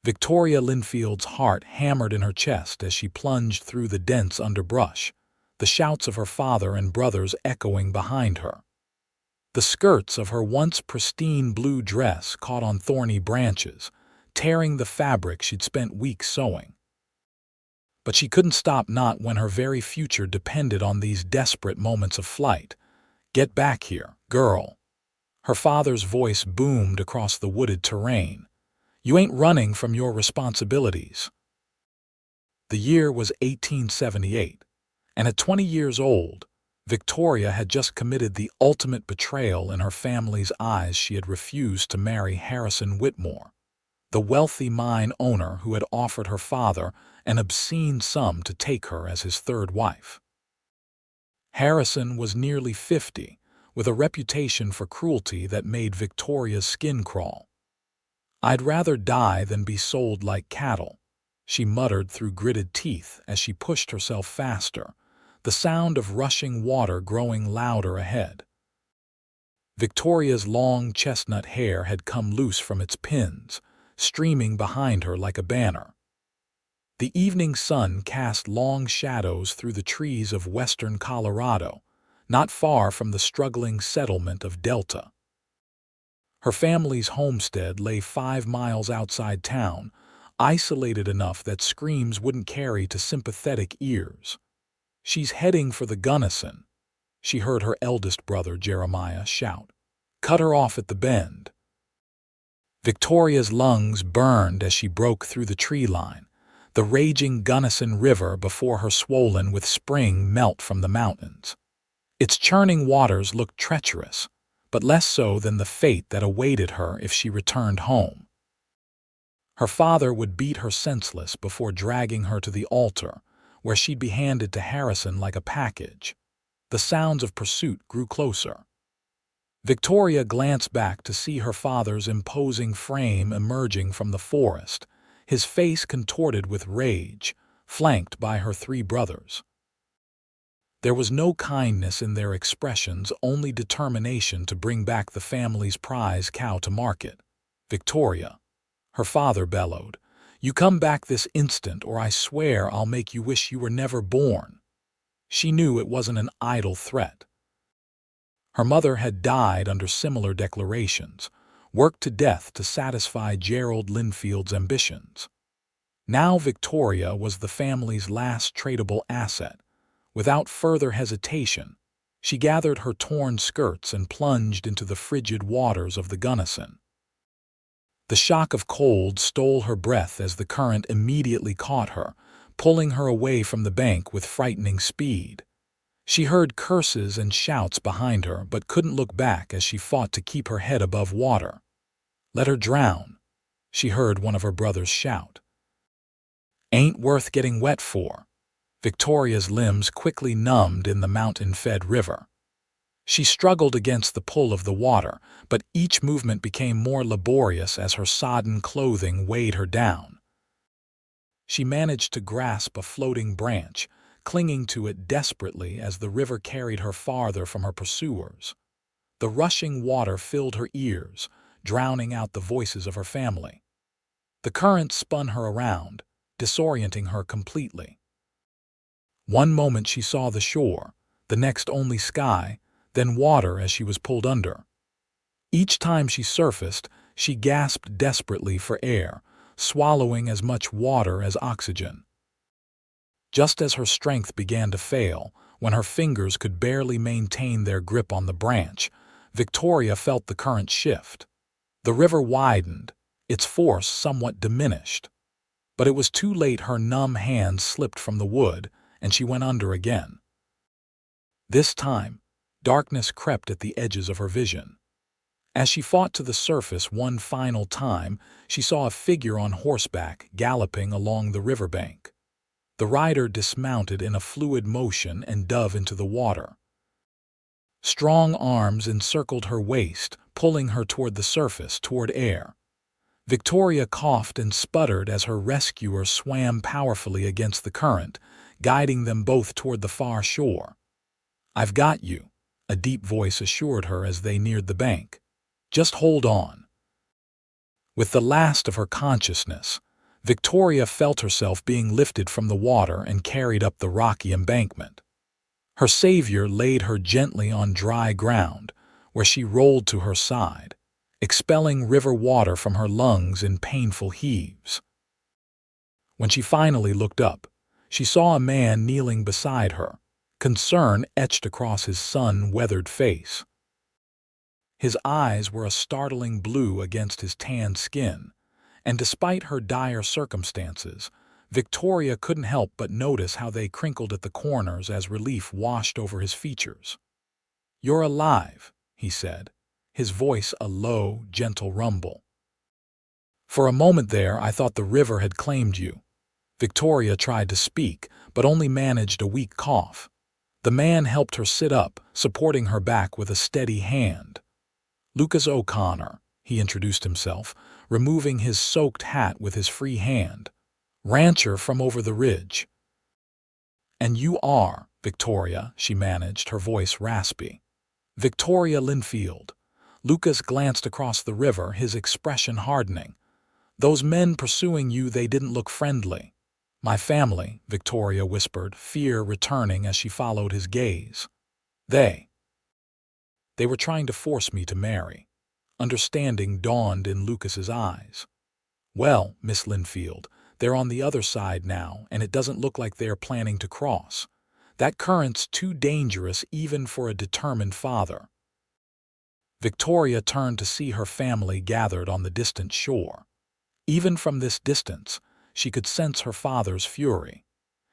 Victoria Linfield's heart hammered in her chest as she plunged through the dense underbrush, the shouts of her father and brothers echoing behind her. The skirts of her once pristine blue dress caught on thorny branches, tearing the fabric she'd spent weeks sewing. But she couldn't stop, not when her very future depended on these desperate moments of flight. "Get back here, girl." Her father's voice boomed across the wooded terrain. "You ain't running from your responsibilities." The year was 1878, and at 20 years old, Victoria had just committed the ultimate betrayal in her family's eyes. She had refused to marry Harrison Whitmore, the wealthy mine owner who had offered her father an obscene sum to take her as his third wife. Harrison was nearly 50, with a reputation for cruelty that made Victoria's skin crawl. "I'd rather die than be sold like cattle," she muttered through gritted teeth as she pushed herself faster, the sound of rushing water growing louder ahead. Victoria's long chestnut hair had come loose from its pins, streaming behind her like a banner. The evening sun cast long shadows through the trees of western Colorado, not far from the struggling settlement of Delta. Her family's homestead lay 5 miles outside town, isolated enough that screams wouldn't carry to sympathetic ears. "She's heading for the Gunnison," she heard her eldest brother Jeremiah shout. "Cut her off at the bend." Victoria's lungs burned as she broke through the tree line, the raging Gunnison River before her swollen with spring melt from the mountains. Its churning waters looked treacherous, but less so than the fate that awaited her if she returned home. Her father would beat her senseless before dragging her to the altar, where she'd be handed to Harrison like a package. The sounds of pursuit grew closer. Victoria glanced back to see her father's imposing frame emerging from the forest, his face contorted with rage, flanked by her 3 brothers. There was no kindness in their expressions, only determination to bring back the family's prize cow to market. "Victoria," her father bellowed, "you come back this instant or I swear I'll make you wish you were never born." She knew it wasn't an idle threat. Her mother had died under similar declarations, worked to death to satisfy Gerald Linfield's ambitions. Now Victoria was the family's last tradable asset. Without further hesitation, she gathered her torn skirts and plunged into the frigid waters of the Gunnison. The shock of cold stole her breath as the current immediately caught her, pulling her away from the bank with frightening speed. She heard curses and shouts behind her but couldn't look back as she fought to keep her head above water. "Let her drown," she heard one of her brothers shout. "Ain't worth getting wet for." Victoria's limbs quickly numbed in the mountain-fed river. She struggled against the pull of the water, but each movement became more laborious as her sodden clothing weighed her down. She managed to grasp a floating branch, clinging to it desperately as the river carried her farther from her pursuers. The rushing water filled her ears, drowning out the voices of her family. The current spun her around, disorienting her completely. One moment she saw the shore, the next only sky, then water as she was pulled under. Each time she surfaced, she gasped desperately for air, swallowing as much water as oxygen. Just as her strength began to fail, when her fingers could barely maintain their grip on the branch, Victoria felt the current shift. The river widened, its force somewhat diminished. But it was too late. Her numb hands slipped from the wood, and she went under again. This time, darkness crept at the edges of her vision. As she fought to the surface one final time, she saw a figure on horseback galloping along the riverbank. The rider dismounted in a fluid motion and dove into the water. Strong arms encircled her waist, pulling her toward the surface, toward air. Victoria coughed and sputtered as her rescuer swam powerfully against the current, guiding them both toward the far shore. "I've got you," a deep voice assured her as they neared the bank. "Just hold on." With the last of her consciousness, Victoria felt herself being lifted from the water and carried up the rocky embankment. Her savior laid her gently on dry ground, where she rolled to her side, expelling river water from her lungs in painful heaves. When she finally looked up, she saw a man kneeling beside her, concern etched across his sun-weathered face. His eyes were a startling blue against his tanned skin, and despite her dire circumstances, Victoria couldn't help but notice how they crinkled at the corners as relief washed over his features. "You're alive," he said, his voice a low, gentle rumble. "For a moment there, I thought the river had claimed you." Victoria tried to speak, but only managed a weak cough. The man helped her sit up, supporting her back with a steady hand. "Lucas O'Connor," he introduced himself, removing his soaked hat with his free hand. "Rancher from over the ridge." "And you are," Victoria, she managed, her voice raspy. "Victoria Linfield." Lucas glanced across the river, his expression hardening. "Those men pursuing you, they didn't look friendly." "My family," Victoria whispered, fear returning as she followed his gaze. They were trying to force me to marry." Understanding dawned in Lucas's eyes. "Well, Miss Linfield, they're on the other side now, and it doesn't look like they're planning to cross. That current's too dangerous even for a determined father." Victoria turned to see her family gathered on the distant shore. Even from this distance, she could sense her father's fury.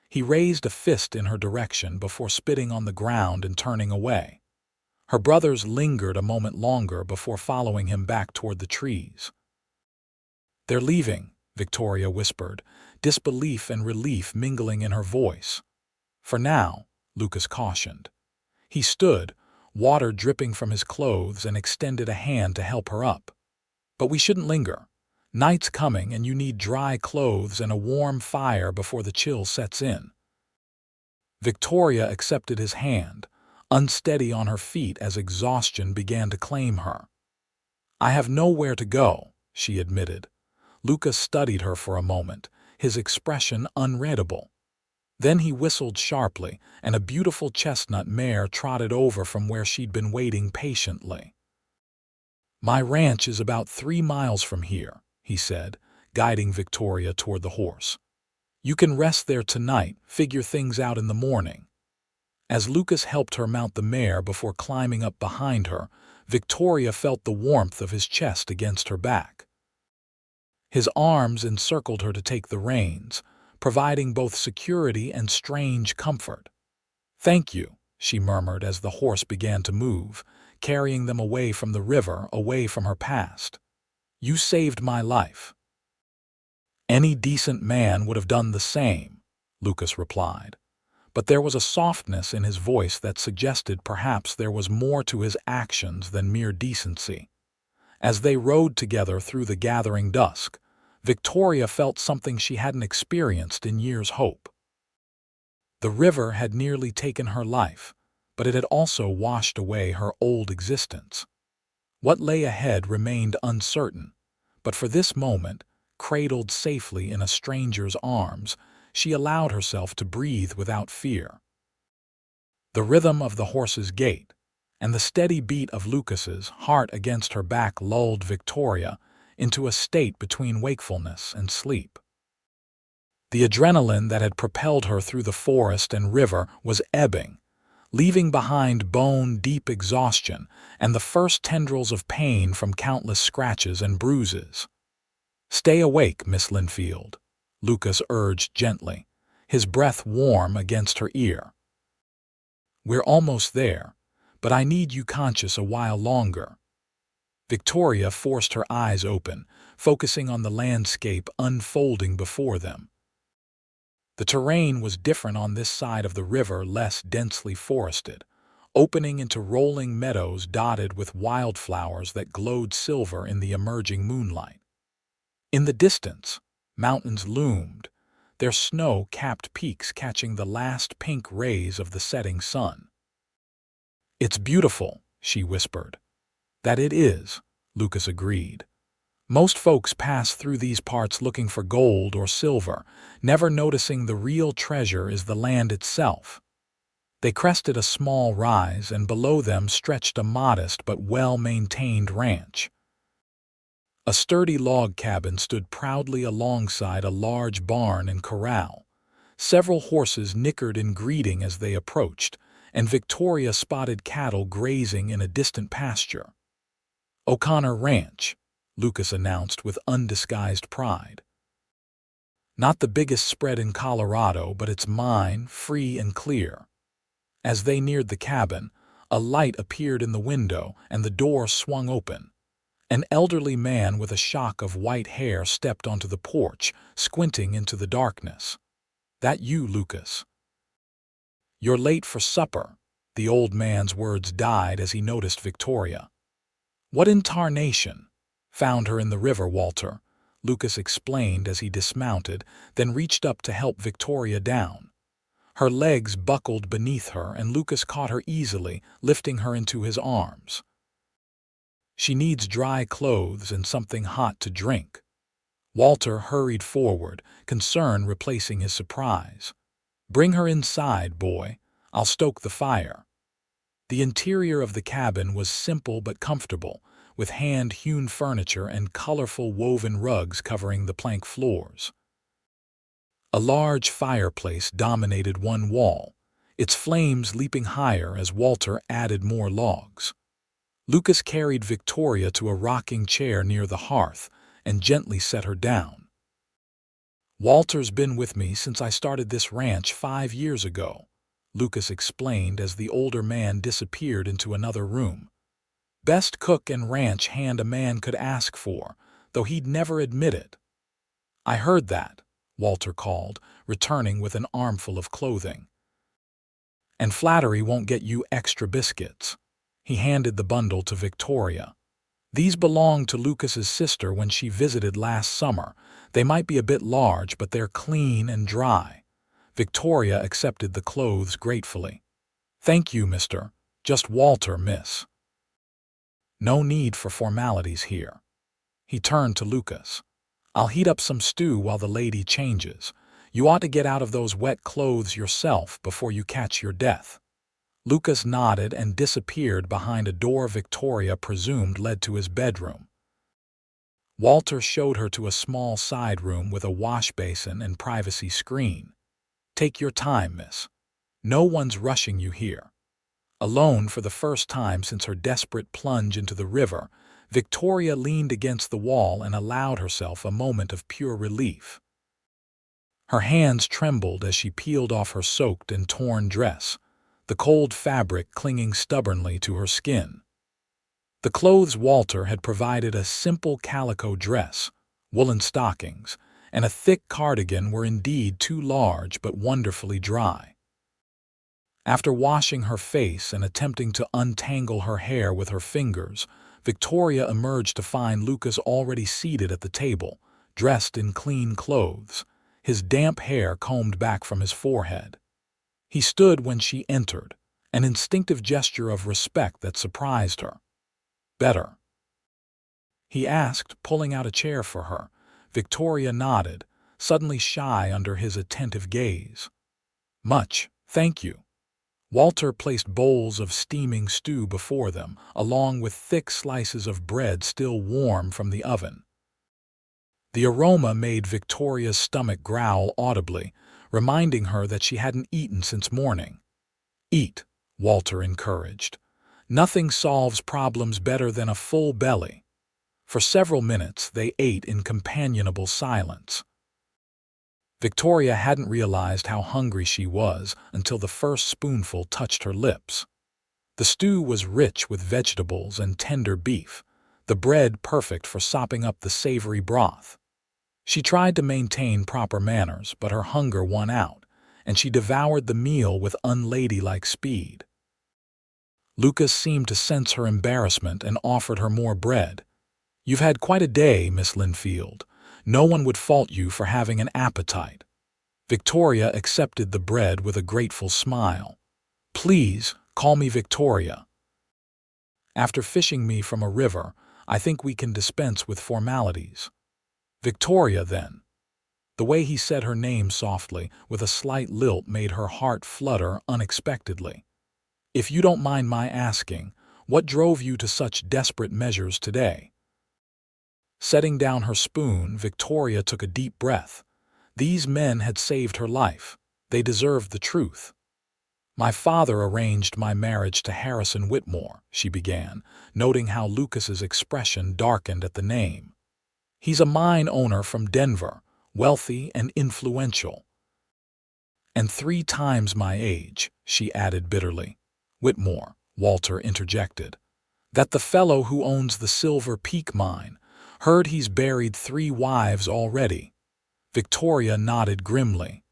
He raised a fist in her direction before spitting on the ground and turning away. Her brothers lingered a moment longer before following him back toward the trees. "They're leaving," Victoria whispered, disbelief and relief mingling in her voice. "For now," Lucas cautioned. He stood, water dripping from his clothes, and extended a hand to help her up. "But we shouldn't linger. Night's coming and you need dry clothes and a warm fire before the chill sets in." Victoria accepted his hand, unsteady on her feet as exhaustion began to claim her. "I have nowhere to go," she admitted. Lucas studied her for a moment, his expression unreadable. Then he whistled sharply, and a beautiful chestnut mare trotted over from where she'd been waiting patiently. "My ranch is about 3 miles from here," he said, guiding Victoria toward the horse. "You can rest there tonight, figure things out in the morning." As Lucas helped her mount the mare before climbing up behind her, Victoria felt the warmth of his chest against her back. His arms encircled her to take the reins, providing both security and strange comfort. "Thank you," she murmured as the horse began to move, carrying them away from the river, away from her past. "You saved my life." "Any decent man would have done the same," Lucas replied. But there was a softness in his voice that suggested perhaps there was more to his actions than mere decency. As they rode together through the gathering dusk, Victoria felt something she hadn't experienced in years' hope. The river had nearly taken her life, but it had also washed away her old existence. What lay ahead remained uncertain, but for this moment, cradled safely in a stranger's arms, she allowed herself to breathe without fear. The rhythm of the horse's gait and the steady beat of Lucas's heart against her back lulled Victoria into a state between wakefulness and sleep. The adrenaline that had propelled her through the forest and river was ebbing, leaving behind bone-deep exhaustion and the first tendrils of pain from countless scratches and bruises. "Stay awake, Miss Linfield," Lucas urged gently, his breath warm against her ear. "We're almost there, but I need you conscious a while longer." Victoria forced her eyes open, focusing on the landscape unfolding before them. The terrain was different on this side of the river, less densely forested, opening into rolling meadows dotted with wildflowers that glowed silver in the emerging moonlight. In the distance, mountains loomed, their snow-capped peaks catching the last pink rays of the setting sun. "It's beautiful," she whispered. "That it is," Lucas agreed. Most folks pass through these parts looking for gold or silver, never noticing the real treasure is the land itself. They crested a small rise, and below them stretched a modest but well-maintained ranch. A sturdy log cabin stood proudly alongside a large barn and corral. Several horses nickered in greeting as they approached, and Victoria spotted cattle grazing in a distant pasture. "O'Connor Ranch," Lucas announced with undisguised pride. "Not the biggest spread in Colorado, but it's mine, free and clear." As they neared the cabin, a light appeared in the window and the door swung open. An elderly man with a shock of white hair stepped onto the porch, squinting into the darkness. "That you, Lucas?" "You're late for supper." The old man's words died as he noticed Victoria. "What in tarnation?" "Found her in the river, Walter," Lucas explained as he dismounted, then reached up to help Victoria down. Her legs buckled beneath her, and Lucas caught her easily, lifting her into his arms. "She needs dry clothes and something hot to drink." Walter hurried forward, concern replacing his surprise. "Bring her inside, boy. I'll stoke the fire." The interior of the cabin was simple but comfortable, with hand-hewn furniture and colorful woven rugs covering the plank floors. A large fireplace dominated one wall, its flames leaping higher as Walter added more logs. Lucas carried Victoria to a rocking chair near the hearth and gently set her down. "Walter's been with me since I started this ranch 5 years ago," Lucas explained as the older man disappeared into another room. "Best cook and ranch hand a man could ask for, though he'd never admit it." "I heard that," Walter called, returning with an armful of clothing. "And flattery won't get you extra biscuits." He handed the bundle to Victoria. "These belonged to Lucas's sister when she visited last summer. They might be a bit large, but they're clean and dry." Victoria accepted the clothes gratefully. "Thank you, mister. Just Walter, miss." "No need for formalities here." He turned to Lucas. "I'll heat up some stew while the lady changes. You ought to get out of those wet clothes yourself before you catch your death." Lucas nodded and disappeared behind a door Victoria presumed led to his bedroom. Walter showed her to a small side room with a wash basin and privacy screen. "Take your time, miss. No one's rushing you here." Alone for the first time since her desperate plunge into the river, Victoria leaned against the wall and allowed herself a moment of pure relief. Her hands trembled as she peeled off her soaked and torn dress, the cold fabric clinging stubbornly to her skin. The clothes Walter had provided, a simple calico dress, woolen stockings, and a thick cardigan, were indeed too large but wonderfully dry. After washing her face and attempting to untangle her hair with her fingers, Victoria emerged to find Lucas already seated at the table, dressed in clean clothes, his damp hair combed back from his forehead. He stood when she entered, an instinctive gesture of respect that surprised her. "Better?" he asked, pulling out a chair for her. Victoria nodded, suddenly shy under his attentive gaze. "Much, thank you." Walter placed bowls of steaming stew before them, along with thick slices of bread still warm from the oven. The aroma made Victoria's stomach growl audibly, reminding her that she hadn't eaten since morning. "Eat," Walter encouraged. "Nothing solves problems better than a full belly." For several minutes they ate in companionable silence. Victoria hadn't realized how hungry she was until the first spoonful touched her lips. The stew was rich with vegetables and tender beef, the bread perfect for sopping up the savory broth. She tried to maintain proper manners, but her hunger won out, and she devoured the meal with unladylike speed. Lucas seemed to sense her embarrassment and offered her more bread. "You've had quite a day, Miss Linfield. No one would fault you for having an appetite." Victoria accepted the bread with a grateful smile. "Please, call me Victoria. After fishing me from a river, I think we can dispense with formalities." "Victoria, then." The way he said her name softly, with a slight lilt, made her heart flutter unexpectedly. "If you don't mind my asking, what drove you to such desperate measures today?" Setting down her spoon, Victoria took a deep breath. These men had saved her life. They deserved the truth. "My father arranged my marriage to Harrison Whitmore," she began, noting how Lucas's expression darkened at the name. "He's a mine owner from Denver, wealthy and influential." "And 3 times my age," she added bitterly. "Whitmore," Walter interjected. "That the fellow who owns the Silver Peak mine. Heard he's buried 3 wives already." Victoria nodded grimly.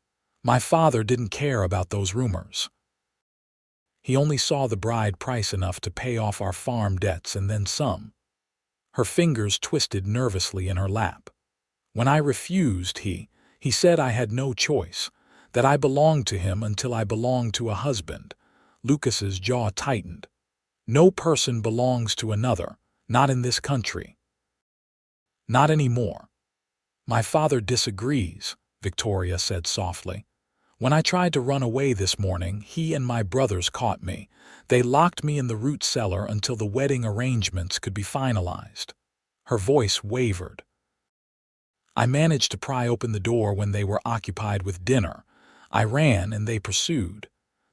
"My father didn't care about those rumors. He only saw the bride price enough to pay off our farm debts and then some." Her fingers twisted nervously in her lap. "When I refused, he said I had no choice, that I belonged to him until I belonged to a husband." Lucas's jaw tightened. "No person belongs to another, not in this country." "Not anymore." "My father disagrees," Victoria said softly. "When I tried to run away this morning, he and my brothers caught me. They locked me in the root cellar until the wedding arrangements could be finalized." Her voice wavered. "I managed to pry open the door when they were occupied with dinner. I ran and they pursued.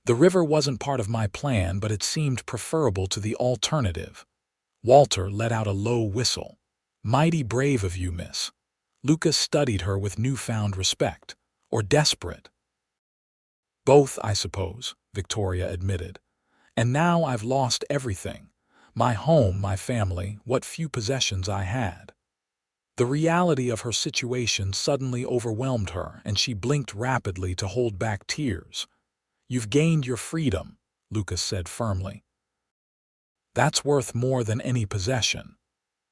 The river wasn't part of my plan, but it seemed preferable to the alternative." Walter let out a low whistle. "Mighty brave of you, miss." Lucas studied her with newfound respect. "Or desperate?" "Both, I suppose," Victoria admitted. "And now I've lost everything. My home, my family, what few possessions I had." The reality of her situation suddenly overwhelmed her, and she blinked rapidly to hold back tears. "You've gained your freedom," Lucas said firmly. "That's worth more than any possession."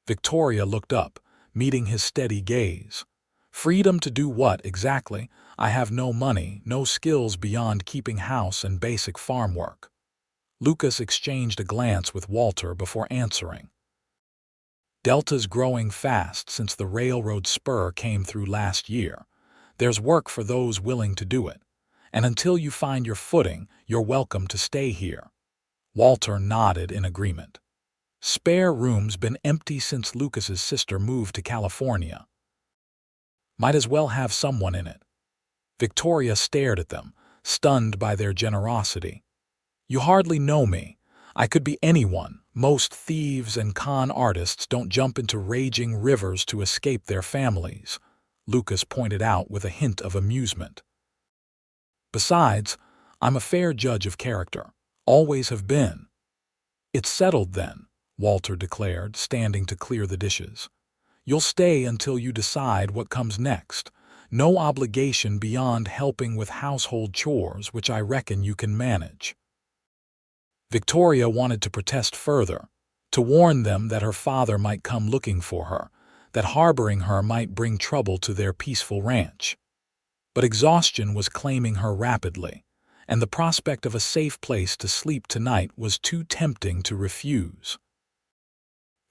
Victoria looked up, meeting his steady gaze. "Freedom to do what, exactly? I have no money, no skills beyond keeping house and basic farm work." Lucas exchanged a glance with Walter before answering. "Delta's growing fast since the railroad spur came through last year. There's work for those willing to do it. And until you find your footing, you're welcome to stay here." Walter nodded in agreement. "Spare room's been empty since Lucas's sister moved to California. Might as well have someone in it." Victoria stared at them, stunned by their generosity. "You hardly know me. I could be anyone. Most thieves and con artists don't jump into raging rivers to escape their families," Lucas pointed out with a hint of amusement. "Besides, I'm a fair judge of character. Always have been." "It's settled then," Walter declared, standing to clear the dishes. "You'll stay until you decide what comes next. No obligation beyond helping with household chores, which I reckon you can manage." Victoria wanted to protest further, to warn them that her father might come looking for her, that harboring her might bring trouble to their peaceful ranch. But exhaustion was claiming her rapidly, and the prospect of a safe place to sleep tonight was too tempting to refuse.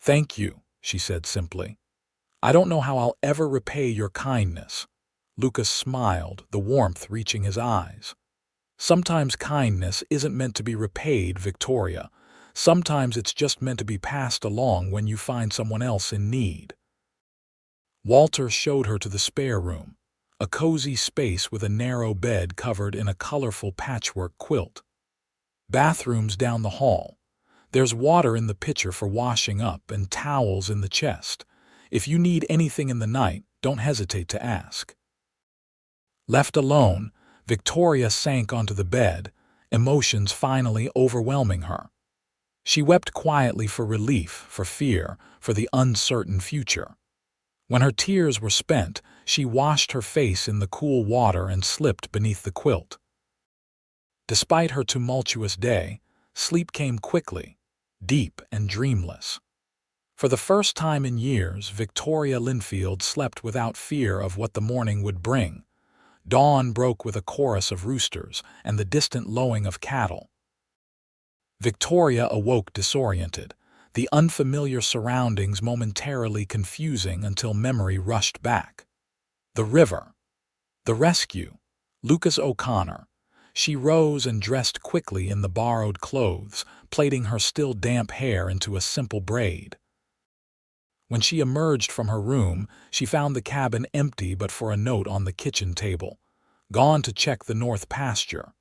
"Thank you," she said simply. "I don't know how I'll ever repay your kindness." Lucas smiled, the warmth reaching his eyes. "Sometimes kindness isn't meant to be repaid, Victoria. Sometimes it's just meant to be passed along when you find someone else in need." Walter showed her to the spare room, a cozy space with a narrow bed covered in a colorful patchwork quilt. "Bathrooms down the hall. There's water in the pitcher for washing up and towels in the chest. If you need anything in the night, don't hesitate to ask." Left alone, Victoria sank onto the bed, emotions finally overwhelming her. She wept quietly for relief, for fear, for the uncertain future. When her tears were spent, she washed her face in the cool water and slipped beneath the quilt. Despite her tumultuous day, sleep came quickly, deep and dreamless. For the first time in years, Victoria Linfield slept without fear of what the morning would bring. Dawn broke with a chorus of roosters and the distant lowing of cattle. Victoria awoke disoriented, the unfamiliar surroundings momentarily confusing until memory rushed back. The river. The rescue. Lucas O'Connor. She rose and dressed quickly in the borrowed clothes, plaiting her still damp hair into a simple braid. When she emerged from her room, she found the cabin empty but for a note on the kitchen table. Gone to check the north pasture.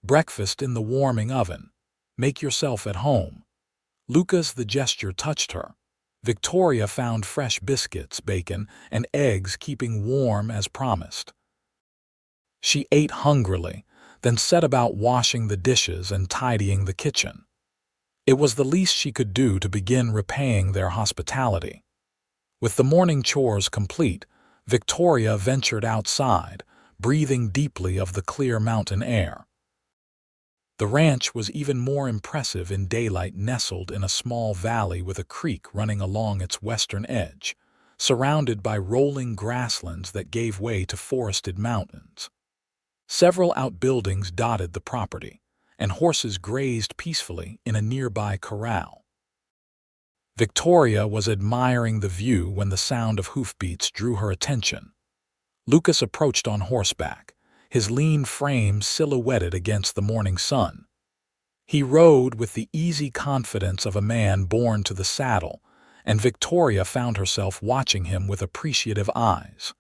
Breakfast in the warming oven. Make yourself at home. Lucas, the gesture touched her. Victoria found fresh biscuits, bacon, and eggs keeping warm as promised. She ate hungrily, then set about washing the dishes and tidying the kitchen. It was the least she could do to begin repaying their hospitality. With the morning chores complete, Victoria ventured outside, breathing deeply of the clear mountain air. The ranch was even more impressive in daylight, nestled in a small valley with a creek running along its western edge, surrounded by rolling grasslands that gave way to forested mountains. Several outbuildings dotted the property, and horses grazed peacefully in a nearby corral. Victoria was admiring the view when the sound of hoofbeats drew her attention. Lucas approached on horseback, his lean frame silhouetted against the morning sun. He rode with the easy confidence of a man born to the saddle, and Victoria found herself watching him with appreciative eyes.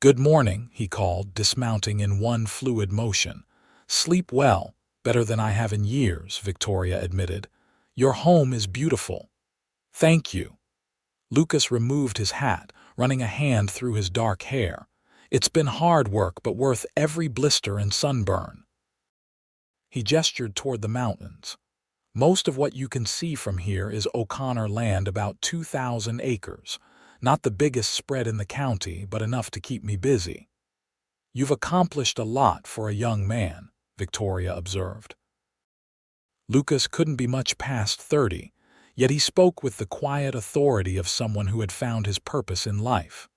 "Good morning," he called, dismounting in one fluid motion. "Sleep well, better than I have in years," Victoria admitted. "Your home is beautiful." "Thank you." Lucas removed his hat, running a hand through his dark hair. "It's been hard work, but worth every blister and sunburn." He gestured toward the mountains. "Most of what you can see from here is O'Connor land, about 2,000 acres. Not the biggest spread in the county, but enough to keep me busy." "You've accomplished a lot for a young man," Victoria observed. Lucas couldn't be much past 30, yet he spoke with the quiet authority of someone who had found his purpose in life.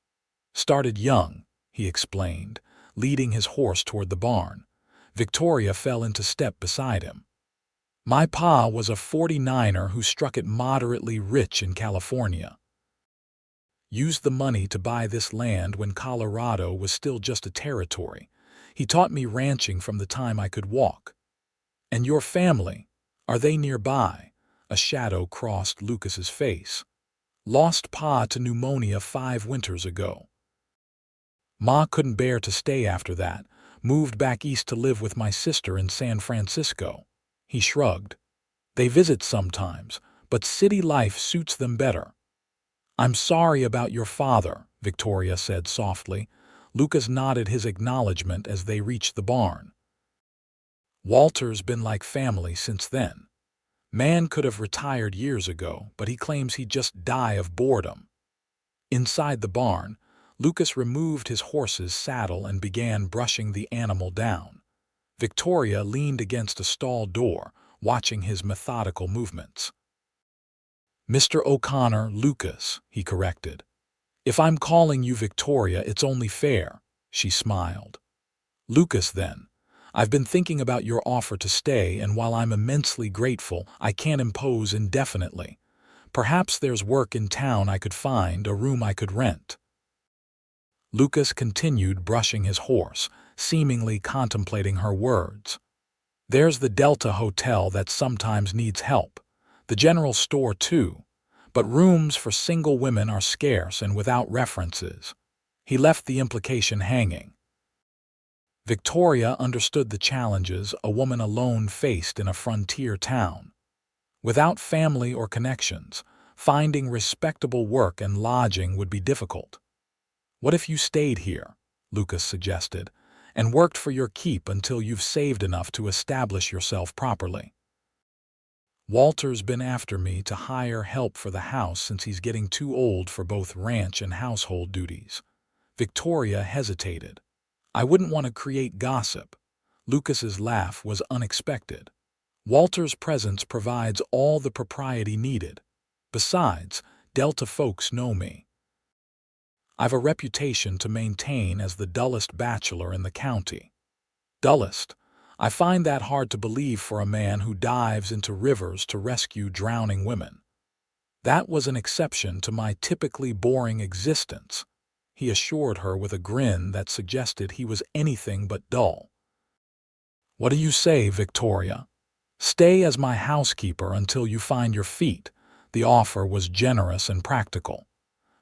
"Started young," he explained, leading his horse toward the barn. Victoria fell into step beside him. "My pa was a 49er who struck it moderately rich in California. Used the money to buy this land when Colorado was still just a territory. He taught me ranching from the time I could walk." "And your family, are they nearby?" A shadow crossed Lucas's face. "Lost Pa to pneumonia 5 winters ago. Ma couldn't bear to stay after that, moved back east to live with my sister in San Francisco." He shrugged. "They visit sometimes, but city life suits them better." "I'm sorry about your father," Victoria said softly. Lucas nodded his acknowledgement as they reached the barn. "Walter's been like family since then. Man could have retired years ago, but he claims he'd just die of boredom." Inside the barn, Lucas removed his horse's saddle and began brushing the animal down. Victoria leaned against a stall door, watching his methodical movements. "Mr. O'Connor, Lucas," he corrected. "If I'm calling you Victoria, it's only fair," she smiled. "Lucas, then. I've been thinking about your offer to stay, and while I'm immensely grateful, I can't impose indefinitely. Perhaps there's work in town I could find, a room I could rent." Lucas continued brushing his horse, seemingly contemplating her words. "There's the Delta Hotel that sometimes needs help. The general store, too. But rooms for single women are scarce and without references." He left the implication hanging. Victoria understood the challenges a woman alone faced in a frontier town. Without family or connections, finding respectable work and lodging would be difficult. "What if you stayed here," Lucas suggested, "and worked for your keep until you've saved enough to establish yourself properly?" "Walter's been after me to hire help for the house since he's getting too old for both ranch and household duties." Victoria hesitated. "I wouldn't want to create gossip." Lucas's laugh was unexpected. "Walter's presence provides all the propriety needed. Besides, Delta folks know me. I've a reputation to maintain as the dullest bachelor in the county." "Dullest? I find that hard to believe for a man who dives into rivers to rescue drowning women. That was an exception to my typically boring existence, he assured her with a grin that suggested he was anything but dull. What do you say, Victoria? Stay as my housekeeper until you find your feet. The offer was generous and practical.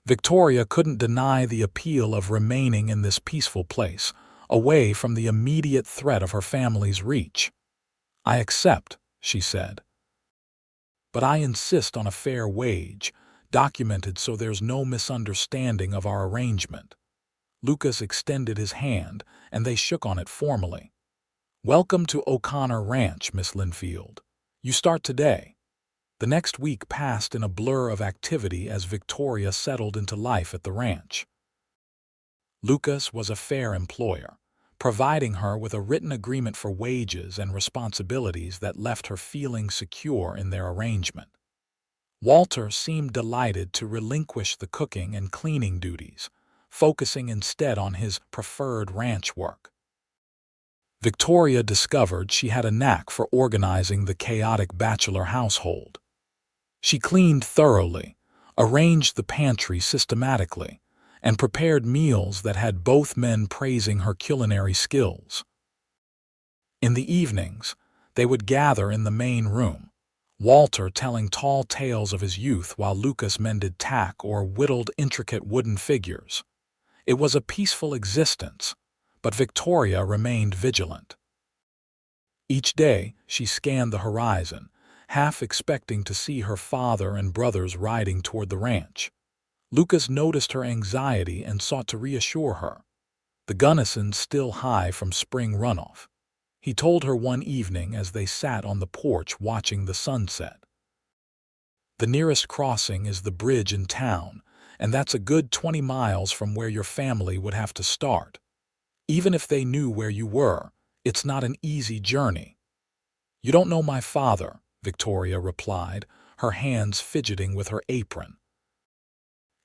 Victoria couldn't deny the appeal of remaining in this peaceful place, away from the immediate threat of her family's reach. I accept, she said. But I insist on a fair wage, documented so there's no misunderstanding of our arrangement. Lucas extended his hand, and they shook on it formally. Welcome to O'Connor Ranch, Miss Linfield. You start today. The next week passed in a blur of activity as Victoria settled into life at the ranch. Lucas was a fair employer, providing her with a written agreement for wages and responsibilities that left her feeling secure in their arrangement. Walter seemed delighted to relinquish the cooking and cleaning duties, focusing instead on his preferred ranch work. Victoria discovered she had a knack for organizing the chaotic bachelor household. She cleaned thoroughly, arranged the pantry systematically, and prepared meals that had both men praising her culinary skills. In the evenings, they would gather in the main room, Walter telling tall tales of his youth while Lucas mended tack or whittled intricate wooden figures. It was a peaceful existence, but Victoria remained vigilant. Each day, she scanned the horizon, half expecting to see her father and brothers riding toward the ranch. Lucas noticed her anxiety and sought to reassure her. TheGunnisons still high from spring runoff. He told her one evening as they sat on the porch watching the sunset. The nearest crossing is the bridge in town, and that's a good 20 miles from where your family would have to start. Even if they knew where you were, it's not an easy journey. You don't know my father, Victoria replied, her hands fidgeting with her apron.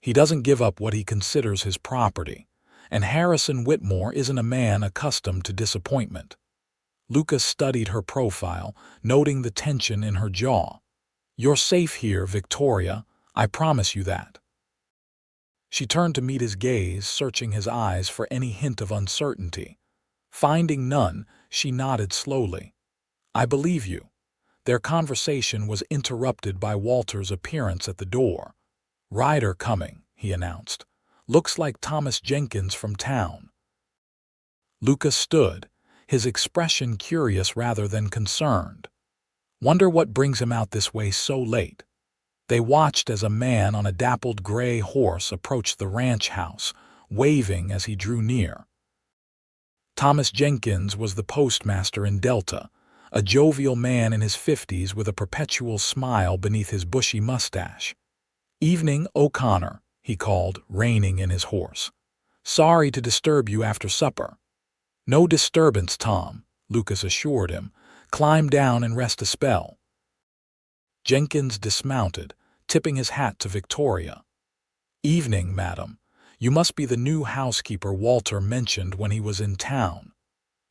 He doesn't give up what he considers his property, and Harrison Whitmore isn't a man accustomed to disappointment. Lucas studied her profile, noting the tension in her jaw. You're safe here, Victoria, I promise you that. She turned to meet his gaze, searching his eyes for any hint of uncertainty. Finding none, she nodded slowly. I believe you. Their conversation was interrupted by Walter's appearance at the door. Rider coming, he announced. Looks like Thomas Jenkins from town. Lucas stood, his expression curious rather than concerned. Wonder what brings him out this way so late. They watched as a man on a dappled gray horse approached the ranch house, waving as he drew near. Thomas Jenkins was the postmaster in Delta, a jovial man in his 50s with a perpetual smile beneath his bushy mustache. Evening, O'Connor, he called, reining in his horse. Sorry to disturb you after supper. No disturbance, Tom, Lucas assured him. Climb down and rest a spell. Jenkins dismounted, tipping his hat to Victoria. Evening, madam. You must be the new housekeeper Walter mentioned when he was in town.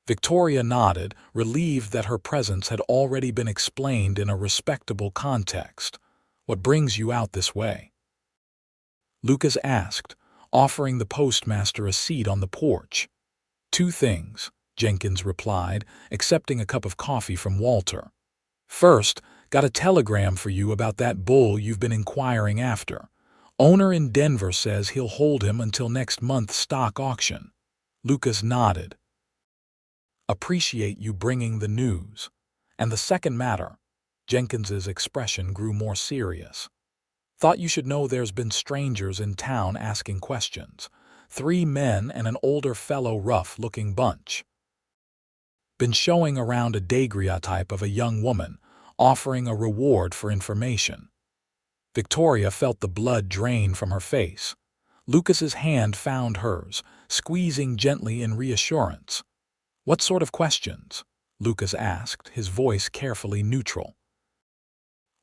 Victoria nodded, relieved that her presence had already been explained in a respectable context. What brings you out this way? Lucas asked, offering the postmaster a seat on the porch. Two things, Jenkins replied, accepting a cup of coffee from Walter. First, got a telegram for you about that bull you've been inquiring after. Owner in Denver says he'll hold him until next month's stock auction. Lucas nodded. Appreciate you bringing the news. And the second matter, Jenkins's expression grew more serious. Thought you should know there's been strangers in town asking questions. 3 men and an older fellow rough-looking bunch. Been showing around a daguerreotype of a young woman, offering a reward for information. Victoria felt the blood drain from her face. Lucas's hand found hers, squeezing gently in reassurance. What sort of questions? Lucas asked, his voice carefully neutral.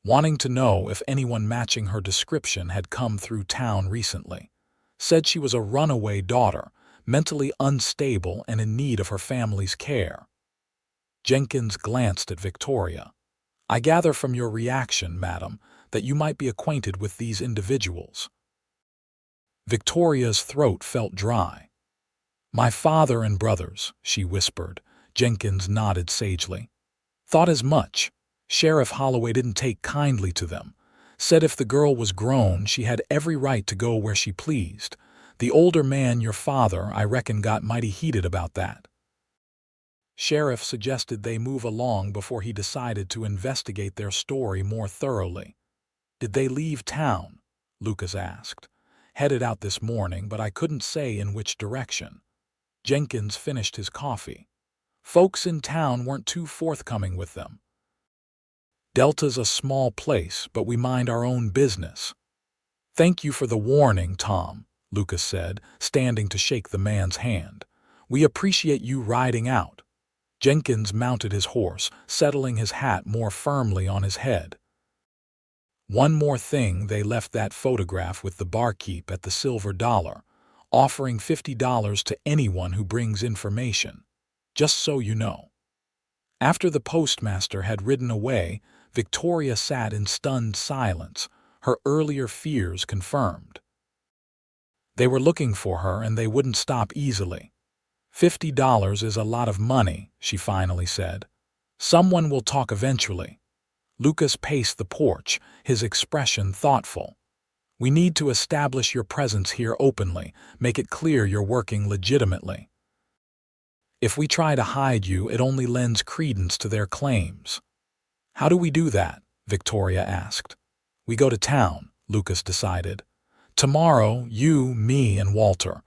Wanting to know if anyone matching her description had come through town recently. Said she was a runaway daughter, mentally unstable and in need of her family's care. Jenkins glanced at Victoria. "I gather from your reaction, madam, that you might be acquainted with these individuals." Victoria's throat felt dry. "My father and brothers," she whispered. Jenkins nodded sagely. "Thought as much. Sheriff Holloway didn't take kindly to them. Said if the girl was grown, she had every right to go where she pleased. The older man, your father, I reckon got mighty heated about that. Sheriff suggested they move along before he decided to investigate their story more thoroughly." "Did they leave town?" Lucas asked. "Headed out this morning, but I couldn't say in which direction." Jenkins finished his coffee. "Folks in town weren't too forthcoming with them. Delta's a small place, but we mind our own business." "Thank you for the warning, Tom," Lucas said, standing to shake the man's hand. "We appreciate you riding out." Jenkins mounted his horse, settling his hat more firmly on his head. "One more thing, they left that photograph with the barkeep at the Silver Dollar, offering $50 to anyone who brings information. Just so you know." After the postmaster had ridden away, Victoria sat in stunned silence, her earlier fears confirmed. They were looking for her and they wouldn't stop easily. $50 is a lot of money, she finally said. "Someone will talk eventually." Lucas paced the porch, his expression thoughtful. "We need to establish your presence here openly, make it clear you're working legitimately. If we try to hide you, it only lends credence to their claims." "How do we do that?" Victoria asked. "We go to town," Lucas decided. "Tomorrow, you, me, and Walter.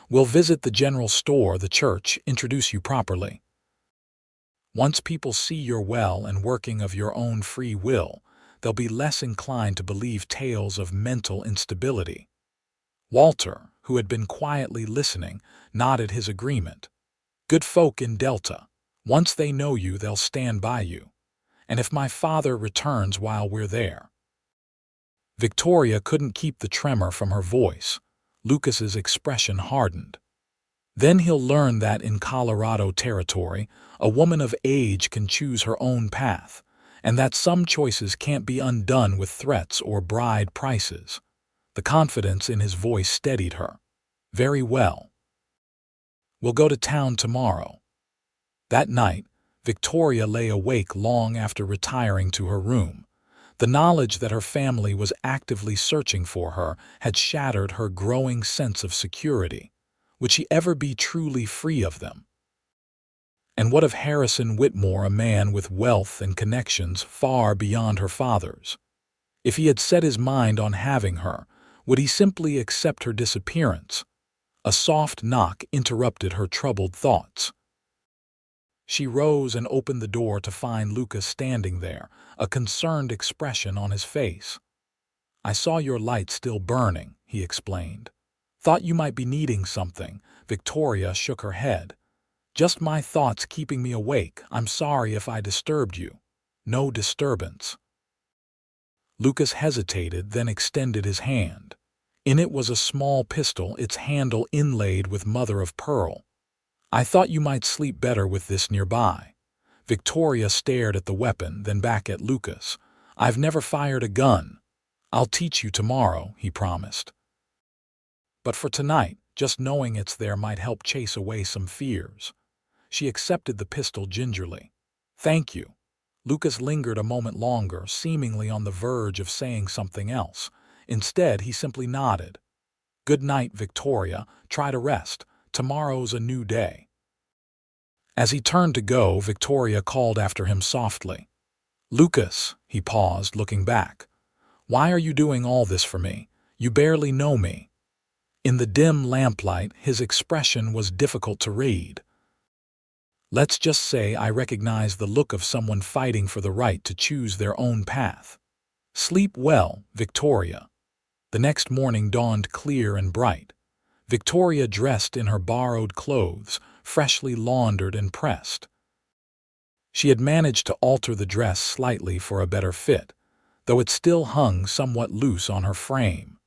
We'll visit the general store, the church, introduce you properly. Once people see you're well and working of your own free will, they'll be less inclined to believe tales of mental instability." Walter, who had been quietly listening, nodded his agreement. "Good folk in Delta. Once they know you, they'll stand by you. And if my father returns while we're there—" Victoria couldn't keep the tremor from her voice. Lucas's expression hardened. "Then he'll learn that in Colorado territory, a woman of age can choose her own path, and that some choices can't be undone with threats or bride prices." The confidence in his voice steadied her. "Very well. We'll go to town tomorrow." That night, Victoria lay awake long after retiring to her room. The knowledge that her family was actively searching for her had shattered her growing sense of security. Would she ever be truly free of them? And what of Harrison Whitmore, a man with wealth and connections far beyond her father's? If he had set his mind on having her, would he simply accept her disappearance? A soft knock interrupted her troubled thoughts. She rose and opened the door to find Lucas standing there, a concerned expression on his face. "I saw your light still burning," he explained. "Thought you might be needing something." Victoria shook her head. "Just my thoughts keeping me awake. I'm sorry if I disturbed you." "No disturbance." Lucas hesitated, then extended his hand. In it was a small pistol, its handle inlaid with mother of pearl. "I thought you might sleep better with this nearby." Victoria stared at the weapon, then back at Lucas. "I've never fired a gun." "I'll teach you tomorrow," he promised. "But for tonight, just knowing it's there might help chase away some fears." She accepted the pistol gingerly. "Thank you." Lucas lingered a moment longer, seemingly on the verge of saying something else. Instead, he simply nodded. "Good night, Victoria. Try to rest. Tomorrow's a new day." As he turned to go, Victoria called after him softly. "Lucas," he paused, looking back. "Why are you doing all this for me? You barely know me." In the dim lamplight, his expression was difficult to read. "Let's just say I recognize the look of someone fighting for the right to choose their own path." "Sleep well, Victoria." The next morning dawned clear and bright. Victoria dressed in her borrowed clothes, freshly laundered and pressed. She had managed to alter the dress slightly for a better fit, though it still hung somewhat loose on her frame.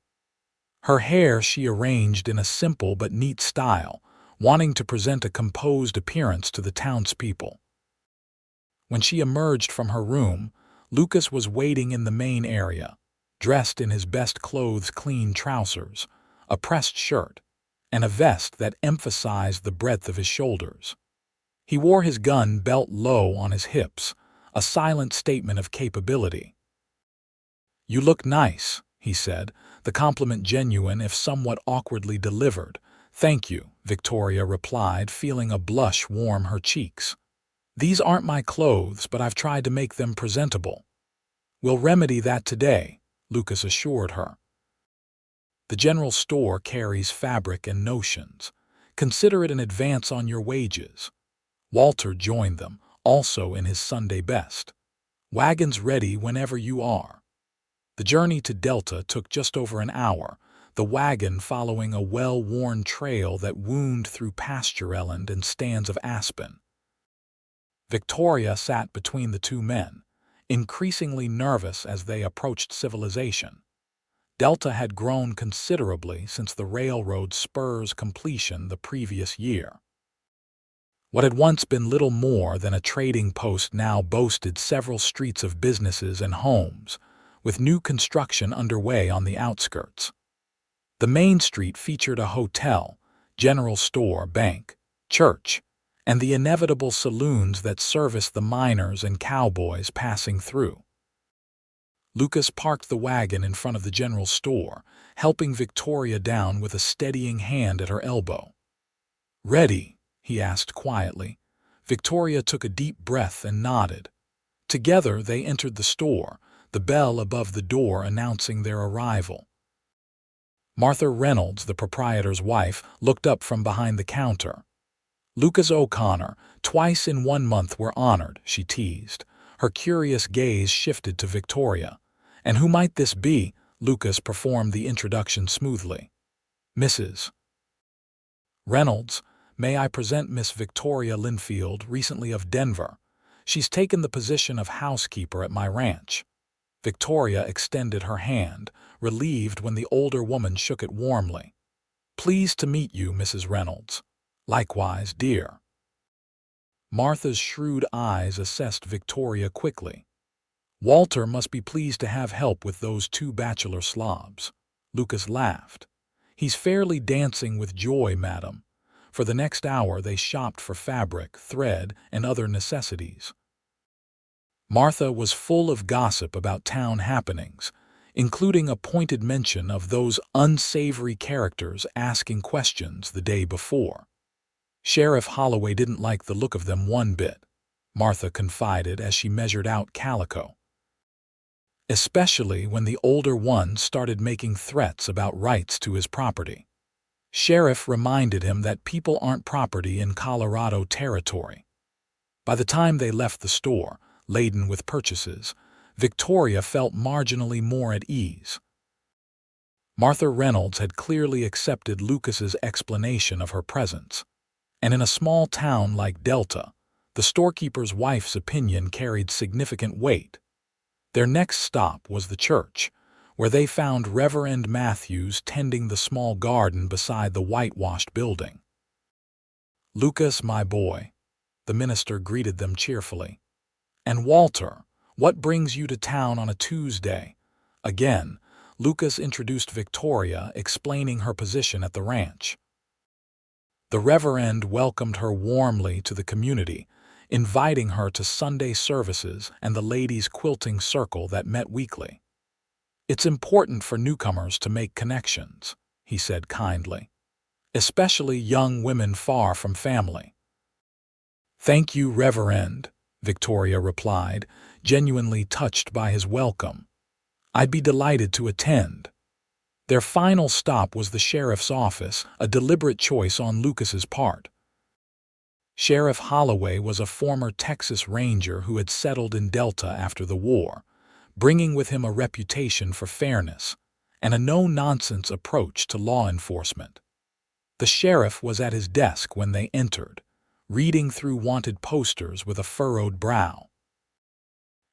Her hair she arranged in a simple but neat style, wanting to present a composed appearance to the townspeople. When she emerged from her room, Lucas was waiting in the main area, dressed in his best clothes, clean trousers, a pressed shirt, and a vest that emphasized the breadth of his shoulders. He wore his gun belt low on his hips, a silent statement of capability. "You look nice," he said, the compliment genuine if somewhat awkwardly delivered. "Thank you," Victoria replied, feeling a blush warm her cheeks. "These aren't my clothes, but I've tried to make them presentable." "We'll remedy that today," Lucas assured her. "The general store carries fabric and notions. Consider it an advance on your wages." Walter joined them, also in his Sunday best. "Wagon's ready whenever you are." The journey to Delta took just over an hour, the wagon following a well-worn trail that wound through pastureland and stands of aspen. Victoria sat between the two men, increasingly nervous as they approached civilization. Delta had grown considerably since the railroad spur's completion the previous year. What had once been little more than a trading post now boasted several streets of businesses and homes, with new construction underway on the outskirts. The main street featured a hotel, general store, bank, church, and the inevitable saloons that serviced the miners and cowboys passing through. Lucas parked the wagon in front of the general store, helping Victoria down with a steadying hand at her elbow. "Ready?" he asked quietly. Victoria took a deep breath and nodded. Together they entered the store, the bell above the door announcing their arrival. Martha Reynolds, the proprietor's wife, looked up from behind the counter. "Lucas O'Connor, twice in 1 month we're honored," she teased. Her curious gaze shifted to Victoria. "And who might this be?" Lucas performed the introduction smoothly. "Mrs. Reynolds, may I present Miss Victoria Linfield, recently of Denver. She's taken the position of housekeeper at my ranch." Victoria extended her hand, relieved when the older woman shook it warmly. "Pleased to meet you, Mrs. Reynolds." "Likewise, dear." Martha's shrewd eyes assessed Victoria quickly. "Walter must be pleased to have help with those 2 bachelor slobs." Lucas laughed. "He's fairly dancing with joy, madam." For the next hour they shopped for fabric, thread, and other necessities. Martha was full of gossip about town happenings, including a pointed mention of those unsavory characters asking questions the day before. "Sheriff Holloway didn't like the look of them one bit," Martha confided as she measured out calico. "Especially when the older one started making threats about rights to his property. Sheriff reminded him that people aren't property in Colorado territory." By the time they left the store, laden with purchases, Victoria felt marginally more at ease. Martha Reynolds had clearly accepted Lucas's explanation of her presence, and in a small town like Delta, the storekeeper's wife's opinion carried significant weight. Their next stop was the church, where they found Reverend Matthews tending the small garden beside the whitewashed building. "Lucas, my boy," the minister greeted them cheerfully. "And Walter, what brings you to town on a Tuesday?" Again, Lucas introduced Victoria, explaining her position at the ranch. The Reverend welcomed her warmly to the community, inviting her to Sunday services and the ladies' quilting circle that met weekly. "It's important for newcomers to make connections," he said kindly, "especially young women far from family." "Thank you, Reverend," Victoria replied, genuinely touched by his welcome. "I'd be delighted to attend." Their final stop was the sheriff's office, a deliberate choice on Lucas's part. Sheriff Holloway was a former Texas Ranger who had settled in Delta after the war, bringing with him a reputation for fairness and a no-nonsense approach to law enforcement. The sheriff was at his desk when they entered, reading through wanted posters with a furrowed brow.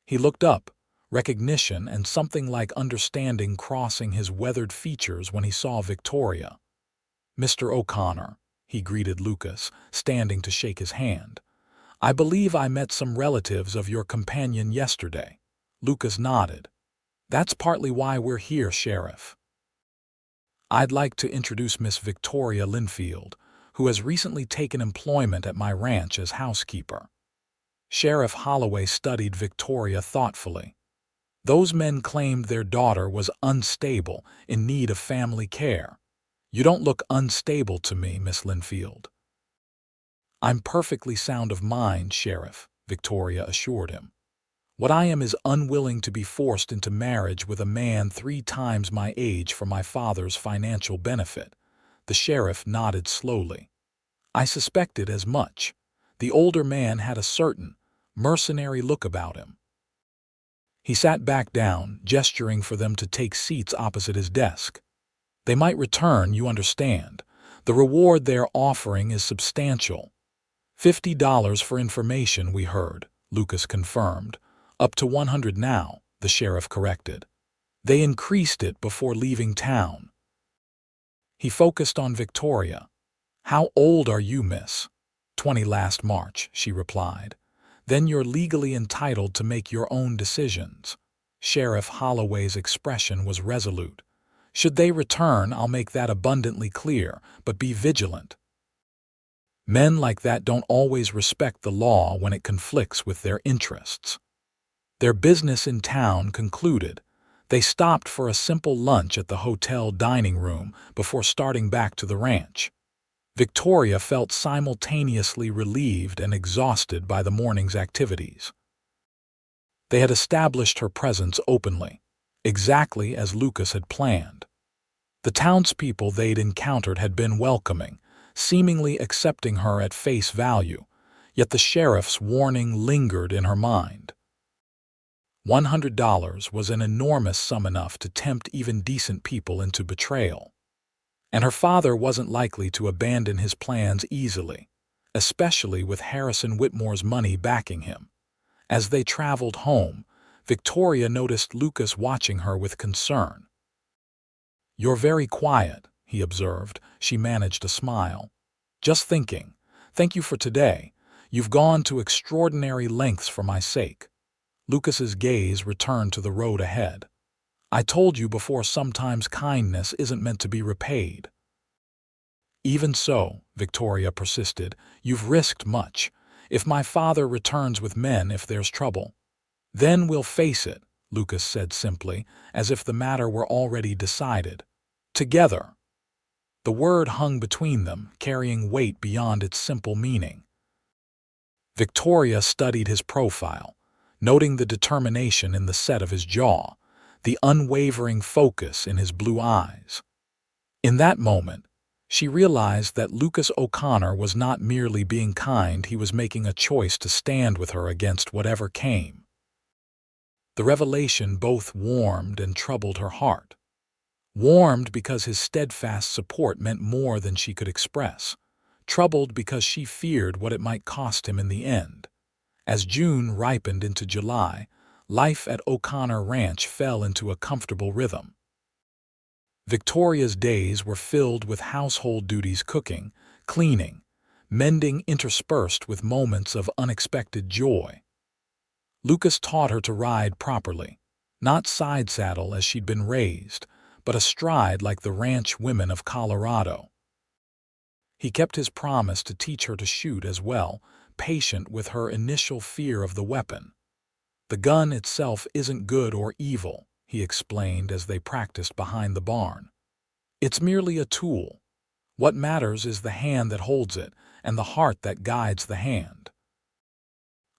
He looked up, recognition and something like understanding crossing his weathered features when he saw Victoria. "Mr. O'Connor," he greeted Lucas, standing to shake his hand. I believe I met some relatives of your companion yesterday. Lucas nodded. That's partly why we're here, Sheriff. I'd like to introduce Miss Victoria Linfield, who has recently taken employment at my ranch as housekeeper. Sheriff Holloway studied Victoria thoughtfully. Those men claimed their daughter was unstable, in need of family care. You don't look unstable to me, Miss Linfield. I'm perfectly sound of mind, Sheriff, Victoria assured him. What I am is unwilling to be forced into marriage with a man 3 times my age for my father's financial benefit. The sheriff nodded slowly. I suspected as much. The older man had a certain, mercenary look about him. He sat back down, gesturing for them to take seats opposite his desk. They might return, you understand. The reward they're offering is substantial. $50 for information, we heard, Lucas confirmed. Up to 100 now, the sheriff corrected. They increased it before leaving town. He focused on Victoria. How old are you, miss? 20 last March, she replied. Then you're legally entitled to make your own decisions. Sheriff Holloway's expression was resolute. Should they return, I'll make that abundantly clear, but be vigilant. Men like that don't always respect the law when it conflicts with their interests. Their business in town concluded, they stopped for a simple lunch at the hotel dining room before starting back to the ranch. Victoria felt simultaneously relieved and exhausted by the morning's activities. They had established her presence openly, exactly as Lucas had planned. The townspeople they'd encountered had been welcoming, seemingly accepting her at face value, yet the sheriff's warning lingered in her mind. $100 was an enormous sum, enough to tempt even decent people into betrayal. And her father wasn't likely to abandon his plans easily, especially with Harrison Whitmore's money backing him. As they traveled home, Victoria noticed Lucas watching her with concern. You're very quiet, he observed. She managed a smile. Just thinking. Thank you for today. You've gone to extraordinary lengths for my sake. Lucas's gaze returned to the road ahead. I told you before, sometimes kindness isn't meant to be repaid. Even so, Victoria persisted, you've risked much. If my father returns with men, if there's trouble, then we'll face it, Lucas said simply, as if the matter were already decided. Together. The word hung between them, carrying weight beyond its simple meaning. Victoria studied his profile, noting the determination in the set of his jaw, the unwavering focus in his blue eyes. In that moment, she realized that Lucas O'Connor was not merely being kind, he was making a choice to stand with her against whatever came. The revelation both warmed and troubled her heart. Warmed because his steadfast support meant more than she could express. Troubled because she feared what it might cost him in the end. As June ripened into July, life at O'Connor Ranch fell into a comfortable rhythm. Victoria's days were filled with household duties, cooking, cleaning, mending, interspersed with moments of unexpected joy. Lucas taught her to ride properly, not side saddle as she'd been raised, but astride like the ranch women of Colorado. He kept his promise to teach her to shoot as well, patient with her initial fear of the weapon. The gun itself isn't good or evil, he explained as they practiced behind the barn. It's merely a tool. What matters is the hand that holds it and the heart that guides the hand.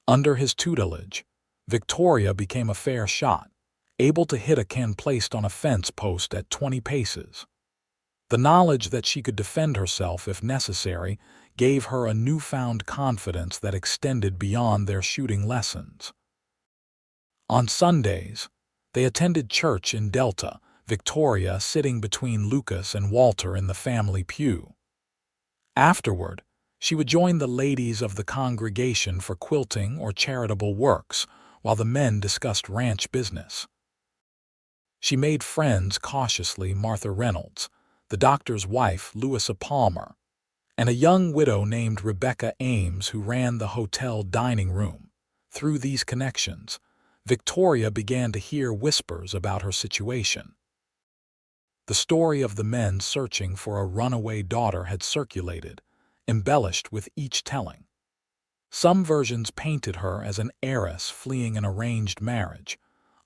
Under his tutelage, Victoria became a fair shot, able to hit a can placed on a fence post at 20 paces. The knowledge that she could defend herself if necessary gave her a newfound confidence that extended beyond their shooting lessons. On Sundays, they attended church in Delta, Victoria sitting between Lucas and Walter in the family pew. Afterward, she would join the ladies of the congregation for quilting or charitable works, while the men discussed ranch business. She made friends cautiously, Martha Reynolds, the doctor's wife, Louisa Palmer, and a young widow named Rebecca Ames who ran the hotel dining room. Through these connections, Victoria began to hear whispers about her situation. The story of the men searching for a runaway daughter had circulated, embellished with each telling. Some versions painted her as an heiress fleeing an arranged marriage.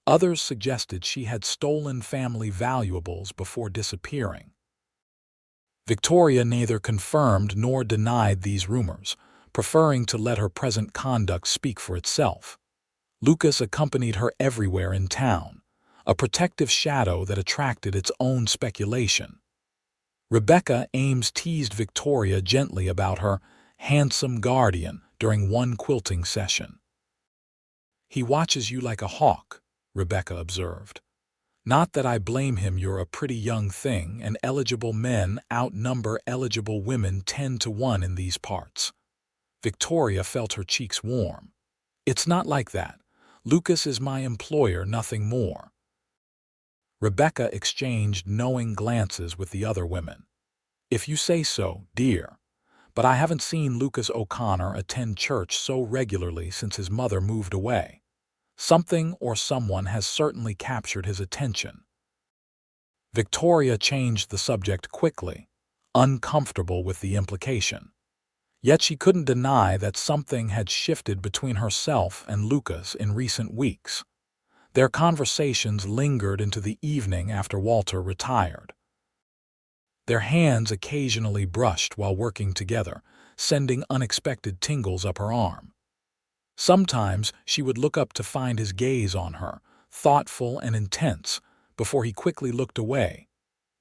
Others suggested she had stolen family valuables before disappearing. Victoria neither confirmed nor denied these rumors, preferring to let her present conduct speak for itself. Lucas accompanied her everywhere in town, a protective shadow that attracted its own speculation. Rebecca Ames teased Victoria gently about her handsome guardian during one quilting session. "He watches you like a hawk," Rebecca observed. "Not that I blame him. You're a pretty young thing, and eligible men outnumber eligible women 10 to 1 in these parts." Victoria felt her cheeks warm. "It's not like that. Lucas is my employer, nothing more." Rebecca exchanged knowing glances with the other women. "If you say so, dear. But I haven't seen Lucas O'Connor attend church so regularly since his mother moved away. Something or someone has certainly captured his attention." Victoria changed the subject quickly, uncomfortable with the implication. Yet she couldn't deny that something had shifted between herself and Lucas in recent weeks. Their conversations lingered into the evening after Walter retired. Their hands occasionally brushed while working together, sending unexpected tingles up her arm. Sometimes she would look up to find his gaze on her, thoughtful and intense, before he quickly looked away.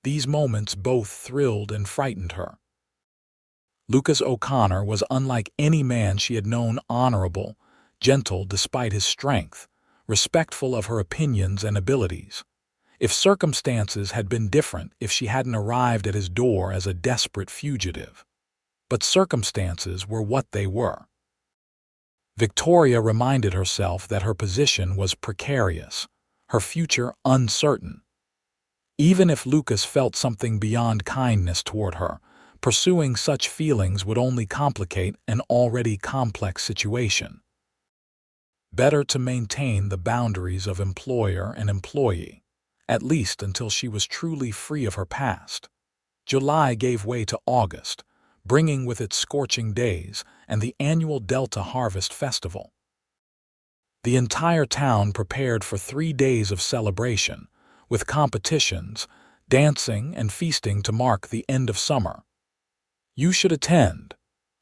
These moments both thrilled and frightened her. Lucas O'Connor was unlike any man she had known, honorable, gentle despite his strength, respectful of her opinions and abilities. If circumstances had been different, if she hadn't arrived at his door as a desperate fugitive. But circumstances were what they were. Victoria reminded herself that her position was precarious, her future uncertain. Even if Lucas felt something beyond kindness toward her, pursuing such feelings would only complicate an already complex situation. Better to maintain the boundaries of employer and employee, at least until she was truly free of her past. July gave way to August, bringing with it scorching days and the annual Delta Harvest Festival. The entire town prepared for 3 days of celebration, with competitions, dancing, and feasting to mark the end of summer. "You should attend,"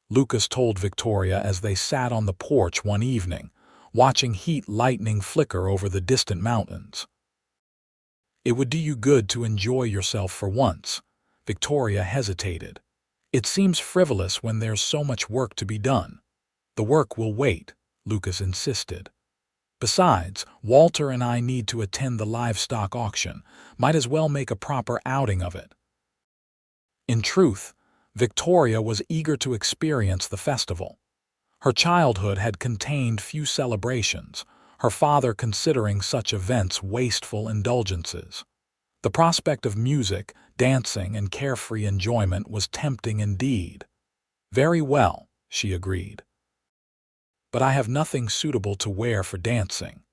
Lucas told Victoria as they sat on the porch one evening, watching heat lightning flicker over the distant mountains. "It would do you good to enjoy yourself for once." Victoria hesitated. "It seems frivolous when there's so much work to be done." "The work will wait," Lucas insisted. "Besides, Walter and I need to attend the livestock auction. Might as well make a proper outing of it." In truth, Victoria was eager to experience the festival. Her childhood had contained few celebrations, her father considering such events wasteful indulgences. The prospect of music, dancing, and carefree enjoyment was tempting indeed. "Very well," she agreed. "But I have nothing suitable to wear for dancing."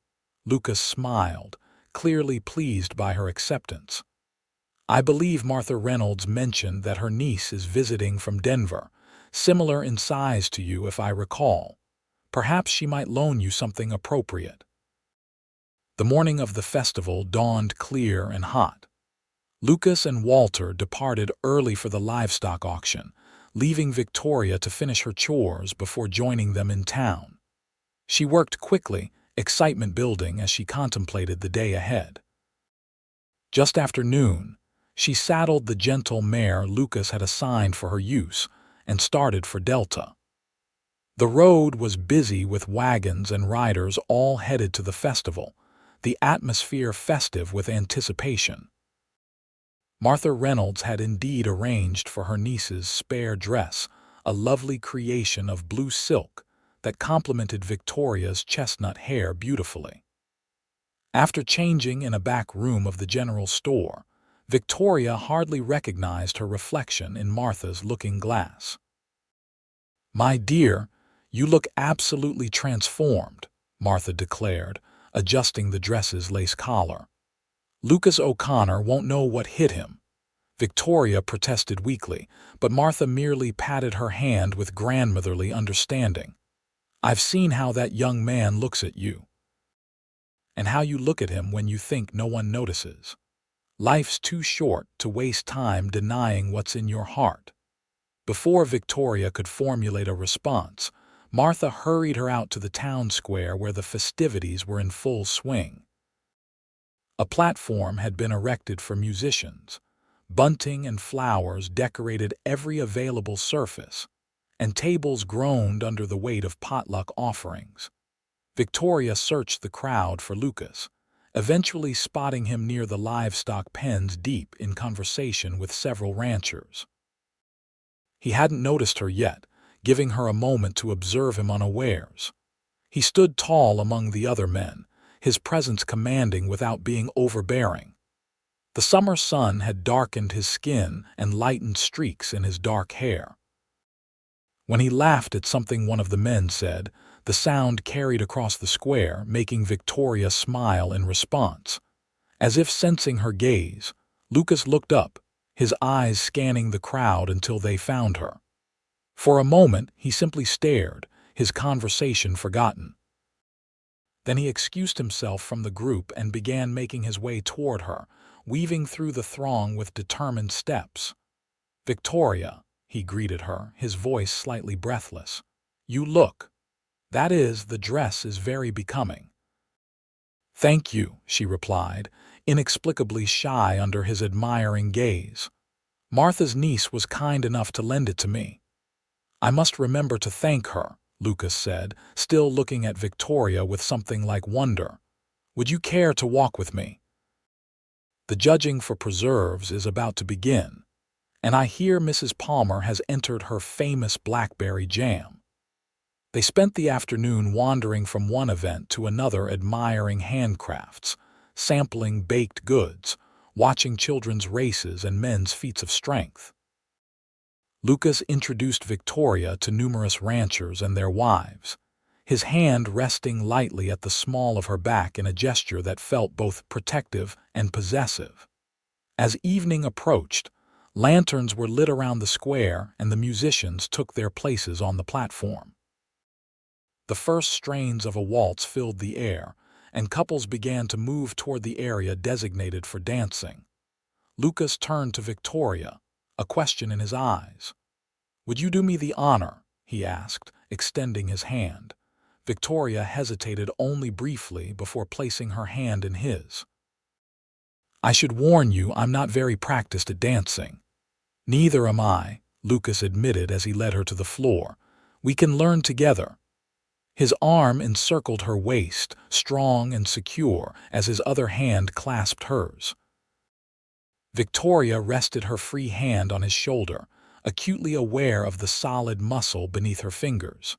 Lucas smiled, clearly pleased by her acceptance. "I believe Martha Reynolds mentioned that her niece is visiting from Denver, similar in size to you if I recall. Perhaps she might loan you something appropriate." The morning of the festival dawned clear and hot. Lucas and Walter departed early for the livestock auction, leaving Victoria to finish her chores before joining them in town. She worked quickly, excitement building as she contemplated the day ahead. Just after noon, she saddled the gentle mare Lucas had assigned for her use and started for Delta. The road was busy with wagons and riders all headed to the festival, the atmosphere festive with anticipation. Martha Reynolds had indeed arranged for her niece's spare dress, a lovely creation of blue silk that complemented Victoria's chestnut hair beautifully. After changing in a back room of the general store, Victoria hardly recognized her reflection in Martha's looking glass. "My dear, you look absolutely transformed," Martha declared, adjusting the dress's lace collar. "Lucas O'Connor won't know what hit him." Victoria protested weakly, but Martha merely patted her hand with grandmotherly understanding. "I've seen how that young man looks at you, and how you look at him when you think no one notices. Life's too short to waste time denying what's in your heart." Before Victoria could formulate a response, Martha hurried her out to the town square where the festivities were in full swing. A platform had been erected for musicians. Bunting and flowers decorated every available surface, and tables groaned under the weight of potluck offerings. Victoria searched the crowd for Lucas, eventually spotting him near the livestock pens deep in conversation with several ranchers. He hadn't noticed her yet, giving her a moment to observe him unawares. He stood tall among the other men, his presence commanding without being overbearing. The summer sun had darkened his skin and lightened streaks in his dark hair. When he laughed at something one of the men said, the sound carried across the square, making Victoria smile in response. As if sensing her gaze, Lucas looked up, his eyes scanning the crowd until they found her. For a moment, he simply stared, his conversation forgotten. Then he excused himself from the group and began making his way toward her, weaving through the throng with determined steps. "Victoria," he greeted her, his voice slightly breathless. "You look. That is, the dress is very becoming." "Thank you," she replied, inexplicably shy under his admiring gaze. "Martha's niece was kind enough to lend it to me." "I must remember to thank her," Lucas said, still looking at Victoria with something like wonder. "Would you care to walk with me? The judging for preserves is about to begin, and I hear Mrs. Palmer has entered her famous blackberry jam." They spent the afternoon wandering from one event to another, admiring handcrafts, sampling baked goods, watching children's races and men's feats of strength. Lucas introduced Victoria to numerous ranchers and their wives, his hand resting lightly at the small of her back in a gesture that felt both protective and possessive. As evening approached, lanterns were lit around the square and the musicians took their places on the platform. The first strains of a waltz filled the air, and couples began to move toward the area designated for dancing. Lucas turned to Victoria, a question in his eyes. "Would you do me the honor?" he asked, extending his hand. Victoria hesitated only briefly before placing her hand in his. "I should warn you I'm not very practiced at dancing." "Neither am I," Lucas admitted as he led her to the floor. "We can learn together." His arm encircled her waist, strong and secure, as his other hand clasped hers. Victoria rested her free hand on his shoulder, acutely aware of the solid muscle beneath her fingers.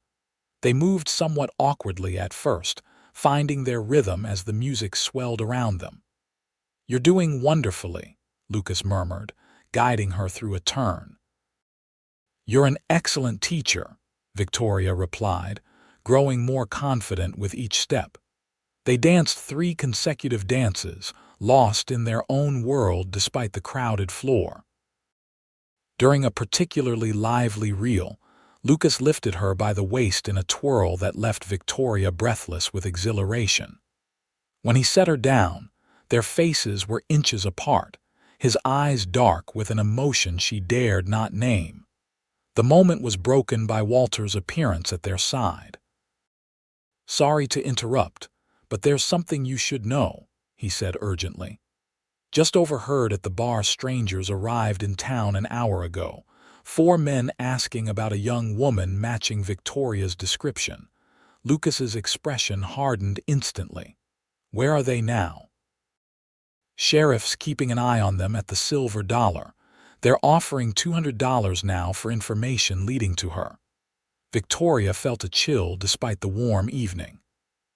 They moved somewhat awkwardly at first, finding their rhythm as the music swelled around them. "You're doing wonderfully," Lucas murmured, guiding her through a turn. "You're an excellent teacher," Victoria replied, growing more confident with each step. They danced 3 consecutive dances, lost in their own world despite the crowded floor. During a particularly lively reel, Lucas lifted her by the waist in a twirl that left Victoria breathless with exhilaration. When he set her down, their faces were inches apart, his eyes dark with an emotion she dared not name. The moment was broken by Walter's appearance at their side. "Sorry to interrupt, but there's something you should know," he said urgently. "Just overheard at the bar strangers arrived in town an hour ago, 4 men asking about a young woman matching Victoria's description." Lucas's expression hardened instantly. "Where are they now?" "Sheriff's keeping an eye on them at the Silver Dollar. They're offering $200 now for information leading to her." Victoria felt a chill despite the warm evening.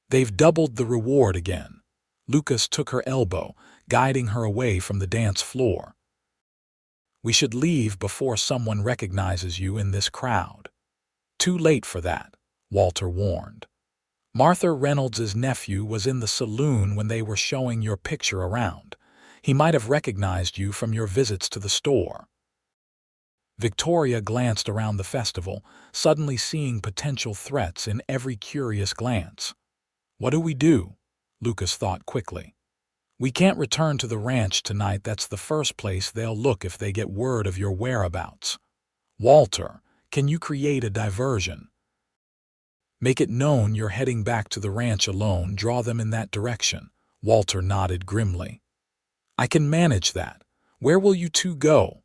"They've doubled the reward again." Lucas took her elbow, guiding her away from the dance floor. "We should leave before someone recognizes you in this crowd." Too late for that, Walter warned. Martha Reynolds's nephew was in the saloon when they were showing your picture around. He might have recognized you from your visits to the store. Victoria glanced around the festival, suddenly seeing potential threats in every curious glance. What do we do? Lucas thought quickly. We can't return to the ranch tonight. That's the first place they'll look if they get word of your whereabouts. Walter, can you create a diversion? Make it known you're heading back to the ranch alone. Draw them in that direction. Walter nodded grimly. I can manage that. Where will you two go?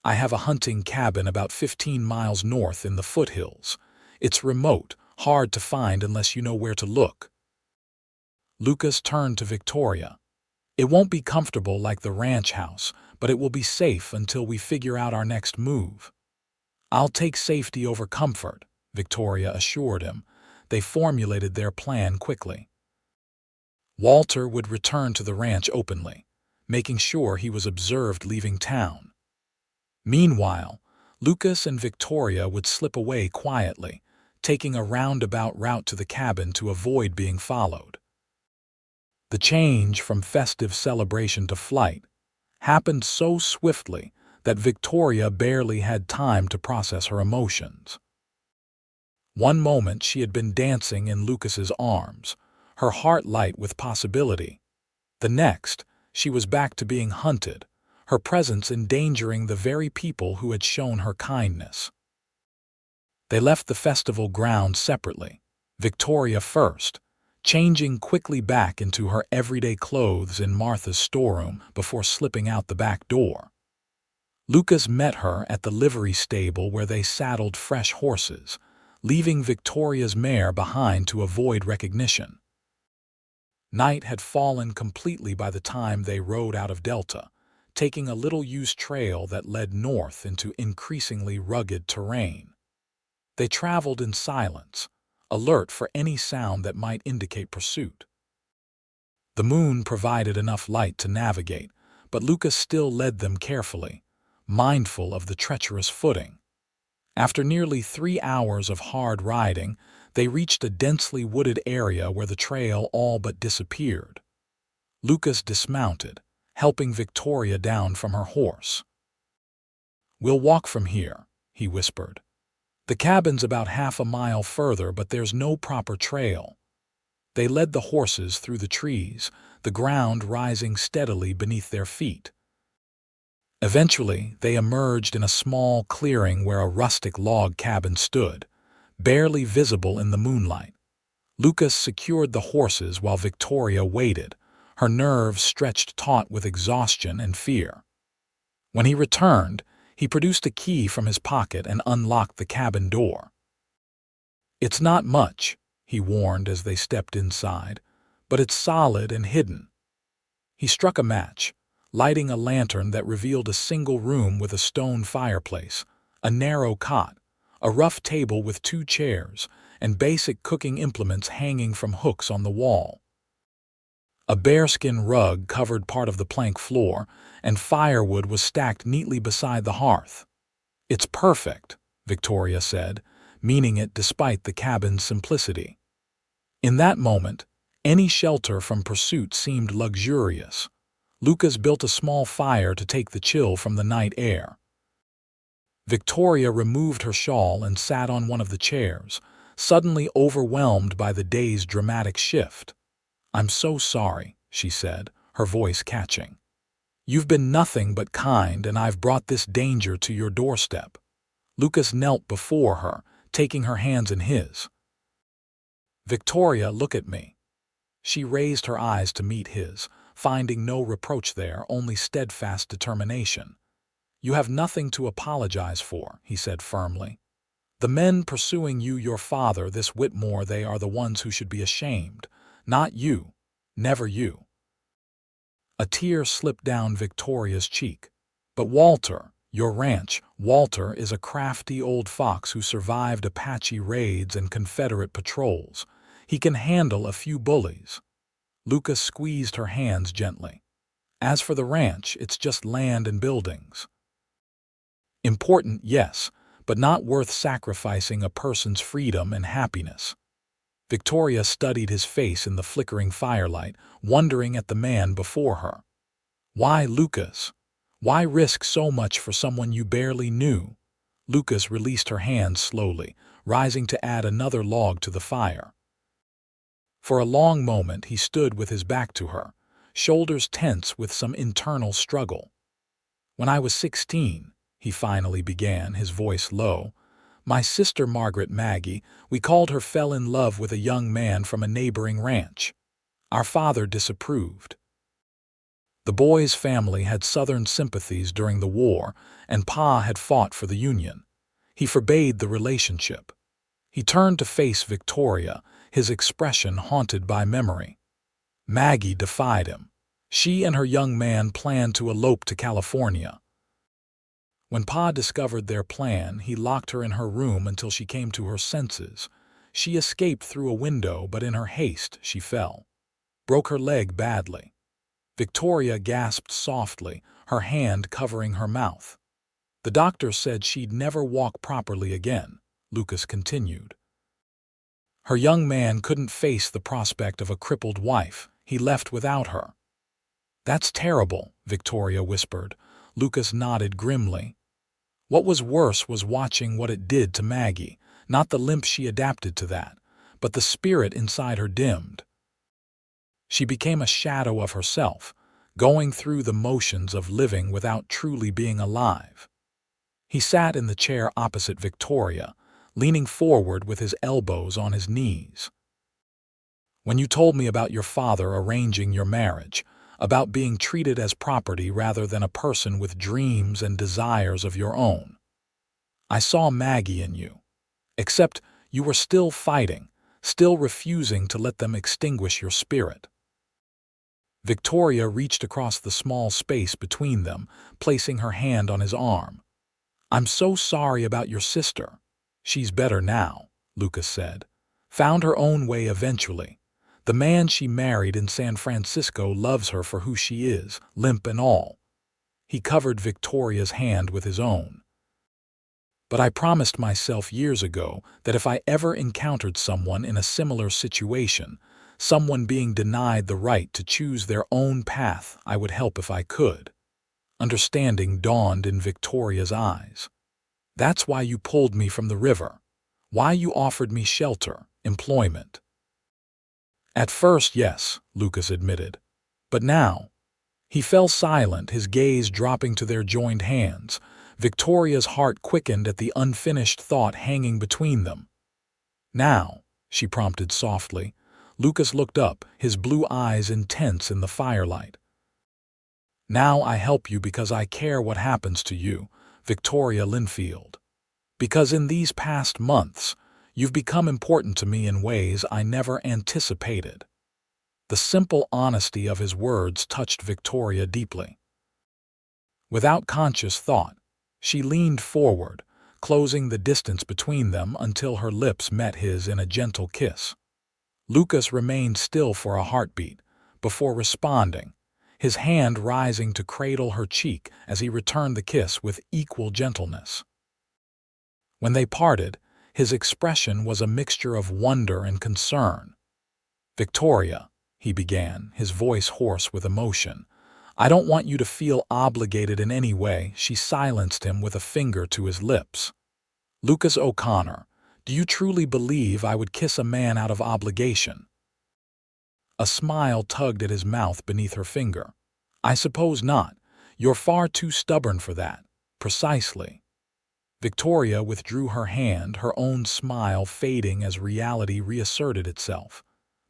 I have a hunting cabin about 15 miles north in the foothills. It's remote, hard to find unless you know where to look. Lucas turned to Victoria. It won't be comfortable like the ranch house, but it will be safe until we figure out our next move. I'll take safety over comfort, Victoria assured him. They formulated their plan quickly. Walter would return to the ranch openly, making sure he was observed leaving town. Meanwhile, Lucas and Victoria would slip away quietly, taking a roundabout route to the cabin to avoid being followed. The change from festive celebration to flight happened so swiftly that Victoria barely had time to process her emotions. One moment she had been dancing in Lucas's arms, her heart light with possibility. The next, she was back to being hunted, her presence endangering the very people who had shown her kindness. They left the festival grounds separately, Victoria first, changing quickly back into her everyday clothes in Martha's storeroom before slipping out the back door. Lucas met her at the livery stable where they saddled fresh horses, leaving Victoria's mare behind to avoid recognition. Night had fallen completely by the time they rode out of Delta, taking a little-used trail that led north into increasingly rugged terrain. They traveled in silence, alert for any sound that might indicate pursuit. The moon provided enough light to navigate, but Lucas still led them carefully, mindful of the treacherous footing. After nearly 3 hours of hard riding, they reached a densely wooded area where the trail all but disappeared. Lucas dismounted, helping Victoria down from her horse. "We'll walk from here," he whispered. "The cabin's about half a mile further, but there's no proper trail." They led the horses through the trees, the ground rising steadily beneath their feet. Eventually, they emerged in a small clearing where a rustic log cabin stood, barely visible in the moonlight. Lucas secured the horses while Victoria waited, her nerves stretched taut with exhaustion and fear. When he returned, he produced a key from his pocket and unlocked the cabin door. "It's not much," he warned as they stepped inside, "but it's solid and hidden." He struck a match, lighting a lantern that revealed a single room with a stone fireplace, a narrow cot, a rough table with 2 chairs, and basic cooking implements hanging from hooks on the wall. A bearskin rug covered part of the plank floor, and firewood was stacked neatly beside the hearth. "It's perfect," Victoria said, meaning it despite the cabin's simplicity. In that moment, any shelter from pursuit seemed luxurious. Lucas built a small fire to take the chill from the night air. Victoria removed her shawl and sat on one of the chairs, suddenly overwhelmed by the day's dramatic shift. "I'm so sorry," she said, her voice catching. "You've been nothing but kind, and I've brought this danger to your doorstep." Lucas knelt before her, taking her hands in his. "Victoria, look at me." She raised her eyes to meet his, finding no reproach there, only steadfast determination. "You have nothing to apologize for," he said firmly. "The men pursuing you, your father, this Whitmore, they are the ones who should be ashamed. Not you. Never you." A tear slipped down Victoria's cheek. "But Walter, your ranch, Walter is a crafty old fox who survived Apache raids and Confederate patrols. He can handle a few bullies." Lucas squeezed her hands gently. "As for the ranch, it's just land and buildings. Important, yes, but not worth sacrificing a person's freedom and happiness. Victoria studied his face in the flickering firelight, wondering at the man before her. Why Lucas? Why risk so much for someone you barely knew? Lucas released her hand slowly, rising to add another log to the fire. For a long moment he stood with his back to her, shoulders tense with some internal struggle. When I was 16, he finally began, his voice low, my sister Margaret Maggie, we called her, fell in love with a young man from a neighboring ranch. Our father disapproved. The boy's family had Southern sympathies during the war, and Pa had fought for the Union. He forbade the relationship. He turned to face Victoria, his expression haunted by memory. Maggie defied him. She and her young man planned to elope to California. When Pa discovered their plan, he locked her in her room until she came to her senses. She escaped through a window, but in her haste she fell. Broke her leg badly. Victoria gasped softly, her hand covering her mouth. The doctor said she'd never walk properly again, Lucas continued. Her young man couldn't face the prospect of a crippled wife. He left without her. That's terrible, Victoria whispered. Lucas nodded grimly. What was worse was watching what it did to Maggie, not the limp she adapted to that, but the spirit inside her dimmed. She became a shadow of herself, going through the motions of living without truly being alive. He sat in the chair opposite Victoria, leaning forward with his elbows on his knees. When you told me about your father arranging your marriage, about being treated as property rather than a person with dreams and desires of your own, I saw Maggie in you. Except you were still fighting, still refusing to let them extinguish your spirit. Victoria reached across the small space between them, placing her hand on his arm. I'm so sorry about your sister. She's better now, Lucas said. Found her own way eventually. The man she married in San Francisco loves her for who she is, limp and all. He covered Victoria's hand with his own. But I promised myself years ago that if I ever encountered someone in a similar situation, someone being denied the right to choose their own path, I would help if I could. Understanding dawned in Victoria's eyes. That's why you pulled me from the river. Why you offered me shelter, employment. At first, yes, Lucas admitted. But now, he fell silent, his gaze dropping to their joined hands. Victoria's heart quickened at the unfinished thought hanging between them. Now, she prompted softly. Lucas looked up, his blue eyes intense in the firelight. Now I help you because I care what happens to you, Victoria Linfield. Because in these past months, you've become important to me in ways I never anticipated. The simple honesty of his words touched Victoria deeply. Without conscious thought, she leaned forward, closing the distance between them until her lips met his in a gentle kiss. Lucas remained still for a heartbeat, before responding, his hand rising to cradle her cheek as he returned the kiss with equal gentleness. When they parted, his expression was a mixture of wonder and concern. Victoria, he began, his voice hoarse with emotion, I don't want you to feel obligated in any way. She silenced him with a finger to his lips. Lucas O'Connor, do you truly believe I would kiss a man out of obligation? A smile tugged at his mouth beneath her finger. I suppose not. You're far too stubborn for that. Precisely. Victoria withdrew her hand, her own smile fading as reality reasserted itself.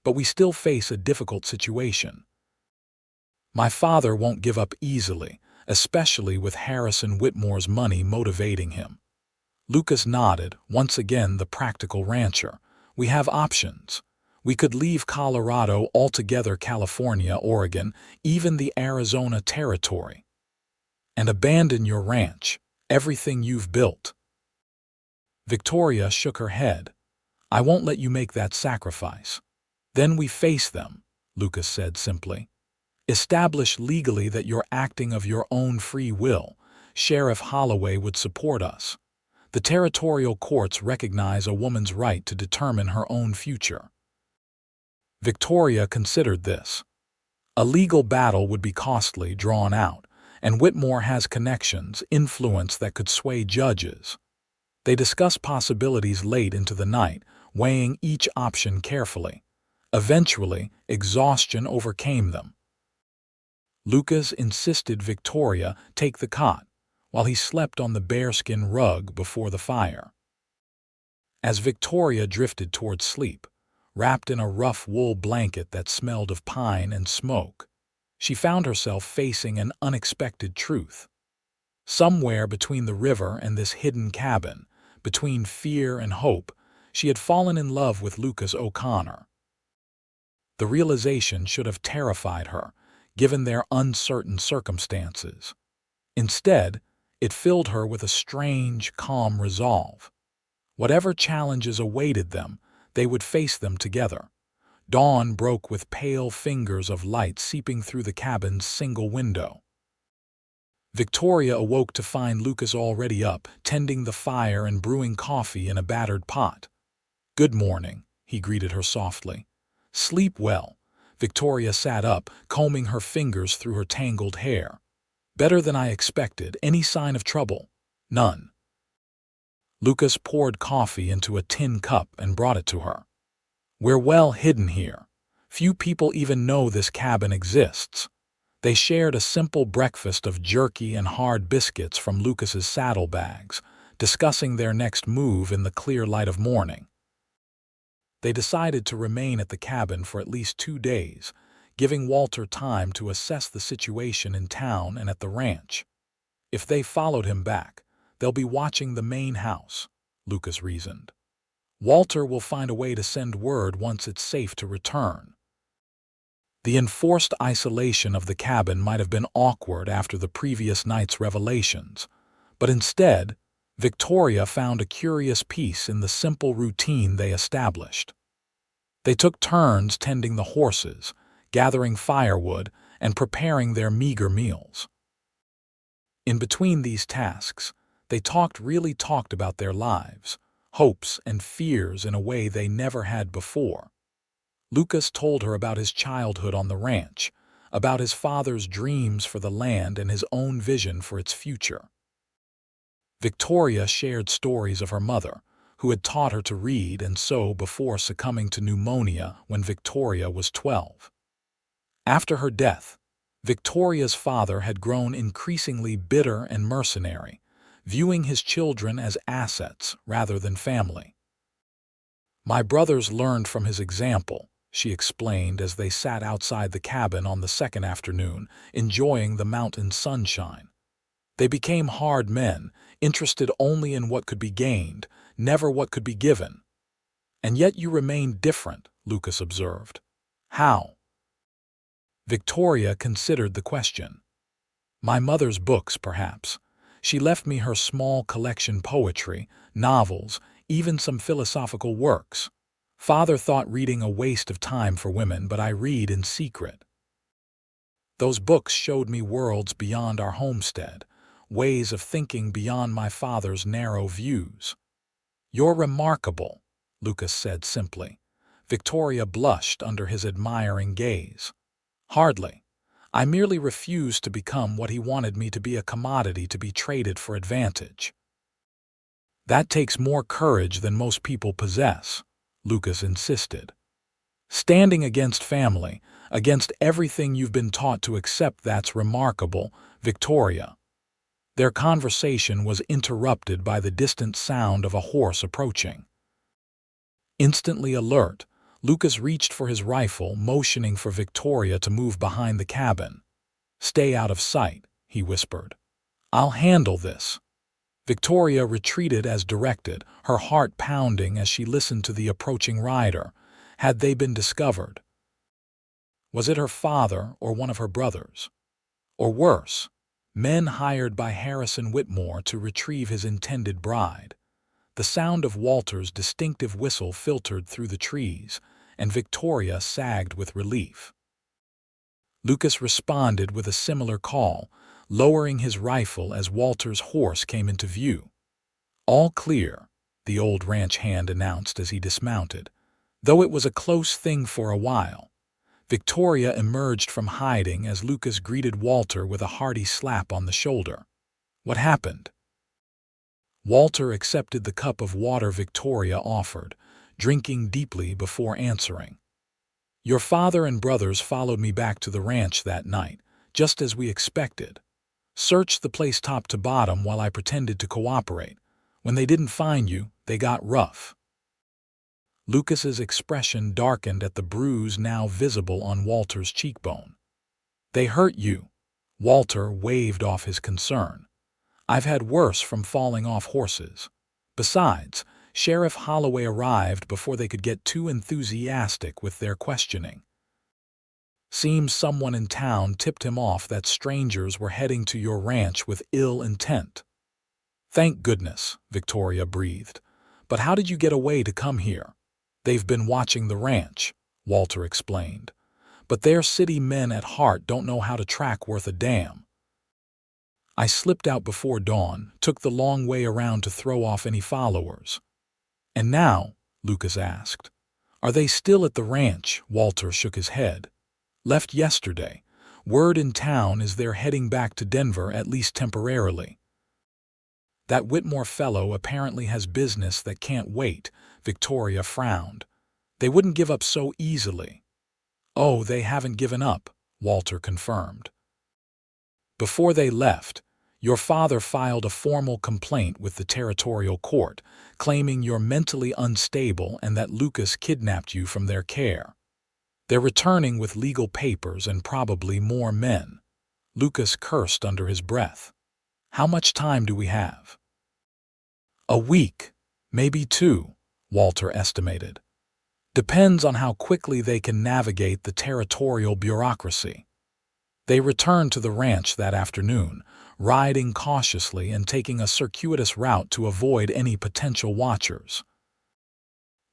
But we still face a difficult situation. My father won't give up easily, especially with Harrison Whitmore's money motivating him. Lucas nodded, once again the practical rancher. We have options. We could leave Colorado altogether, California, Oregon, even the Arizona territory. And abandon your ranch, everything you've built. Victoria shook her head. I won't let you make that sacrifice. Then we face them, Lucas said simply. Establish legally that you're acting of your own free will. Sheriff Holloway would support us. The territorial courts recognize a woman's right to determine her own future. Victoria considered this. A legal battle would be costly, drawn out, and Whitmore has connections, influence that could sway judges. They discussed possibilities late into the night, weighing each option carefully. Eventually, exhaustion overcame them. Lucas insisted Victoria take the cot, while he slept on the bearskin rug before the fire. As Victoria drifted toward sleep, wrapped in a rough wool blanket that smelled of pine and smoke, she found herself facing an unexpected truth. Somewhere between the river and this hidden cabin, between fear and hope, she had fallen in love with Lucas O'Connor. The realization should have terrified her, given their uncertain circumstances. Instead, it filled her with a strange, calm resolve. Whatever challenges awaited them, they would face them together. Dawn broke with pale fingers of light seeping through the cabin's single window. Victoria awoke to find Lucas already up, tending the fire and brewing coffee in a battered pot. "Good morning," he greeted her softly. "Sleep well." Victoria sat up, combing her fingers through her tangled hair. "Better than I expected. Any sign of trouble?" "None." Lucas poured coffee into a tin cup and brought it to her. "We're well hidden here. Few people even know this cabin exists." They shared a simple breakfast of jerky and hard biscuits from Lucas's saddlebags, discussing their next move in the clear light of morning. They decided to remain at the cabin for at least 2 days, giving Walter time to assess the situation in town and at the ranch. If they followed him back, they'll be watching the main house, Lucas reasoned. Walter will find a way to send word once it's safe to return. The enforced isolation of the cabin might have been awkward after the previous night's revelations, but instead, Victoria found a curious peace in the simple routine they established. They took turns tending the horses, gathering firewood, and preparing their meager meals. In between these tasks, they really talked about their lives, hopes and fears in a way they never had before. Lucas told her about his childhood on the ranch, about his father's dreams for the land and his own vision for its future. Victoria shared stories of her mother, who had taught her to read and sew before succumbing to pneumonia when Victoria was 12. After her death, Victoria's father had grown increasingly bitter and mercenary, viewing his children as assets rather than family. "My brothers learned from his example," she explained as they sat outside the cabin on the second afternoon, enjoying the mountain sunshine. "They became hard men, interested only in what could be gained, never what could be given." "And yet you remain different," Lucas observed. "How?" Victoria considered the question. "My mother's books, perhaps. She left me her small collection poetry, novels, even some philosophical works. Father thought reading a waste of time for women, but I read in secret. Those books showed me worlds beyond our homestead, ways of thinking beyond my father's narrow views." "You're remarkable," Lucas said simply. Victoria blushed under his admiring gaze. "Hardly. I merely refused to become what he wanted me to be, a commodity to be traded for advantage." "That takes more courage than most people possess," Lucas insisted. "Standing against family, against everything you've been taught to accept, that's remarkable, Victoria." Their conversation was interrupted by the distant sound of a horse approaching. Instantly alert, Lucas reached for his rifle, motioning for Victoria to move behind the cabin. "Stay out of sight," he whispered. "I'll handle this." Victoria retreated as directed, her heart pounding as she listened to the approaching rider. Had they been discovered? Was it her father or one of her brothers? Or worse, men hired by Harrison Whitmore to retrieve his intended bride? The sound of Walter's distinctive whistle filtered through the trees, and Victoria sagged with relief. Lucas responded with a similar call, lowering his rifle as Walter's horse came into view. "All clear," the old ranch hand announced as he dismounted. Though it was a close thing for a while, Victoria emerged from hiding as Lucas greeted Walter with a hearty slap on the shoulder. "What happened?" Walter accepted the cup of water Victoria offered, drinking deeply before answering. "Your father and brothers followed me back to the ranch that night, just as we expected. Searched the place top to bottom while I pretended to cooperate. When they didn't find you, they got rough." Lucas's expression darkened at the bruise now visible on Walter's cheekbone. "They hurt you?" Walter waved off his concern. "I've had worse from falling off horses. Besides, Sheriff Holloway arrived before they could get too enthusiastic with their questioning. Seems someone in town tipped him off that strangers were heading to your ranch with ill intent." "Thank goodness," Victoria breathed. "But how did you get away to come here?" "They've been watching the ranch," Walter explained. "But their city men at heart don't know how to track worth a damn. I slipped out before dawn, took the long way around to throw off any followers." "And now?" Lucas asked. "Are they still at the ranch?" Walter shook his head. "Left yesterday. Word in town is they're heading back to Denver, at least temporarily." "That Whitmore fellow apparently has business that can't wait," Victoria frowned. "They wouldn't give up so easily." "Oh, they haven't given up," Walter confirmed. "Before they left, your father filed a formal complaint with the territorial court, claiming you're mentally unstable and that Lucas kidnapped you from their care. They're returning with legal papers and probably more men." Lucas cursed under his breath. "How much time do we have?" "A week, maybe 2, Walter estimated. "Depends on how quickly they can navigate the territorial bureaucracy." They returned to the ranch that afternoon, riding cautiously and taking a circuitous route to avoid any potential watchers.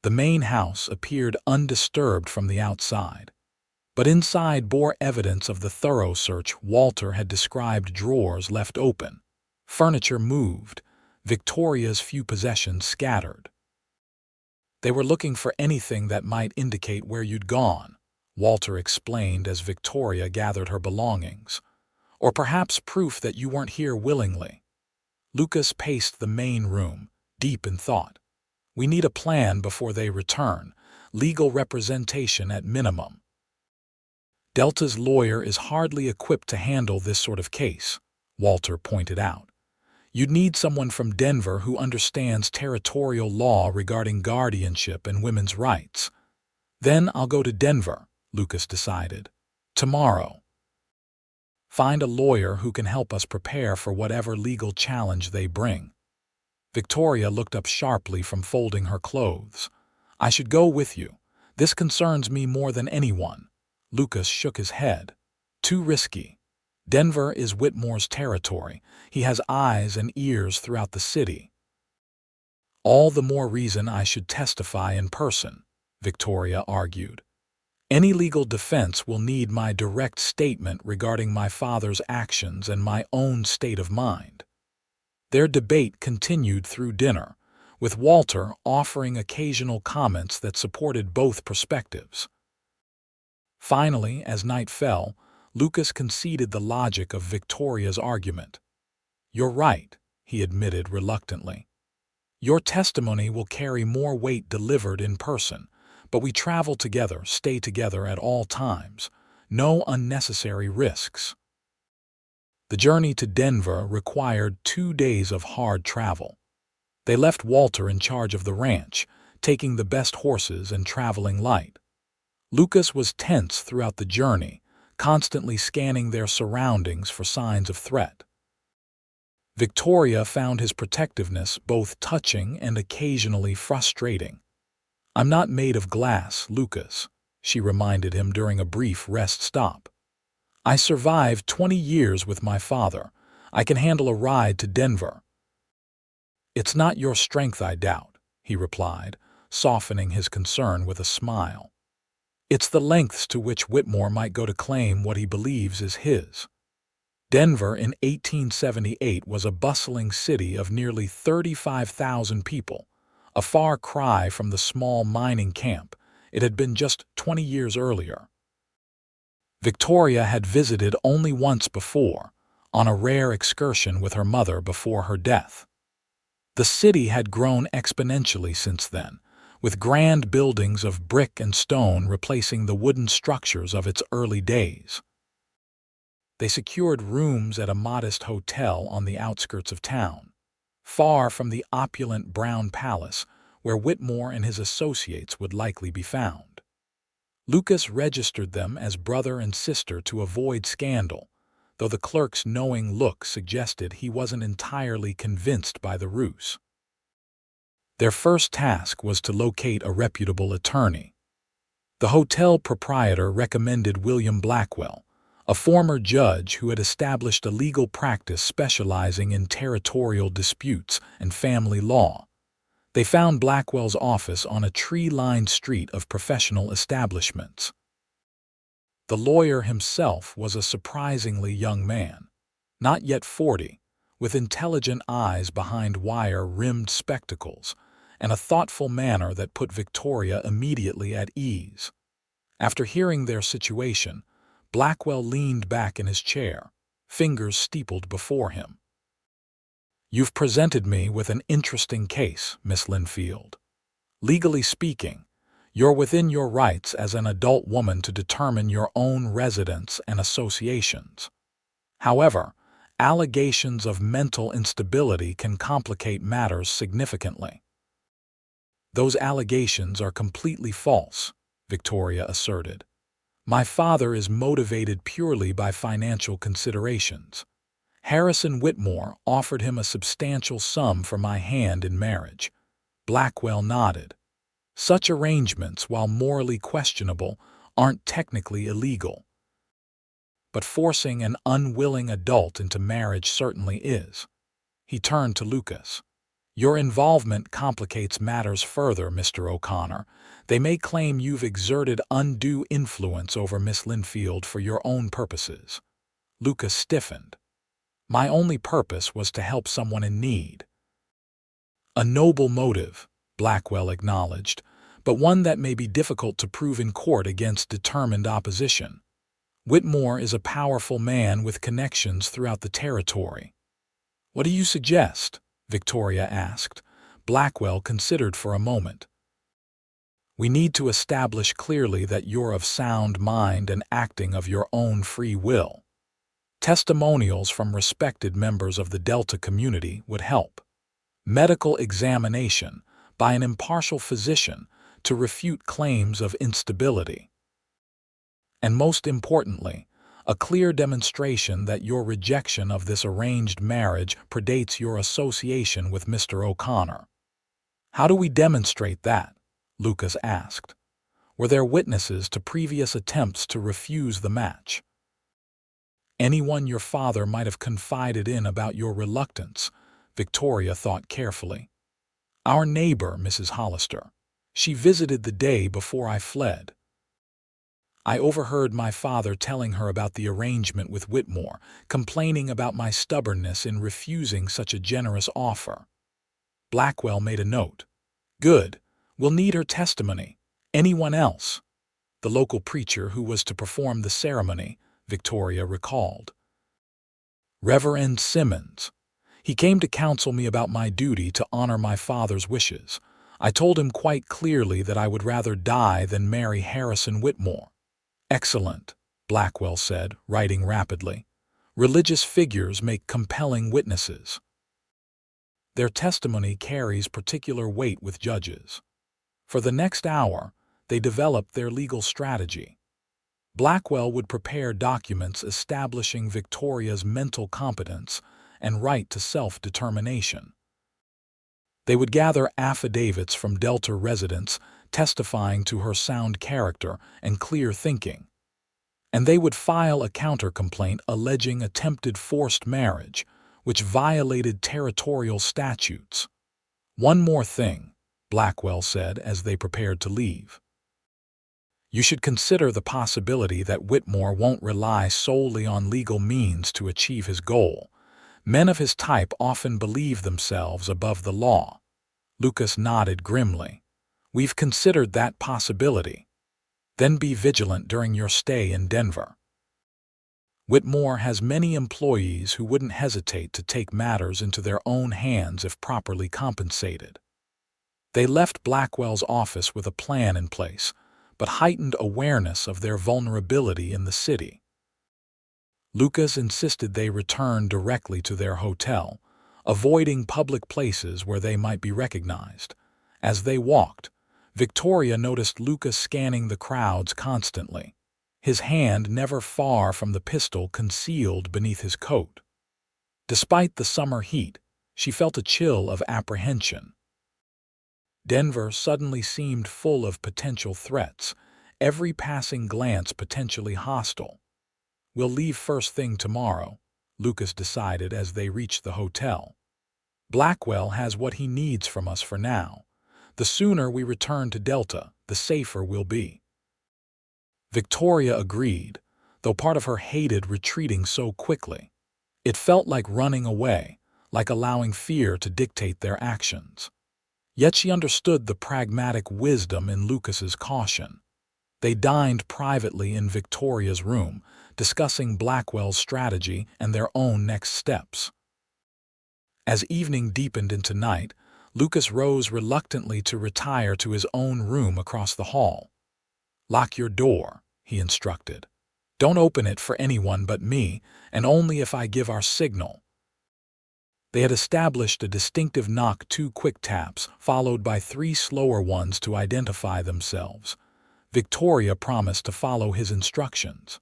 The main house appeared undisturbed from the outside, but inside bore evidence of the thorough search Walter had described: drawers left open, furniture moved, Victoria's few possessions scattered. "They were looking for anything that might indicate where you'd gone," Walter explained as Victoria gathered her belongings. "Or perhaps proof that you weren't here willingly." Lucas paced the main room, deep in thought. "We need a plan before they return, legal representation at minimum." "Delta's lawyer is hardly equipped to handle this sort of case," Walter pointed out. "You'd need someone from Denver who understands territorial law regarding guardianship and women's rights." "Then I'll go to Denver," Lucas decided. "Tomorrow. Find a lawyer who can help us prepare for whatever legal challenge they bring." Victoria looked up sharply from folding her clothes. "I should go with you. This concerns me more than anyone." Lucas shook his head. "Too risky. Denver is Whitmore's territory. He has eyes and ears throughout the city." "All the more reason I should testify in person," Victoria argued. "Any legal defense will need my direct statement regarding my father's actions and my own state of mind." Their debate continued through dinner, with Walter offering occasional comments that supported both perspectives. Finally, as night fell, Lucas conceded the logic of Victoria's argument. "You're right," he admitted reluctantly. "Your testimony will carry more weight delivered in person, but we travel together, stay together at all times. No unnecessary risks." The journey to Denver required 2 days of hard travel. They left Walter in charge of the ranch, taking the best horses and traveling light. Lucas was tense throughout the journey, constantly scanning their surroundings for signs of threat. Victoria found his protectiveness both touching and occasionally frustrating. "I'm not made of glass, Lucas," she reminded him during a brief rest stop. "I survived 20 years with my father. I can handle a ride to Denver." "It's not your strength I doubt," he replied, softening his concern with a smile. "It's the lengths to which Whitmore might go to claim what he believes is his." Denver in 1878 was a bustling city of nearly 35,000 people, a far cry from the small mining camp it had been just 20 years earlier. Victoria had visited only once before, on a rare excursion with her mother before her death. The city had grown exponentially since then, with grand buildings of brick and stone replacing the wooden structures of its early days. They secured rooms at a modest hotel on the outskirts of town, far from the opulent Brown Palace where Whitmore and his associates would likely be found. Lucas registered them as brother and sister to avoid scandal, though the clerk's knowing look suggested he wasn't entirely convinced by the ruse. Their first task was to locate a reputable attorney. The hotel proprietor recommended William Blackwell, a former judge who had established a legal practice specializing in territorial disputes and family law. They found Blackwell's office on a tree-lined street of professional establishments. The lawyer himself was a surprisingly young man, not yet 40, with intelligent eyes behind wire-rimmed spectacles and a thoughtful manner that put Victoria immediately at ease. After hearing their situation, Blackwell leaned back in his chair, fingers steepled before him. "You've presented me with an interesting case, Miss Linfield. Legally speaking, you're within your rights as an adult woman to determine your own residence and associations. However, allegations of mental instability can complicate matters significantly." "Those allegations are completely false," Victoria asserted. "My father is motivated purely by financial considerations. Harrison Whitmore offered him a substantial sum for my hand in marriage." Blackwell nodded. "Such arrangements, while morally questionable, aren't technically illegal. But forcing an unwilling adult into marriage certainly is." He turned to Lucas. "Your involvement complicates matters further, Mr. O'Connor. They may claim you've exerted undue influence over Miss Linfield for your own purposes." Lucas stiffened. "My only purpose was to help someone in need." "A noble motive," Blackwell acknowledged, "but one that may be difficult to prove in court against determined opposition. Whitmore is a powerful man with connections throughout the territory." "What do you suggest?" Victoria asked. Blackwell considered for a moment. "We need to establish clearly that you're of sound mind and acting of your own free will. Testimonials from respected members of the Delta community would help. Medical examination by an impartial physician to refute claims of instability. And most importantly, a clear demonstration that your rejection of this arranged marriage predates your association with Mr. O'Connor." "How do we demonstrate that?" Lucas asked. "Were there witnesses to previous attempts to refuse the match?" "Anyone your father might have confided in about your reluctance," Victoria thought carefully. "Our neighbor, Mrs. Hollister. She visited the day before I fled. I overheard my father telling her about the arrangement with Whitmore, complaining about my stubbornness in refusing such a generous offer." Blackwell made a note. "Good. We'll need her testimony. Anyone else?" "The local preacher who was to perform the ceremony," Victoria recalled. "Reverend Simmons. He came to counsel me about my duty to honor my father's wishes. I told him quite clearly that I would rather die than marry Harrison Whitmore." "Excellent," Blackwell said, writing rapidly. "Religious figures make compelling witnesses. Their testimony carries particular weight with judges." For the next hour, they developed their legal strategy. Blackwell would prepare documents establishing Victoria's mental competence and right to self-determination. They would gather affidavits from Delta residents testifying to her sound character and clear thinking. And they would file a counter-complaint alleging attempted forced marriage, which violated territorial statutes. "One more thing," Blackwell said as they prepared to leave. You should consider the possibility that Whitmore won't rely solely on legal means to achieve his goal. Men of his type often believe themselves above the law. Lucas nodded grimly. We've considered that possibility. Then be vigilant during your stay in Denver. Whitmore has many employees who wouldn't hesitate to take matters into their own hands if properly compensated. They left Blackwell's office with a plan in place, but heightened awareness of their vulnerability in the city. Lucas insisted they return directly to their hotel, avoiding public places where they might be recognized. As they walked, Victoria noticed Lucas scanning the crowds constantly, his hand never far from the pistol concealed beneath his coat. Despite the summer heat, she felt a chill of apprehension. Denver suddenly seemed full of potential threats, every passing glance potentially hostile. We'll leave first thing tomorrow, Lucas decided as they reached the hotel. Blackwell has what he needs from us for now. The sooner we return to Delta, the safer we'll be. Victoria agreed, though part of her hated retreating so quickly. It felt like running away, like allowing fear to dictate their actions. Yet she understood the pragmatic wisdom in Lucas's caution. They dined privately in Victoria's room, discussing Blackwell's strategy and their own next steps. As evening deepened into night, Lucas rose reluctantly to retire to his own room across the hall. "Lock your door," he instructed. "Don't open it for anyone but me, and only if I give our signal." They had established a distinctive knock, 2 quick taps, followed by 3 slower ones to identify themselves. Victoria promised to follow his instructions.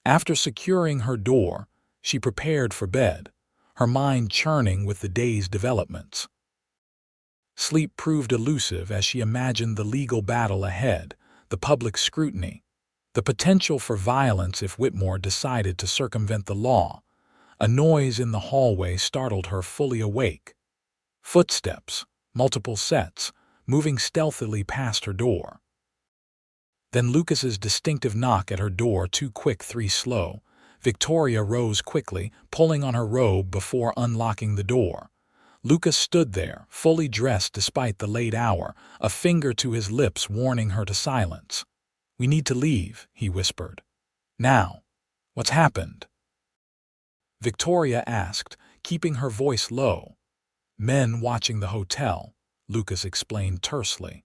After securing her door, she prepared for bed, her mind churning with the day's developments. Sleep proved elusive as she imagined the legal battle ahead, the public scrutiny, the potential for violence if Whitmore decided to circumvent the law. A noise in the hallway startled her fully awake. Footsteps, multiple sets, moving stealthily past her door. Then Lucas's distinctive knock at her door, 2 quick, 3 slow. Victoria rose quickly, pulling on her robe before unlocking the door. Lucas stood there, fully dressed despite the late hour, a finger to his lips warning her to silence. "We need to leave," he whispered. "Now. What's happened?" Victoria asked, keeping her voice low. "Men watching the hotel," Lucas explained tersely.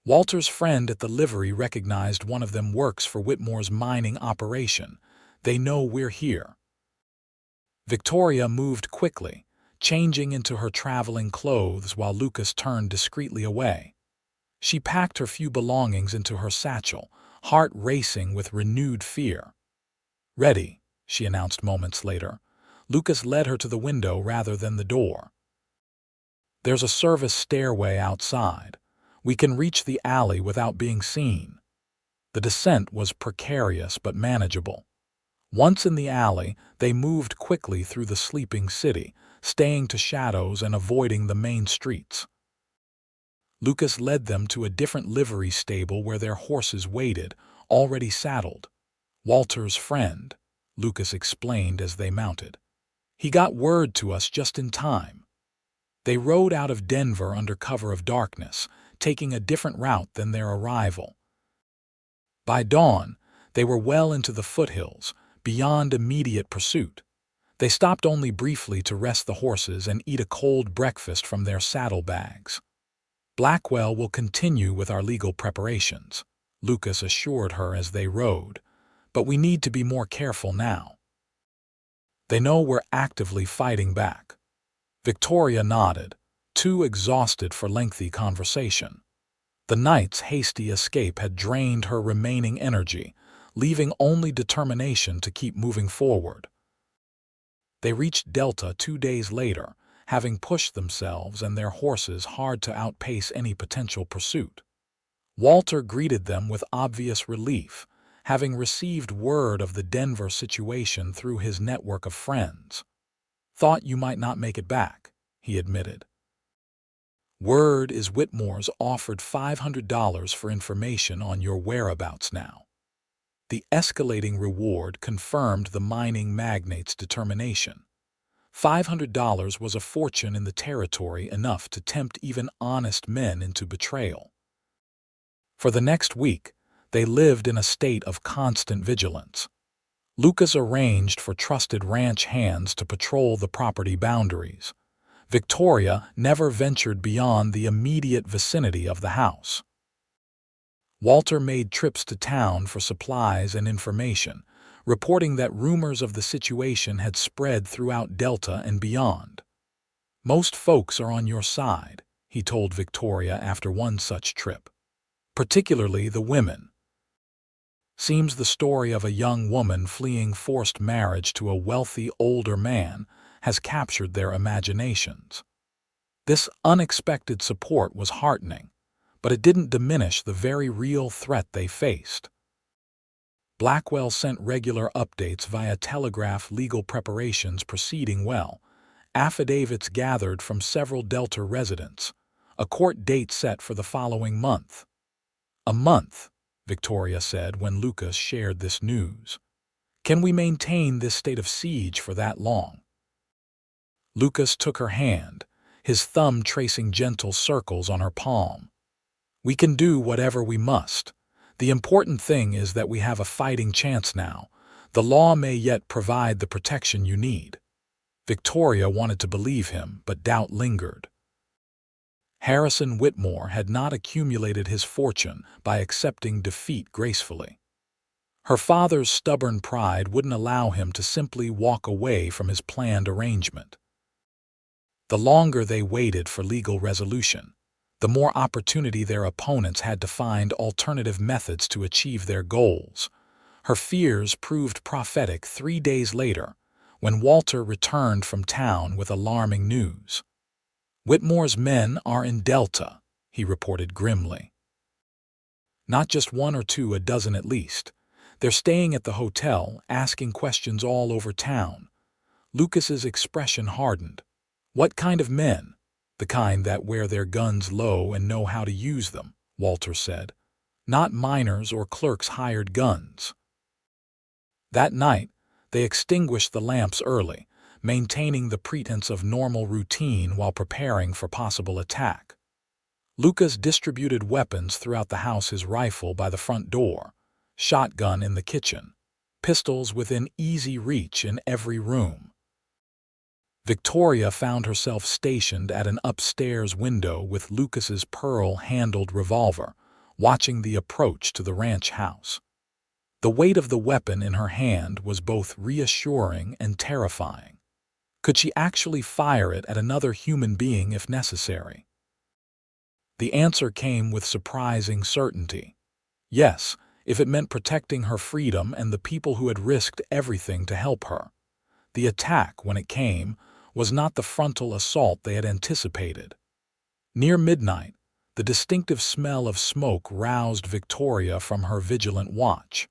"Walter's friend at the livery recognized one of them works for Whitmore's mining operation. They know we're here." Victoria moved quickly, changing into her traveling clothes while Lucas turned discreetly away. She packed her few belongings into her satchel, heart racing with renewed fear. "Ready," she announced moments later. Lucas led her to the window rather than the door. "There's a service stairway outside. We can reach the alley without being seen." The descent was precarious but manageable. Once in the alley, they moved quickly through the sleeping city, staying to shadows and avoiding the main streets. Lucas led them to a different livery stable where their horses waited, already saddled. "Walter's friend," Lucas explained as they mounted. "He got word to us just in time." They rode out of Denver under cover of darkness, taking a different route than their arrival. By dawn, they were well into the foothills, beyond immediate pursuit. They stopped only briefly to rest the horses and eat a cold breakfast from their saddlebags. "Blackwell will continue with our legal preparations," Lucas assured her as they rode, "but we need to be more careful now. They know we're actively fighting back." Victoria nodded, too exhausted for lengthy conversation. The night's hasty escape had drained her remaining energy, leaving only determination to keep moving forward. They reached Delta 2 days later, having pushed themselves and their horses hard to outpace any potential pursuit. Walter greeted them with obvious relief, having received word of the Denver situation through his network of friends. "Thought you might not make it back," he admitted. Word is Whitmore's offered $500 for information on your whereabouts now. The escalating reward confirmed the mining magnate's determination. $500 was a fortune in the territory, enough to tempt even honest men into betrayal. For the next week, they lived in a state of constant vigilance. Lucas arranged for trusted ranch hands to patrol the property boundaries. Victoria never ventured beyond the immediate vicinity of the house. Walter made trips to town for supplies and information, reporting that rumors of the situation had spread throughout Delta and beyond. "Most folks are on your side," he told Victoria after one such trip. "Particularly the women. Seems the story of a young woman fleeing forced marriage to a wealthy older man has captured their imaginations." This unexpected support was heartening, but it didn't diminish the very real threat they faced. Blackwell sent regular updates via telegraph, legal preparations proceeding well, affidavits gathered from several Delta residents, a court date set for the following month. "A month," Victoria said when Lucas shared this news. "Can we maintain this state of siege for that long?" Lucas took her hand, his thumb tracing gentle circles on her palm. "We can do whatever we must. The important thing is that we have a fighting chance now. The law may yet provide the protection you need." Victoria wanted to believe him, but doubt lingered. Harrison Whitmore had not accumulated his fortune by accepting defeat gracefully. Her father's stubborn pride wouldn't allow him to simply walk away from his planned arrangement. The longer they waited for legal resolution, the more opportunity their opponents had to find alternative methods to achieve their goals. Her fears proved prophetic 3 days later, when Walter returned from town with alarming news. "Whitmore's men are in Delta," he reported grimly. "Not just one or two, a dozen at least. They're staying at the hotel, asking questions all over town." Lucas's expression hardened. "What kind of men?" "The kind that wear their guns low and know how to use them," Walter said. "Not miners or clerks' hired guns." That night, they extinguished the lamps early, maintaining the pretense of normal routine while preparing for possible attack. Lucas distributed weapons throughout the house, his rifle by the front door, shotgun in the kitchen, pistols within easy reach in every room. Victoria found herself stationed at an upstairs window with Lucas's pearl-handled revolver, watching the approach to the ranch house. The weight of the weapon in her hand was both reassuring and terrifying. Could she actually fire it at another human being if necessary? The answer came with surprising certainty. Yes, if it meant protecting her freedom and the people who had risked everything to help her. The attack, when it came, was not the frontal assault they had anticipated. Near midnight, the distinctive smell of smoke roused Victoria from her vigilant watch.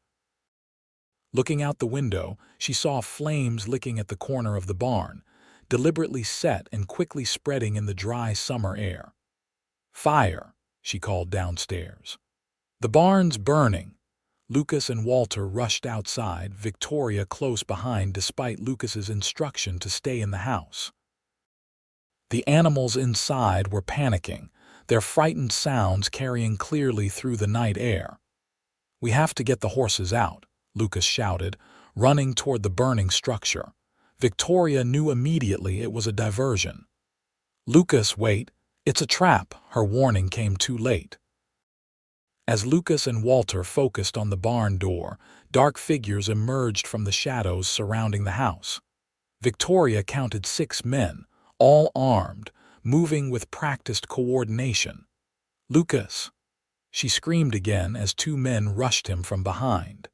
Looking out the window, she saw flames licking at the corner of the barn, deliberately set and quickly spreading in the dry summer air. "Fire," she called downstairs. "The barn's burning." Lucas and Walter rushed outside, Victoria close behind despite Lucas's instruction to stay in the house. The animals inside were panicking, their frightened sounds carrying clearly through the night air. "We have to get the horses out," Lucas shouted, running toward the burning structure. Victoria knew immediately it was a diversion. "Lucas, wait, it's a trap," her warning came too late. As Lucas and Walter focused on the barn door, dark figures emerged from the shadows surrounding the house. Victoria counted 6 men, all armed, moving with practiced coordination. "Lucas!" she screamed again as 2 men rushed him from behind.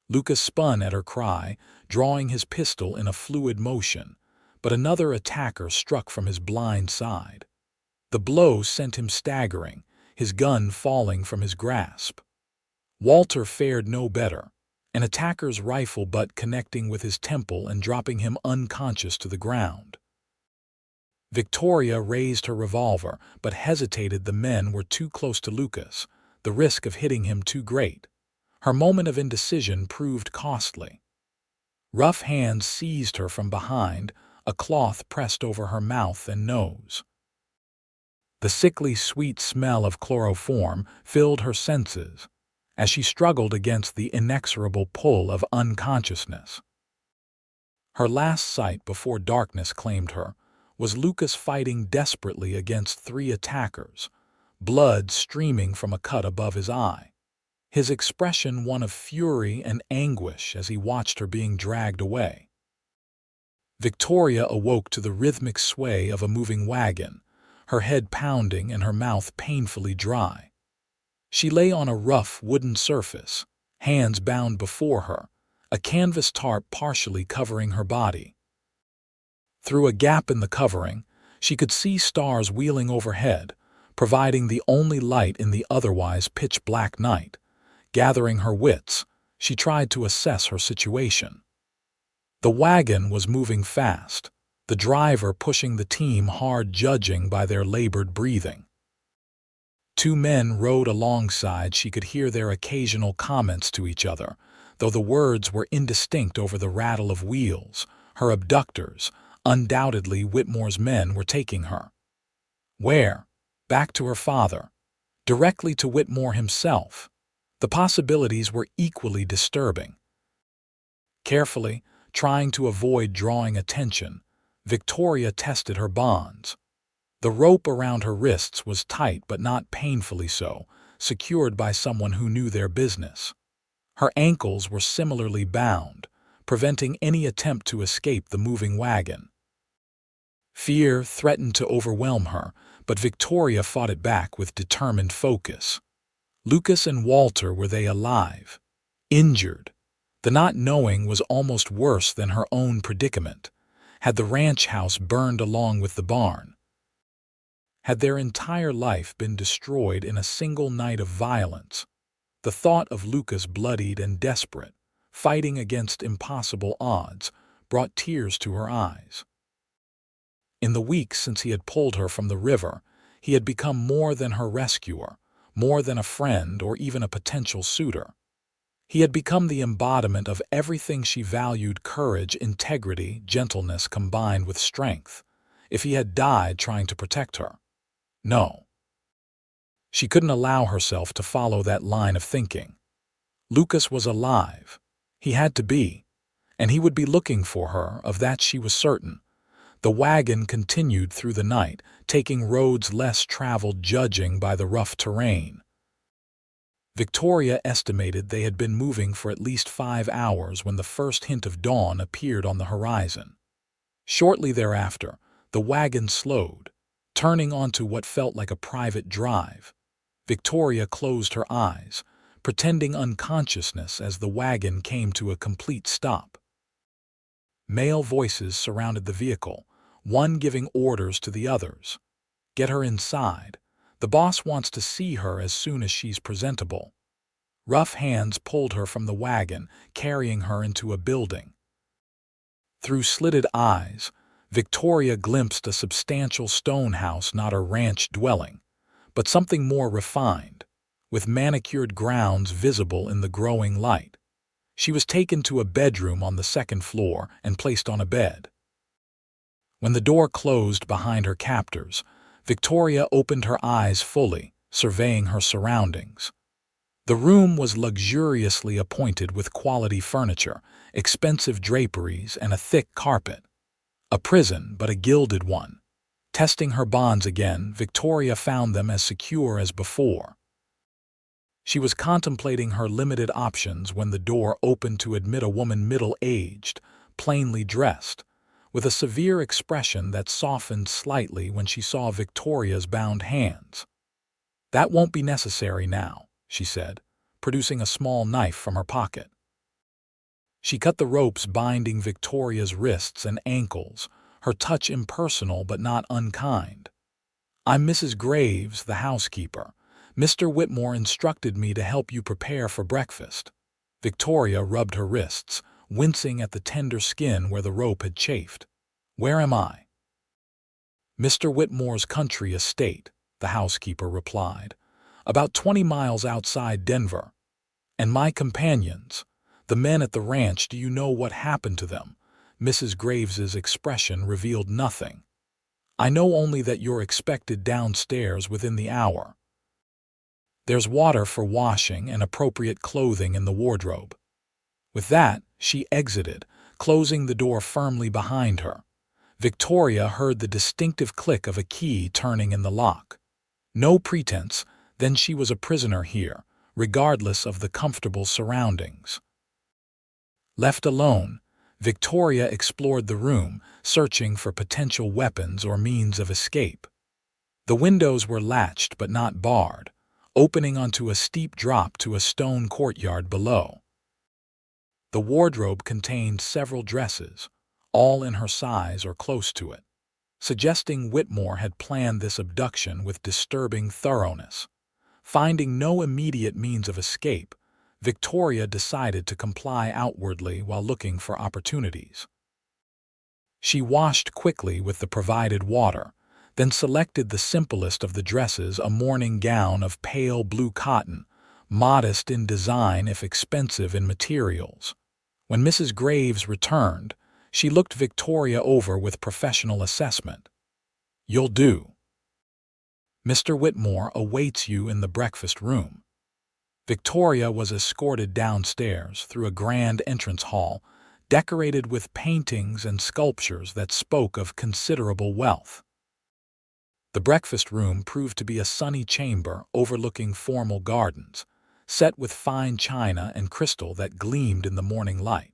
Lucas spun at her cry, drawing his pistol in a fluid motion, but another attacker struck from his blind side. The blow sent him staggering, his gun falling from his grasp. Walter fared no better, an attacker's rifle butt connecting with his temple and dropping him unconscious to the ground. Victoria raised her revolver, but hesitated. The men were too close to Lucas, the risk of hitting him too great. Her moment of indecision proved costly. Rough hands seized her from behind, a cloth pressed over her mouth and nose. The sickly sweet smell of chloroform filled her senses as she struggled against the inexorable pull of unconsciousness. Her last sight before darkness claimed her was Lucas fighting desperately against 3 attackers, blood streaming from a cut above his eye, his expression one of fury and anguish as he watched her being dragged away. Victoria awoke to the rhythmic sway of a moving wagon, her head pounding and her mouth painfully dry. She lay on a rough wooden surface, hands bound before her, a canvas tarp partially covering her body. Through a gap in the covering, she could see stars wheeling overhead, providing the only light in the otherwise pitch-black night. Gathering her wits, she tried to assess her situation. The wagon was moving fast, the driver pushing the team hard, judging by their labored breathing. 2 men rode alongside. She could hear their occasional comments to each other, though the words were indistinct over the rattle of wheels. Her abductors, undoubtedly Whitmore's men, were taking her. Where? Back to her father. Directly to Whitmore himself. The possibilities were equally disturbing. Carefully, trying to avoid drawing attention, Victoria tested her bonds. The rope around her wrists was tight but not painfully so, secured by someone who knew their business. Her ankles were similarly bound, preventing any attempt to escape the moving wagon. Fear threatened to overwhelm her, but Victoria fought it back with determined focus. Lucas and Walter, were they alive? Injured? The not knowing was almost worse than her own predicament. Had the ranch house burned along with the barn? Had their entire life been destroyed in a single night of violence? The thought of Lucas, bloodied and desperate, fighting against impossible odds, brought tears to her eyes. In the weeks since he had pulled her from the river, he had become more than her rescuer, more than a friend or even a potential suitor. He had become the embodiment of everything she valued: courage, integrity, gentleness combined with strength. If he had died trying to protect her, no. She couldn't allow herself to follow that line of thinking. Lucas was alive. He had to be. And he would be looking for her, of that she was certain. The wagon continued through the night, taking roads less traveled, judging by the rough terrain. Victoria estimated they had been moving for at least 5 hours when the first hint of dawn appeared on the horizon. Shortly thereafter, the wagon slowed, turning onto what felt like a private drive. Victoria closed her eyes, pretending unconsciousness as the wagon came to a complete stop. Male voices surrounded the vehicle, one giving orders to the others. Get her inside. The boss wants to see her as soon as she's presentable. Rough hands pulled her from the wagon, carrying her into a building. Through slitted eyes, Victoria glimpsed a substantial stone house, not a ranch dwelling, but something more refined, with manicured grounds visible in the growing light. She was taken to a bedroom on the 2nd floor and placed on a bed. When the door closed behind her captors, Victoria opened her eyes fully, surveying her surroundings. The room was luxuriously appointed with quality furniture, expensive draperies, and a thick carpet. A prison, but a gilded one. Testing her bonds again, Victoria found them as secure as before. She was contemplating her limited options when the door opened to admit a woman middle-aged, plainly dressed, with a severe expression that softened slightly when she saw Victoria's bound hands. "That won't be necessary now," she said, producing a small knife from her pocket. She cut the ropes binding Victoria's wrists and ankles, her touch impersonal but not unkind. "I'm Mrs. Graves, the housekeeper. Mr. Whitmore instructed me to help you prepare for breakfast." Victoria rubbed her wrists, wincing at the tender skin where the rope had chafed. "Where am I?" Mr. Whitmore's country estate, the housekeeper replied, about 20 miles outside Denver. And my companions, the men at the ranch, do you know what happened to them? Mrs. Graves's expression revealed nothing. I know only that you're expected downstairs within the hour. There's water for washing and appropriate clothing in the wardrobe. With that, she exited, closing the door firmly behind her. Victoria heard the distinctive click of a key turning in the lock. No pretense, then she was a prisoner here, regardless of the comfortable surroundings. Left alone, Victoria explored the room, searching for potential weapons or means of escape. The windows were latched but not barred, opening onto a steep drop to a stone courtyard below. The wardrobe contained several dresses, all in her size or close to it, suggesting Whitmore had planned this abduction with disturbing thoroughness. Finding no immediate means of escape, Victoria decided to comply outwardly while looking for opportunities. She washed quickly with the provided water, then selected the simplest of the dresses, a morning gown of pale blue cotton, modest in design if expensive in materials. When Mrs. Graves returned, she looked Victoria over with professional assessment. "You'll do. Mr. Whitmore awaits you in the breakfast room." Victoria was escorted downstairs through a grand entrance hall, decorated with paintings and sculptures that spoke of considerable wealth. The breakfast room proved to be a sunny chamber overlooking formal gardens, set with fine china and crystal that gleamed in the morning light.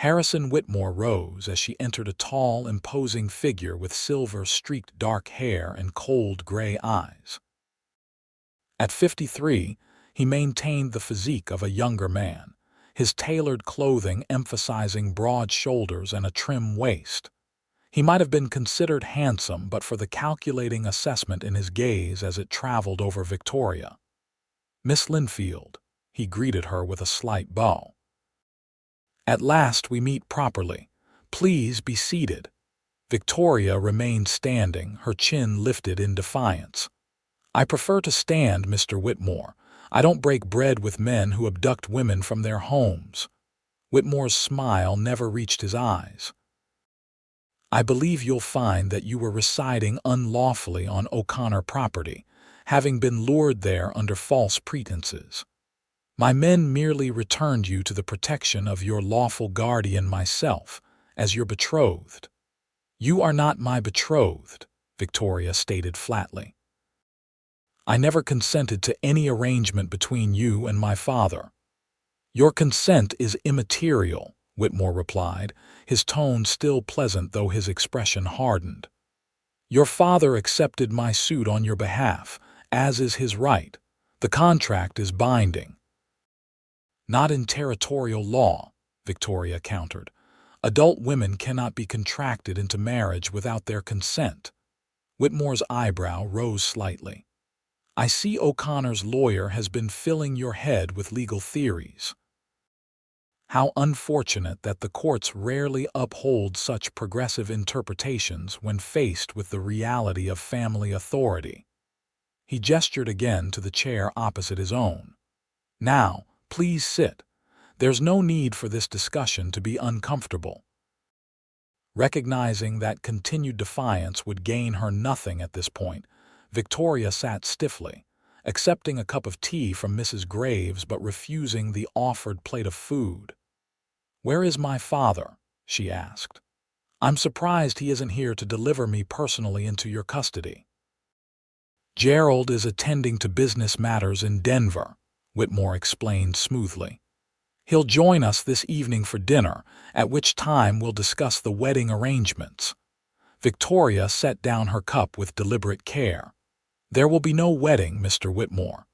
Harrison Whitmore rose as she entered, a tall, imposing figure with silver-streaked dark hair and cold gray eyes. At 53, he maintained the physique of a younger man, his tailored clothing emphasizing broad shoulders and a trim waist. He might have been considered handsome but for the calculating assessment in his gaze as it traveled over Victoria. "Miss Linfield," he greeted her with a slight bow. "At last we meet properly. Please be seated." Victoria remained standing, her chin lifted in defiance. "I prefer to stand, Mr. Whitmore. I don't break bread with men who abduct women from their homes." Whitmore's smile never reached his eyes. "I believe you'll find that you were residing unlawfully on O'Connor property, having been lured there under false pretenses. My men merely returned you to the protection of your lawful guardian, myself, as your betrothed." "You are not my betrothed," Victoria stated flatly. "I never consented to any arrangement between you and my father." "Your consent is immaterial," Whitmore replied, his tone still pleasant though his expression hardened. "Your father accepted my suit on your behalf, as is his right. The contract is binding." "Not in territorial law," Victoria countered. "Adult women cannot be contracted into marriage without their consent." Whitmore's eyebrow rose slightly. "I see O'Connor's lawyer has been filling your head with legal theories. How unfortunate that the courts rarely uphold such progressive interpretations when faced with the reality of family authority." He gestured again to the chair opposite his own. "Now, please sit. There's no need for this discussion to be uncomfortable." Recognizing that continued defiance would gain her nothing at this point, Victoria sat stiffly, accepting a cup of tea from Mrs. Graves but refusing the offered plate of food. "Where is my father?" she asked. "I'm surprised he isn't here to deliver me personally into your custody." "Gerald is attending to business matters in Denver," Whitmore explained smoothly. "He'll join us this evening for dinner, at which time we'll discuss the wedding arrangements." Victoria set down her cup with deliberate care. "There will be no wedding, Mr. Whitmore.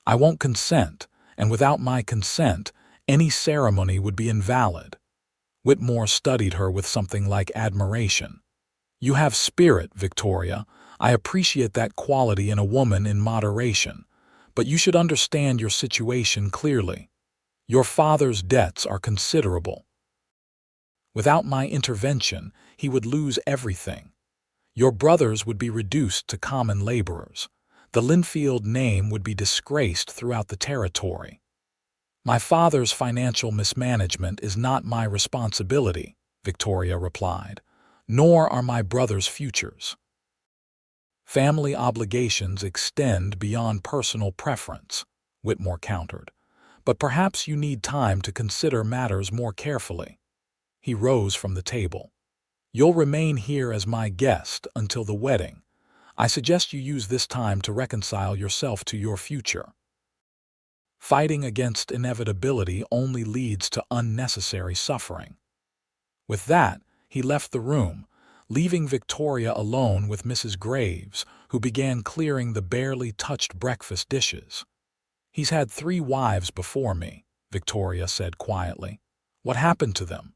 I won't consent, and without my consent, any ceremony would be invalid." Whitmore studied her with something like admiration. "You have spirit, Victoria. I appreciate that quality in a woman in moderation, but you should understand your situation clearly. Your father's debts are considerable. Without my intervention, he would lose everything. Your brothers would be reduced to common laborers. The Linfield name would be disgraced throughout the territory. My father's financial mismanagement is not my responsibility, Victoria replied, nor are my brothers' futures. Family obligations extend beyond personal preference, Whitmore countered, but perhaps you need time to consider matters more carefully. He rose from the table. You'll remain here as my guest until the wedding. I suggest you use this time to reconcile yourself to your future. Fighting against inevitability only leads to unnecessary suffering. With that, he left the room, leaving Victoria alone with Mrs. Graves, who began clearing the barely touched breakfast dishes. He's had 3 wives before me, Victoria said quietly. What happened to them?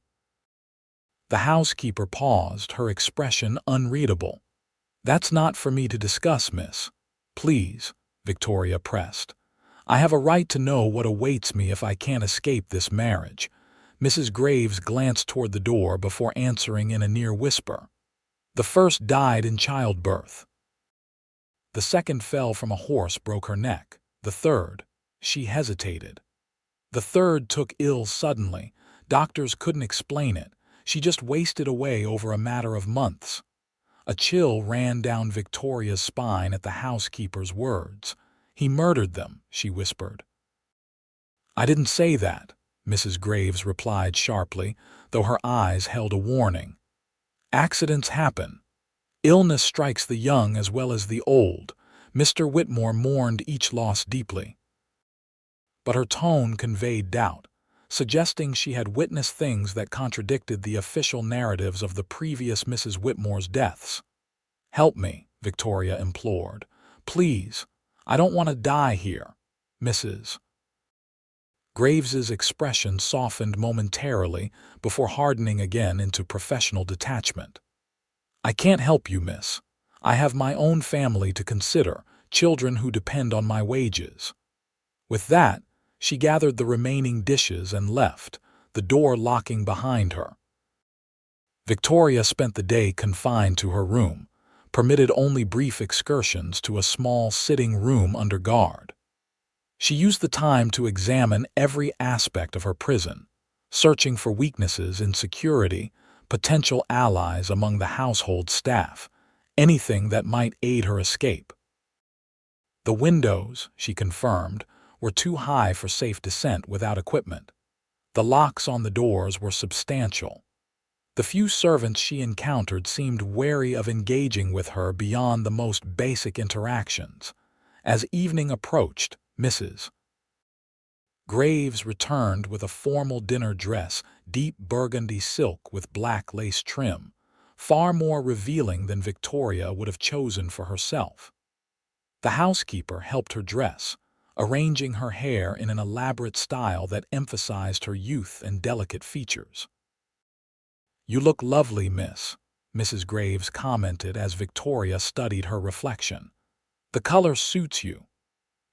The housekeeper paused, her expression unreadable. That's not for me to discuss, miss. Please, Victoria pressed. I have a right to know what awaits me if I can't escape this marriage. Mrs. Graves glanced toward the door before answering in a near whisper. The first died in childbirth. The second fell from a horse, broke her neck. The third, she hesitated. The third took ill suddenly. Doctors couldn't explain it. She just wasted away over a matter of months. A chill ran down Victoria's spine at the housekeeper's words. He murdered them, she whispered. I didn't say that, Mrs. Graves replied sharply, though her eyes held a warning. Accidents happen. Illness strikes the young as well as the old. Mr. Whitmore mourned each loss deeply. But her tone conveyed doubt, suggesting she had witnessed things that contradicted the official narratives of the previous Mrs. Whitmore's deaths. Help me, Victoria implored. Please, I don't want to die here, Mrs. Graves's expression softened momentarily before hardening again into professional detachment. I can't help you, miss. I have my own family to consider, children who depend on my wages. With that, she gathered the remaining dishes and left, the door locking behind her. Victoria spent the day confined to her room, permitted only brief excursions to a small sitting room under guard. She used the time to examine every aspect of her prison, searching for weaknesses in security, potential allies among the household staff, anything that might aid her escape. The windows, she confirmed, were too high for safe descent without equipment. The locks on the doors were substantial. The few servants she encountered seemed wary of engaging with her beyond the most basic interactions. As evening approached, Mrs. Graves returned with a formal dinner dress, deep burgundy silk with black lace trim, far more revealing than Victoria would have chosen for herself. The housekeeper helped her dress, arranging her hair in an elaborate style that emphasized her youth and delicate features. You look lovely, miss, Mrs. Graves commented as Victoria studied her reflection. The color suits you.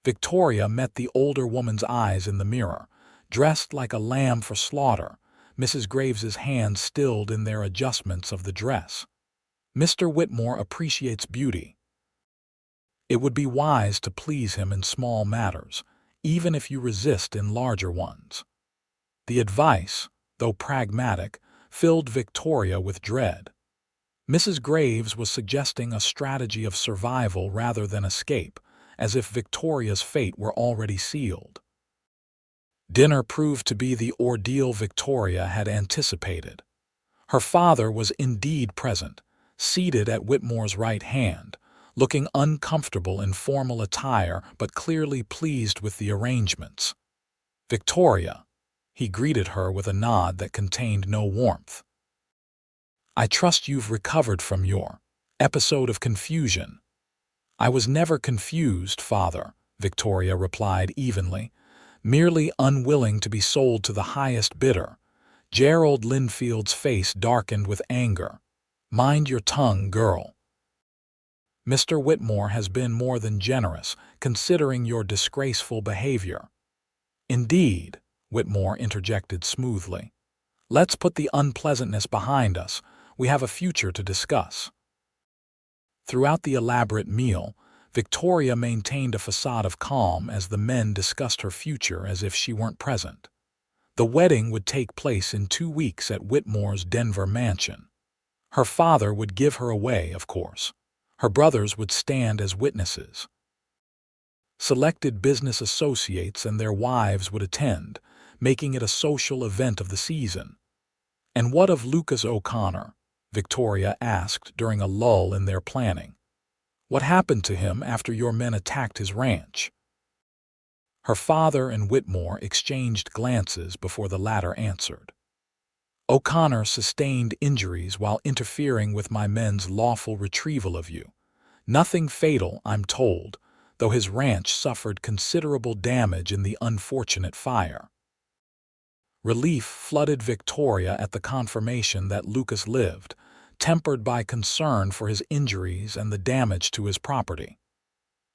Victoria met the older woman's eyes in the mirror, dressed like a lamb for slaughter, Mrs. Graves's hands stilled in their adjustments of the dress. Mr. Whitmore appreciates beauty. It would be wise to please him in small matters, even if you resist in larger ones. The advice, though pragmatic, filled Victoria with dread. Mrs. Graves was suggesting a strategy of survival rather than escape, as if Victoria's fate were already sealed. Dinner proved to be the ordeal Victoria had anticipated. Her father was indeed present, seated at Whitmore's right hand, looking uncomfortable in formal attire but clearly pleased with the arrangements. Victoria, he greeted her with a nod that contained no warmth. I trust you've recovered from your episode of confusion. I was never confused, father, Victoria replied evenly, merely unwilling to be sold to the highest bidder. Gerald Linfield's face darkened with anger. Mind your tongue, girl. Mr. Whitmore has been more than generous, considering your disgraceful behavior. Indeed, Whitmore interjected smoothly. Let's put the unpleasantness behind us. We have a future to discuss. Throughout the elaborate meal, Victoria maintained a facade of calm as the men discussed her future as if she weren't present. The wedding would take place in 2 weeks at Whitmore's Denver mansion. Her father would give her away, of course. Her brothers would stand as witnesses. Selected business associates and their wives would attend, making it a social event of the season. "And what of Lucas O'Connor?" Victoria asked during a lull in their planning. "What happened to him after your men attacked his ranch?" Her father and Whitmore exchanged glances before the latter answered. "O'Connor sustained injuries while interfering with my men's lawful retrieval of you. Nothing fatal, I'm told, though his ranch suffered considerable damage in the unfortunate fire." Relief flooded Victoria at the confirmation that Lucas lived, tempered by concern for his injuries and the damage to his property.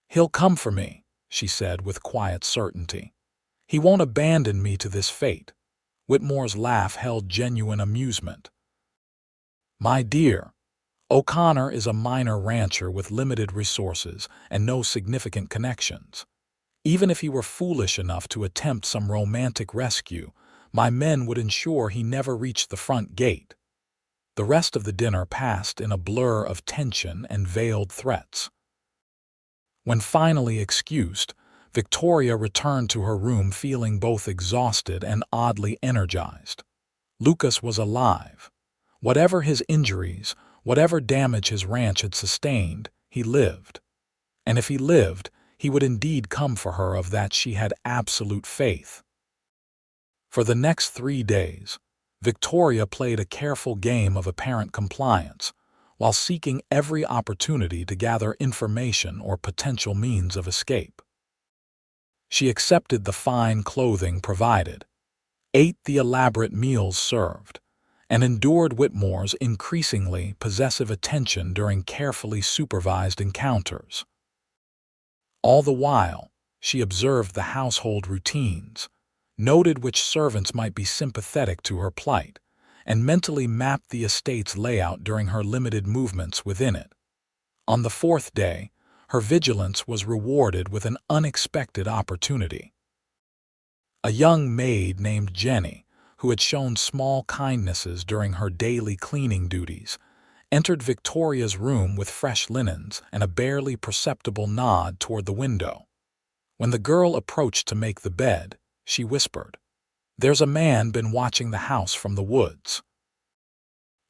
"He'll come for me," she said with quiet certainty. "He won't abandon me to this fate." Whitmore's laugh held genuine amusement. "My dear, O'Connor is a minor rancher with limited resources and no significant connections. Even if he were foolish enough to attempt some romantic rescue, my men would ensure he never reached the front gate." The rest of the dinner passed in a blur of tension and veiled threats. When finally excused, Victoria returned to her room feeling both exhausted and oddly energized. Lucas was alive. Whatever his injuries, whatever damage his ranch had sustained, he lived. And if he lived, he would indeed come for her, of that she had absolute faith. For the next 3 days, Victoria played a careful game of apparent compliance, while seeking every opportunity to gather information or potential means of escape. She accepted the fine clothing provided, ate the elaborate meals served, and endured Whitmore's increasingly possessive attention during carefully supervised encounters. All the while, she observed the household routines, noted which servants might be sympathetic to her plight, and mentally mapped the estate's layout during her limited movements within it. On the 4th day, her vigilance was rewarded with an unexpected opportunity. A young maid named Jenny, who had shown small kindnesses during her daily cleaning duties, entered Victoria's room with fresh linens and a barely perceptible nod toward the window. When the girl approached to make the bed, she whispered, "There's a man been watching the house from the woods.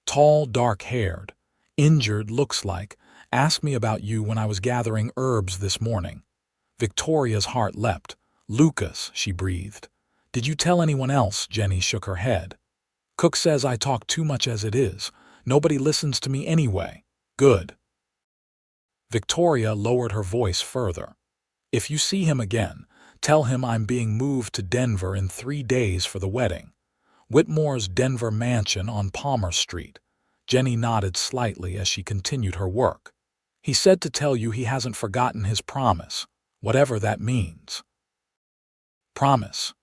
Tall, dark-haired, injured looks like, asked me about you when I was gathering herbs this morning." Victoria's heart leapt. "Lucas," she breathed. "Did you tell anyone else?" Jenny shook her head. "Cook says I talk too much as it is. Nobody listens to me anyway." "Good." Victoria lowered her voice further. "If you see him again, tell him I'm being moved to Denver in 3 days for the wedding. Whitmore's Denver mansion on Palmer Street." Jenny nodded slightly as she continued her work. "He said to tell you he hasn't forgotten his promise, whatever that means." Promise.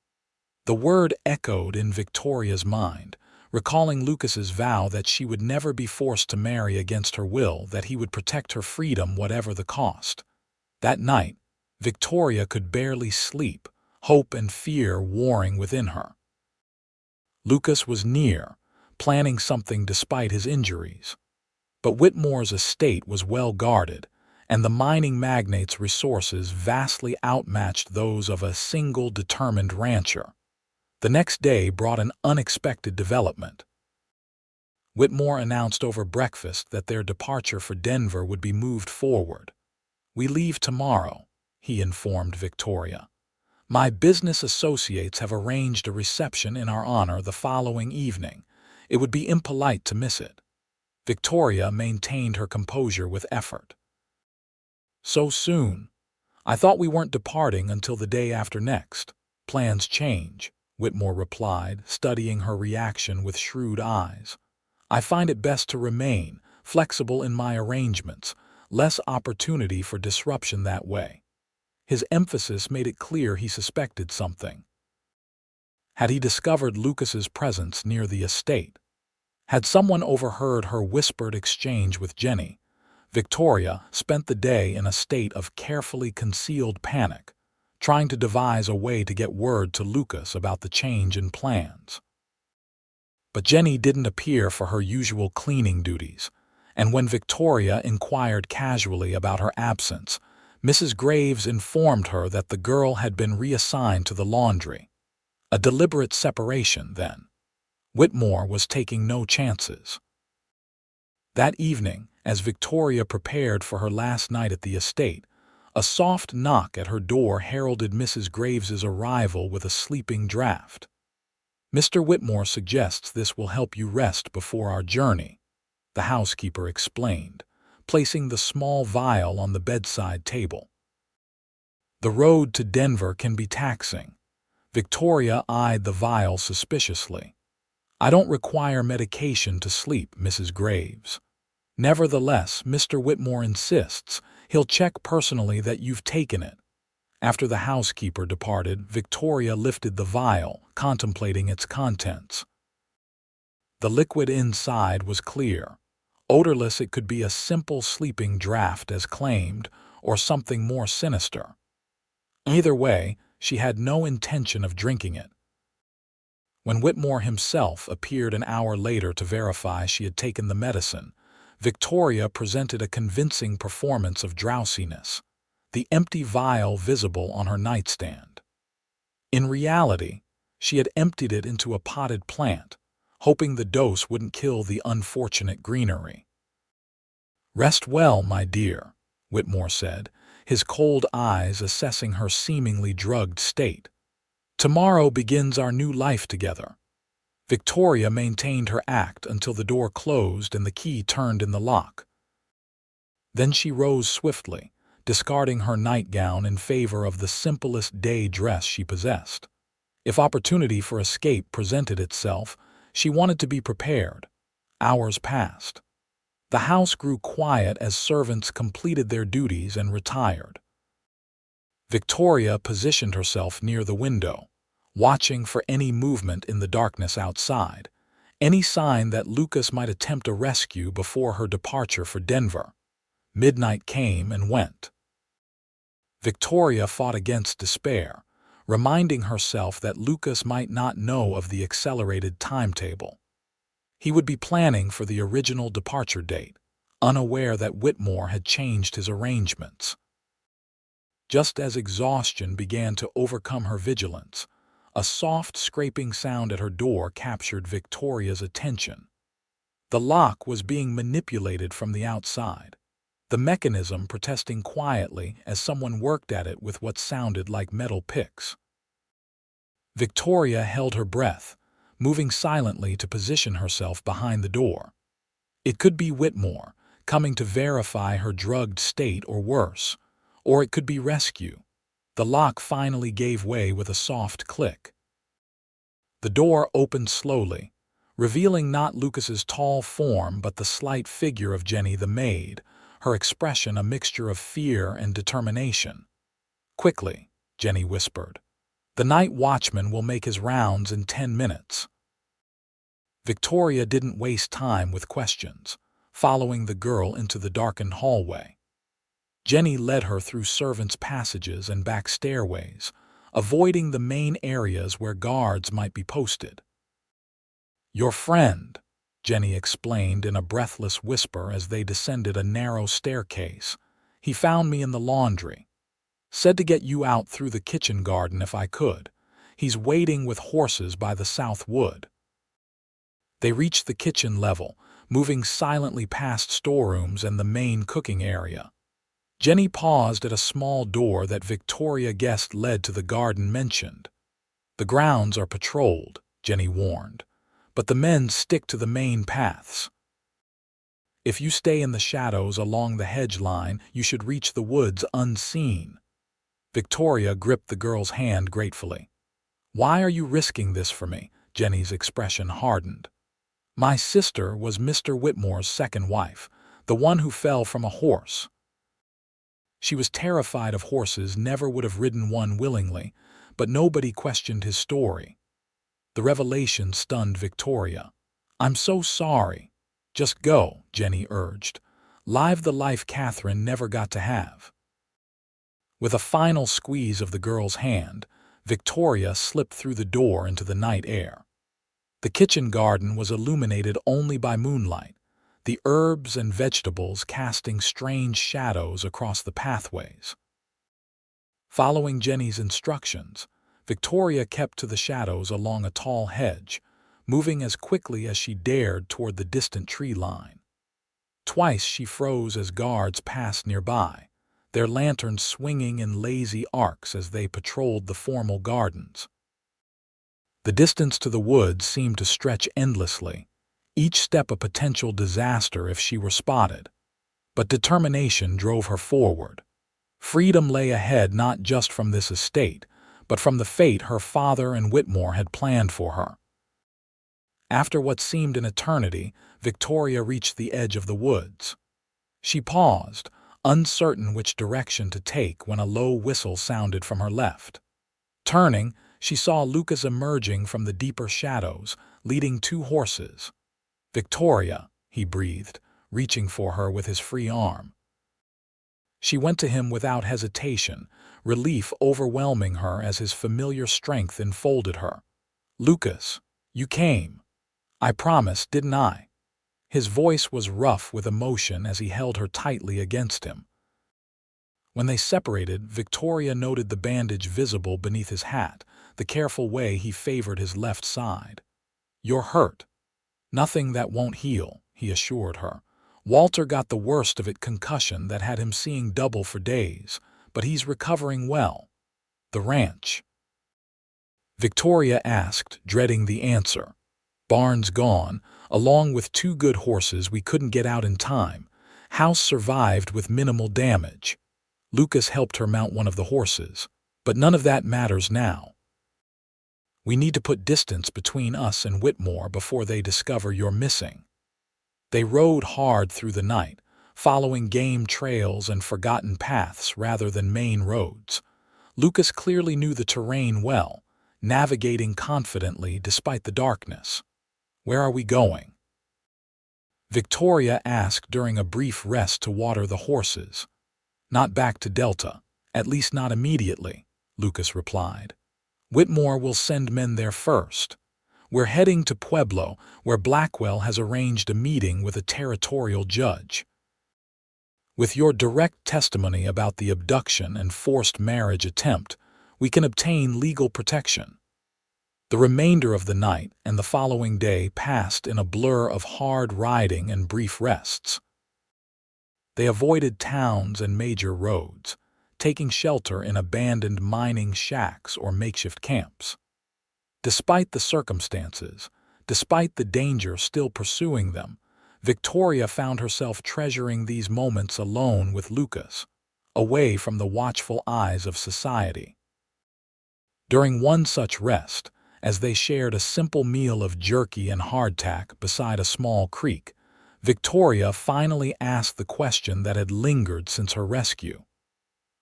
The word echoed in Victoria's mind, recalling Lucas's vow that she would never be forced to marry against her will, that he would protect her freedom whatever the cost. That night, Victoria could barely sleep, hope and fear warring within her. Lucas was near, planning something despite his injuries. But Whitmore's estate was well guarded, and the mining magnate's resources vastly outmatched those of a single determined rancher. The next day brought an unexpected development. Whitmore announced over breakfast that their departure for Denver would be moved forward. "We leave tomorrow," he informed Victoria. "My business associates have arranged a reception in our honor the following evening. It would be impolite to miss it." Victoria maintained her composure with effort. "So soon? I thought we weren't departing until the day after next." "Plans change," Whitmore replied, studying her reaction with shrewd eyes. "I find it best to remain flexible in my arrangements, less opportunity for disruption that way." His emphasis made it clear he suspected something. Had he discovered Lucas's presence near the estate? Had someone overheard her whispered exchange with Jenny? Victoria spent the day in a state of carefully concealed panic, trying to devise a way to get word to Lucas about the change in plans. But Jenny didn't appear for her usual cleaning duties, and when Victoria inquired casually about her absence, Mrs. Graves informed her that the girl had been reassigned to the laundry. A deliberate separation, then. Whitmore was taking no chances. That evening, as Victoria prepared for her last night at the estate, a soft knock at her door heralded Mrs. Graves's arrival with a sleeping draft. "Mr. Whitmore suggests this will help you rest before our journey," the housekeeper explained, placing the small vial on the bedside table. "The road to Denver can be taxing." Victoria eyed the vial suspiciously. "I don't require medication to sleep, Mrs. Graves." "Nevertheless, Mr. Whitmore insists he'll check personally that you've taken it." After the housekeeper departed, Victoria lifted the vial, contemplating its contents. The liquid inside was clear. Odorless, it could be a simple sleeping draught as claimed, or something more sinister. Either way, she had no intention of drinking it. When Whitmore himself appeared an hour later to verify she had taken the medicine, Victoria presented a convincing performance of drowsiness, the empty vial visible on her nightstand. In reality, she had emptied it into a potted plant, hoping the dose wouldn't kill the unfortunate greenery. "Rest well, my dear," Whitmore said, his cold eyes assessing her seemingly drugged state. "Tomorrow begins our new life together." Victoria maintained her act until the door closed and the key turned in the lock. Then she rose swiftly, discarding her nightgown in favor of the simplest day dress she possessed. If opportunity for escape presented itself, she wanted to be prepared. Hours passed. The house grew quiet as servants completed their duties and retired. Victoria positioned herself near the window, watching for any movement in the darkness outside, any sign that Lucas might attempt a rescue before her departure for Denver. Midnight came and went. Victoria fought against despair, reminding herself that Lucas might not know of the accelerated timetable. He would be planning for the original departure date, unaware that Whitmore had changed his arrangements. Just as exhaustion began to overcome her vigilance, a soft scraping sound at her door captured Victoria's attention. The lock was being manipulated from the outside, the mechanism protesting quietly as someone worked at it with what sounded like metal picks. Victoria held her breath, moving silently to position herself behind the door. It could be Whitmore, coming to verify her drugged state or worse, or it could be rescue. The lock finally gave way with a soft click. The door opened slowly, revealing not Lucas's tall form but the slight figure of Jenny the maid, her expression a mixture of fear and determination. "Quickly," Jenny whispered. "The night watchman will make his rounds in 10 minutes." Victoria didn't waste time with questions, following the girl into the darkened hallway. Jenny led her through servants' passages and back stairways, avoiding the main areas where guards might be posted. "Your friend," Jenny explained in a breathless whisper as they descended a narrow staircase. "He found me in the laundry. Said to get you out through the kitchen garden if I could. He's waiting with horses by the south wood." They reached the kitchen level, moving silently past storerooms and the main cooking area. Jenny paused at a small door that Victoria guessed led to the garden mentioned. "The grounds are patrolled," Jenny warned, "but the men stick to the main paths. If you stay in the shadows along the hedge line, you should reach the woods unseen." Victoria gripped the girl's hand gratefully. "Why are you risking this for me?" Jenny's expression hardened. "My sister was Mr. Whitmore's second wife, the one who fell from a horse. She was terrified of horses, never would have ridden one willingly, but nobody questioned his story." The revelation stunned Victoria. "I'm so sorry." "Just go," Jenny urged. Live the life Catherine never got to have. With a final squeeze of the girl's hand, Victoria slipped through the door into the night air. The kitchen garden was illuminated only by moonlight, the herbs and vegetables casting strange shadows across the pathways. Following Jenny's instructions, Victoria kept to the shadows along a tall hedge, moving as quickly as she dared toward the distant tree line. Twice she froze as guards passed nearby, their lanterns swinging in lazy arcs as they patrolled the formal gardens. The distance to the woods seemed to stretch endlessly, each step a potential disaster if she were spotted. But determination drove her forward. Freedom lay ahead not just from this estate, but from the fate her father and Whitmore had planned for her. After what seemed an eternity, Victoria reached the edge of the woods. She paused, uncertain which direction to take when a low whistle sounded from her left. Turning, she saw Lucas emerging from the deeper shadows, leading 2 horses. "Victoria," he breathed, reaching for her with his free arm. She went to him without hesitation, relief overwhelming her as his familiar strength enfolded her. "Lucas, you came. I promised, didn't I?" His voice was rough with emotion as he held her tightly against him. When they separated, Victoria noted the bandage visible beneath his hat, the careful way he favored his left side. "You're hurt." "Nothing that won't heal," he assured her. "Walter got the worst of it, concussion that had him seeing double for days, but he's recovering well." "The ranch?" Victoria asked, dreading the answer. "Barn's gone, along with 2 good horses we couldn't get out in time. House survived with minimal damage. Lucas helped her mount one of the horses, but none of that matters now. We need to put distance between us and Whitmore before they discover you're missing." They rode hard through the night, following game trails and forgotten paths rather than main roads. Lucas clearly knew the terrain well, navigating confidently despite the darkness. "Where are we going?" Victoria asked during a brief rest to water the horses. "Not back to Delta, at least not immediately," Lucas replied. "Whitmore will send men there first. We're heading to Pueblo, where Blackwell has arranged a meeting with a territorial judge. With your direct testimony about the abduction and forced marriage attempt, we can obtain legal protection." The remainder of the night and the following day passed in a blur of hard riding and brief rests. They avoided towns and major roads, taking shelter in abandoned mining shacks or makeshift camps. Despite the circumstances, despite the danger still pursuing them, Victoria found herself treasuring these moments alone with Lucas, away from the watchful eyes of society. During one such rest, as they shared a simple meal of jerky and hardtack beside a small creek, Victoria finally asked the question that had lingered since her rescue.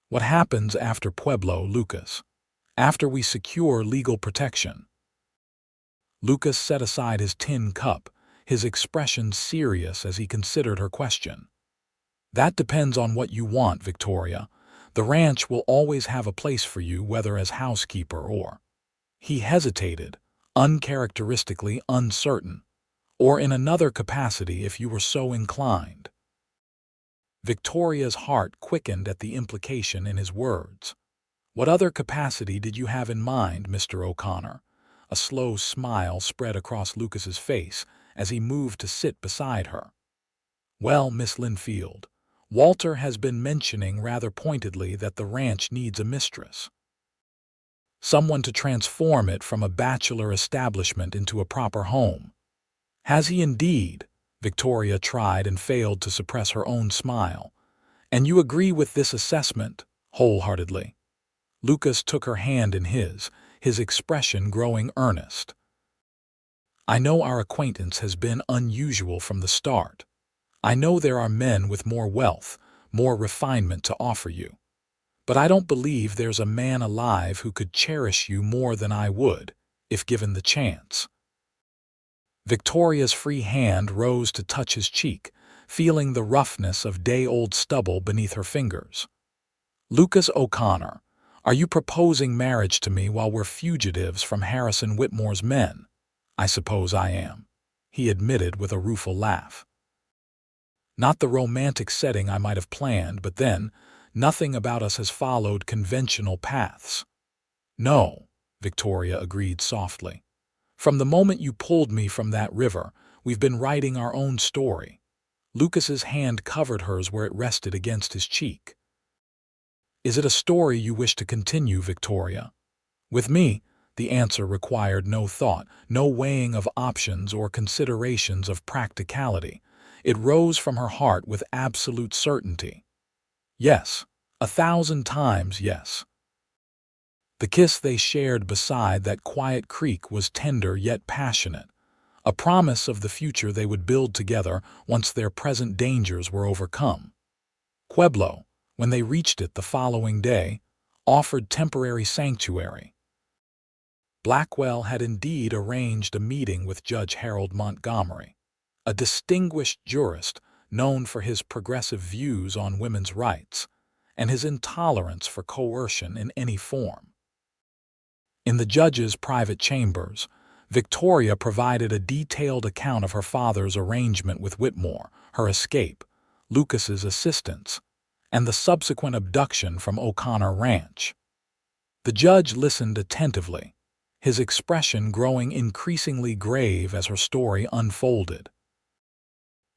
"What happens after Pueblo, Lucas? After we secure legal protection?" Lucas set aside his tin cup, his expression serious as he considered her question. "That depends on what you want, Victoria. The ranch will always have a place for you, whether as housekeeper or—" He hesitated, uncharacteristically uncertain. "Or in another capacity if you were so inclined." Victoria's heart quickened at the implication in his words. "What other capacity did you have in mind, Mr. O'Connor?" A slow smile spread across Lucas's face as he moved to sit beside her. "Well, Miss Linfield, Walter has been mentioning rather pointedly that the ranch needs a mistress. Someone to transform it from a bachelor establishment into a proper home." "Has he indeed?" Victoria tried and failed to suppress her own smile. "And you agree with this assessment?" "Wholeheartedly." Lucas took her hand in his expression growing earnest. "I know our acquaintance has been unusual from the start. I know there are men with more wealth, more refinement to offer you. But I don't believe there's a man alive who could cherish you more than I would, if given the chance." Victoria's free hand rose to touch his cheek, feeling the roughness of day-old stubble beneath her fingers. "Lucas O'Connor, are you proposing marriage to me while we're fugitives from Harrison Whitmore's men?" "I suppose I am," he admitted with a rueful laugh. "Not the romantic setting I might have planned, but then, nothing about us has followed conventional paths." "No," Victoria agreed softly. "From the moment you pulled me from that river, we've been writing our own story." Lucas's hand covered hers where it rested against his cheek. "Is it a story you wish to continue, Victoria?" With me, the answer required no thought, no weighing of options or considerations of practicality. It rose from her heart with absolute certainty. "Yes, 1,000 times yes." The kiss they shared beside that quiet creek was tender yet passionate, a promise of the future they would build together once their present dangers were overcome. Pueblo, when they reached it the following day, offered temporary sanctuary. Blackwell had indeed arranged a meeting with Judge Harold Montgomery, a distinguished jurist known for his progressive views on women's rights and his intolerance for coercion in any form. In the judge's private chambers, Victoria provided a detailed account of her father's arrangement with Whitmore, her escape, Lucas's assistance, and the subsequent abduction from O'Connor Ranch. The judge listened attentively, his expression growing increasingly grave as her story unfolded.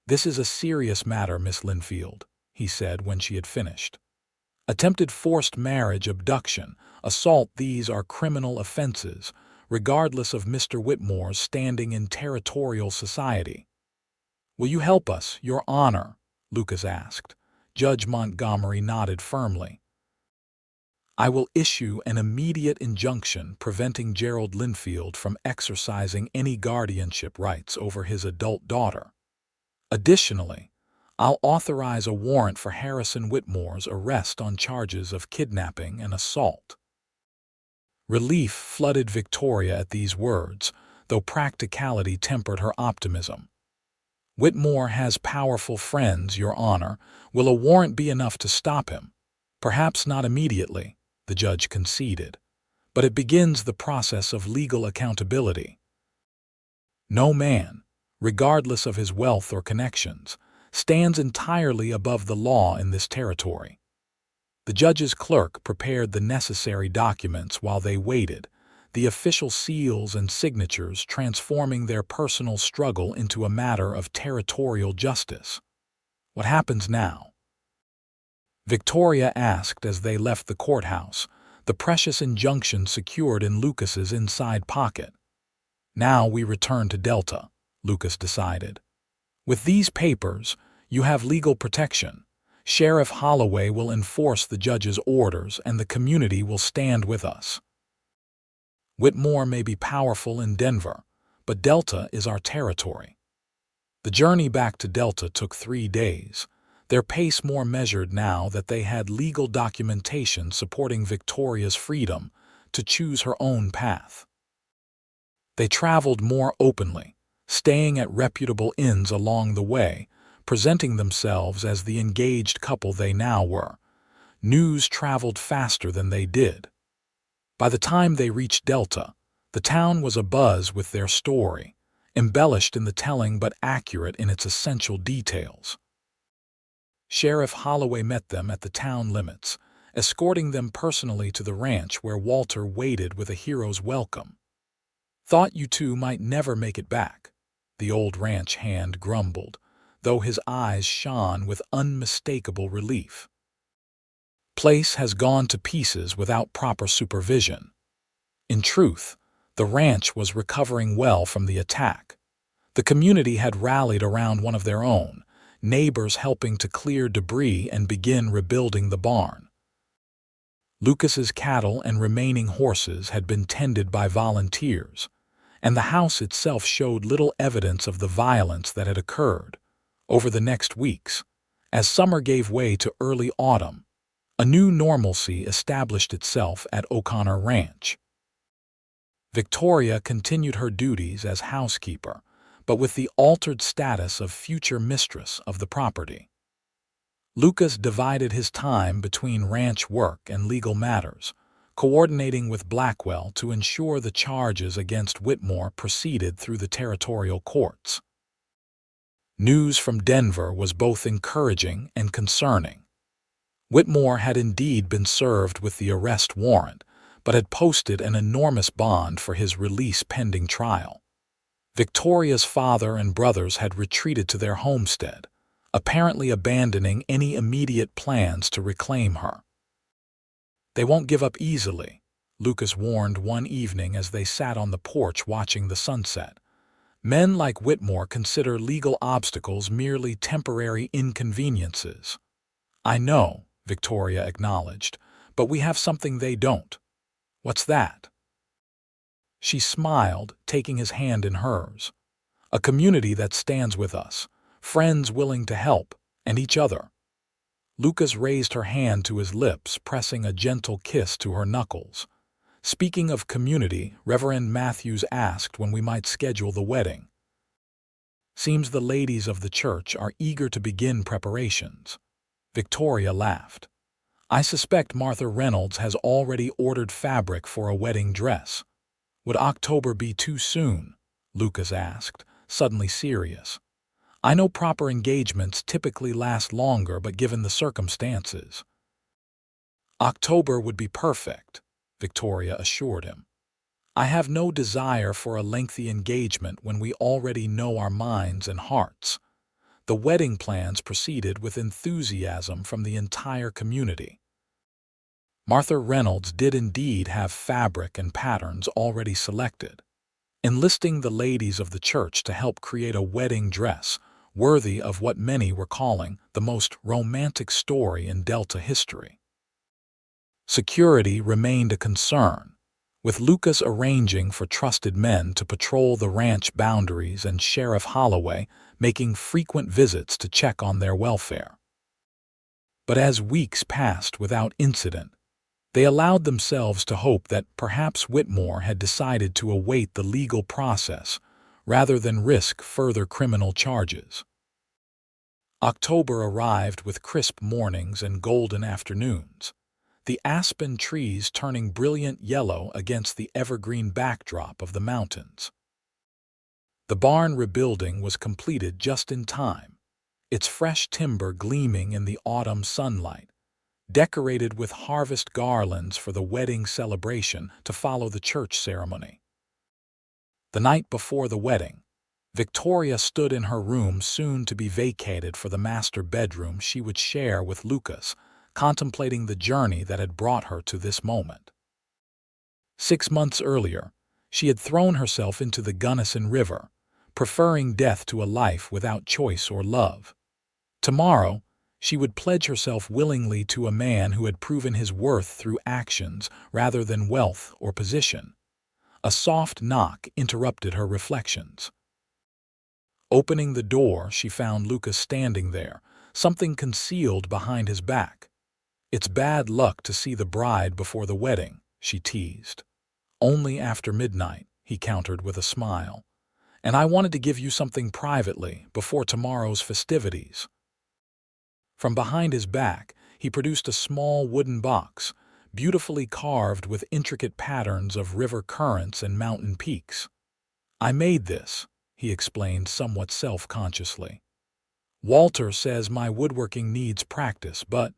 "This is a serious matter, Miss Linfield," he said when she had finished. "Attempted forced marriage, abduction, assault, these are criminal offenses, regardless of Mr. Whitmore's standing in territorial society." "Will you help us, Your Honor?" Lucas asked. Judge Montgomery nodded firmly. "I will issue an immediate injunction preventing Gerald Linfield from exercising any guardianship rights over his adult daughter. Additionally, I'll authorize a warrant for Harrison Whitmore's arrest on charges of kidnapping and assault." Relief flooded Victoria at these words, though practicality tempered her optimism. "Whitmore has powerful friends, Your Honor. Will a warrant be enough to stop him?" "Perhaps not immediately," the judge conceded, "but it begins the process of legal accountability. No man, regardless of his wealth or connections, stands entirely above the law in this territory." The judge's clerk prepared the necessary documents while they waited, the official seals and signatures transforming their personal struggle into a matter of territorial justice. "What happens now?" Victoria asked as they left the courthouse, the precious injunction secured in Lucas's inside pocket. "Now we return to Delta," Lucas decided. "With these papers, you have legal protection. Sheriff Holloway will enforce the judge's orders and the community will stand with us. Whitmore may be powerful in Denver, but Delta is our territory." The journey back to Delta took 3 days, their pace more measured now that they had legal documentation supporting Victoria's freedom to choose her own path. They traveled more openly, staying at reputable inns along the way, presenting themselves as the engaged couple they now were. News traveled faster than they did. By the time they reached Delta, the town was abuzz with their story, embellished in the telling but accurate in its essential details. Sheriff Holloway met them at the town limits, escorting them personally to the ranch where Walter waited with a hero's welcome. "Thought you two might never make it back," the old ranch hand grumbled, though his eyes shone with unmistakable relief. "Place has gone to pieces without proper supervision." In truth, the ranch was recovering well from the attack. The community had rallied around one of their own, neighbors helping to clear debris and begin rebuilding the barn. Lucas's cattle and remaining horses had been tended by volunteers, and the house itself showed little evidence of the violence that had occurred. Over the next weeks, as summer gave way to early autumn, a new normalcy established itself at O'Connor Ranch. Victoria continued her duties as housekeeper, but with the altered status of future mistress of the property. Lucas divided his time between ranch work and legal matters, coordinating with Blackwell to ensure the charges against Whitmore proceeded through the territorial courts. News from Denver was both encouraging and concerning. Whitmore had indeed been served with the arrest warrant, but had posted an enormous bond for his release pending trial. Victoria's father and brothers had retreated to their homestead, apparently abandoning any immediate plans to reclaim her. "They won't give up easily," Lucas warned one evening as they sat on the porch watching the sunset. "Men like Whitmore consider legal obstacles merely temporary inconveniences." "I know," Victoria acknowledged, "but we have something they don't." "What's that?" She smiled, taking his hand in hers. "A community that stands with us, friends willing to help, and each other." Lucas raised her hand to his lips, pressing a gentle kiss to her knuckles. "Speaking of community," Reverend Matthews asked when we might schedule the wedding. "Seems the ladies of the church are eager to begin preparations." Victoria laughed. "I suspect Martha Reynolds has already ordered fabric for a wedding dress." "Would October be too soon?" Lucas asked, suddenly serious. "I know proper engagements typically last longer, but given the circumstances." "October would be perfect," Victoria assured him. "I have no desire for a lengthy engagement when we already know our minds and hearts." The wedding plans proceeded with enthusiasm from the entire community. Martha Reynolds did indeed have fabric and patterns already selected, enlisting the ladies of the church to help create a wedding dress worthy of what many were calling the most romantic story in Delta history. Security remained a concern, with Lucas arranging for trusted men to patrol the ranch boundaries and Sheriff Holloway making frequent visits to check on their welfare. But as weeks passed without incident, they allowed themselves to hope that perhaps Whitmore had decided to await the legal process rather than risk further criminal charges. October arrived with crisp mornings and golden afternoons, the aspen trees turning brilliant yellow against the evergreen backdrop of the mountains. The barn rebuilding was completed just in time, its fresh timber gleaming in the autumn sunlight, decorated with harvest garlands for the wedding celebration to follow the church ceremony. The night before the wedding, Victoria stood in her room soon to be vacated for the master bedroom she would share with Lucas, contemplating the journey that had brought her to this moment. 6 months earlier, she had thrown herself into the Gunnison River, preferring death to a life without choice or love. Tomorrow, she would pledge herself willingly to a man who had proven his worth through actions rather than wealth or position. A soft knock interrupted her reflections. Opening the door, she found Lucas standing there, something concealed behind his back. "It's bad luck to see the bride before the wedding," she teased. "Only after midnight," he countered with a smile. "And I wanted to give you something privately before tomorrow's festivities." From behind his back, he produced a small wooden box, beautifully carved with intricate patterns of river currents and mountain peaks. "I made this," he explained somewhat self-consciously. "Walter says my woodworking needs practice, but—"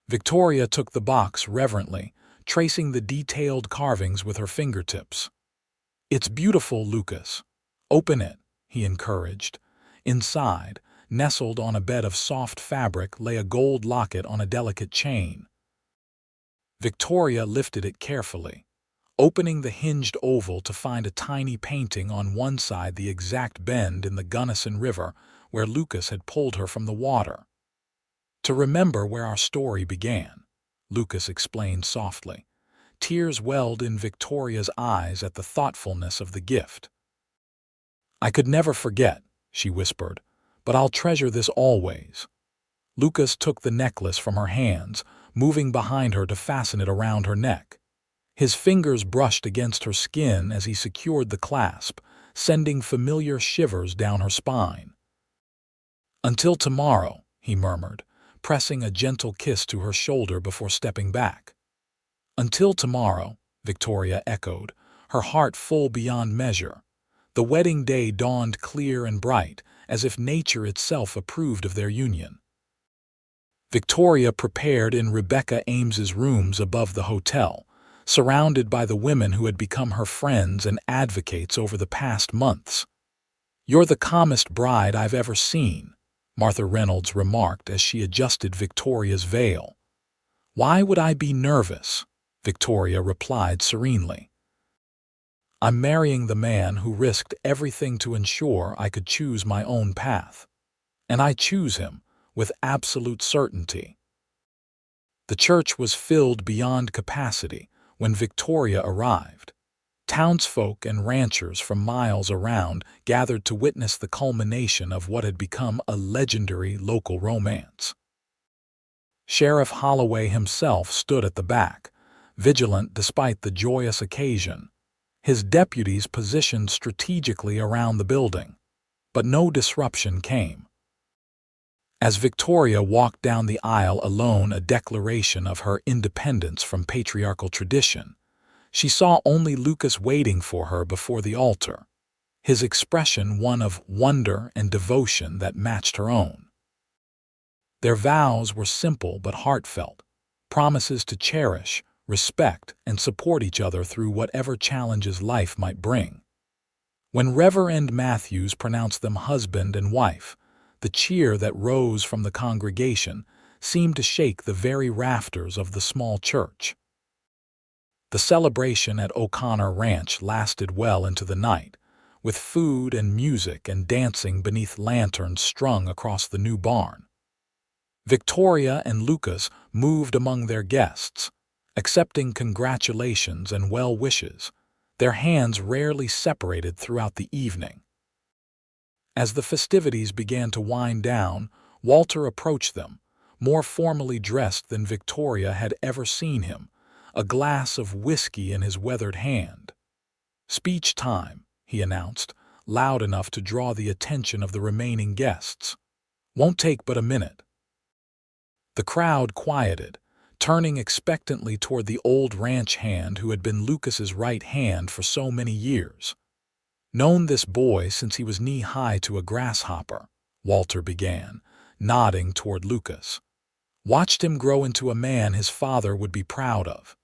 Victoria took the box reverently, tracing the detailed carvings with her fingertips. "It's beautiful, Lucas. Open it," he encouraged. Inside, nestled on a bed of soft fabric, lay a gold locket on a delicate chain. Victoria lifted it carefully, opening the hinged oval to find a tiny painting on one side, the exact bend in the Gunnison River where Lucas had pulled her from the water. "To remember where our story began," Lucas explained softly. Tears welled in Victoria's eyes at the thoughtfulness of the gift. "I could never forget," she whispered, "but I'll treasure this always." Lucas took the necklace from her hands, moving behind her to fasten it around her neck. His fingers brushed against her skin as he secured the clasp, sending familiar shivers down her spine. "Until tomorrow," he murmured, pressing a gentle kiss to her shoulder before stepping back. "Until tomorrow," Victoria echoed, her heart full beyond measure. The wedding day dawned clear and bright, as if nature itself approved of their union. Victoria prepared in Rebecca Ames's rooms above the hotel, surrounded by the women who had become her friends and advocates over the past months. "You're the calmest bride I've ever seen," Martha Reynolds remarked as she adjusted Victoria's veil. "Why would I be nervous?" Victoria replied serenely. "I'm marrying the man who risked everything to ensure I could choose my own path. And I choose him with absolute certainty." The church was filled beyond capacity when Victoria arrived. Townsfolk and ranchers from miles around gathered to witness the culmination of what had become a legendary local romance. Sheriff Holloway himself stood at the back, vigilant despite the joyous occasion, his deputies positioned strategically around the building. But no disruption came. As Victoria walked down the aisle alone, a declaration of her independence from patriarchal tradition, she saw only Lucas waiting for her before the altar, his expression one of wonder and devotion that matched her own. Their vows were simple but heartfelt, promises to cherish, respect, and support each other through whatever challenges life might bring. When Reverend Matthews pronounced them husband and wife, the cheer that rose from the congregation seemed to shake the very rafters of the small church. The celebration at O'Connor Ranch lasted well into the night, with food and music and dancing beneath lanterns strung across the new barn. Victoria and Lucas moved among their guests, accepting congratulations and well wishes, their hands rarely separated throughout the evening. As the festivities began to wind down, Walter approached them, more formally dressed than Victoria had ever seen him, a glass of whiskey in his weathered hand. "Speech time," he announced, loud enough to draw the attention of the remaining guests. "Won't take but a minute." The crowd quieted, turning expectantly toward the old ranch hand who had been Lucas's right hand for so many years. "Known this boy since he was knee-high to a grasshopper," Walter began, nodding toward Lucas. "Watched him grow into a man his father would be proud of.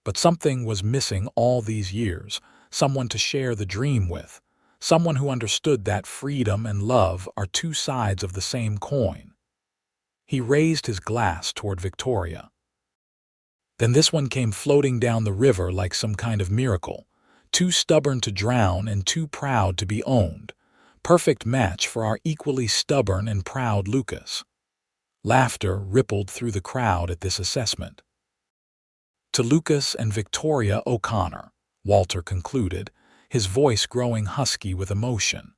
But something was missing all these years, someone to share the dream with, someone who understood that freedom and love are two sides of the same coin." He raised his glass toward Victoria. "Then this one came floating down the river like some kind of miracle, too stubborn to drown and too proud to be owned. Perfect match for our equally stubborn and proud Lucas." Laughter rippled through the crowd at this assessment. "To Lucas and Victoria O'Connor," Walter concluded, his voice growing husky with emotion.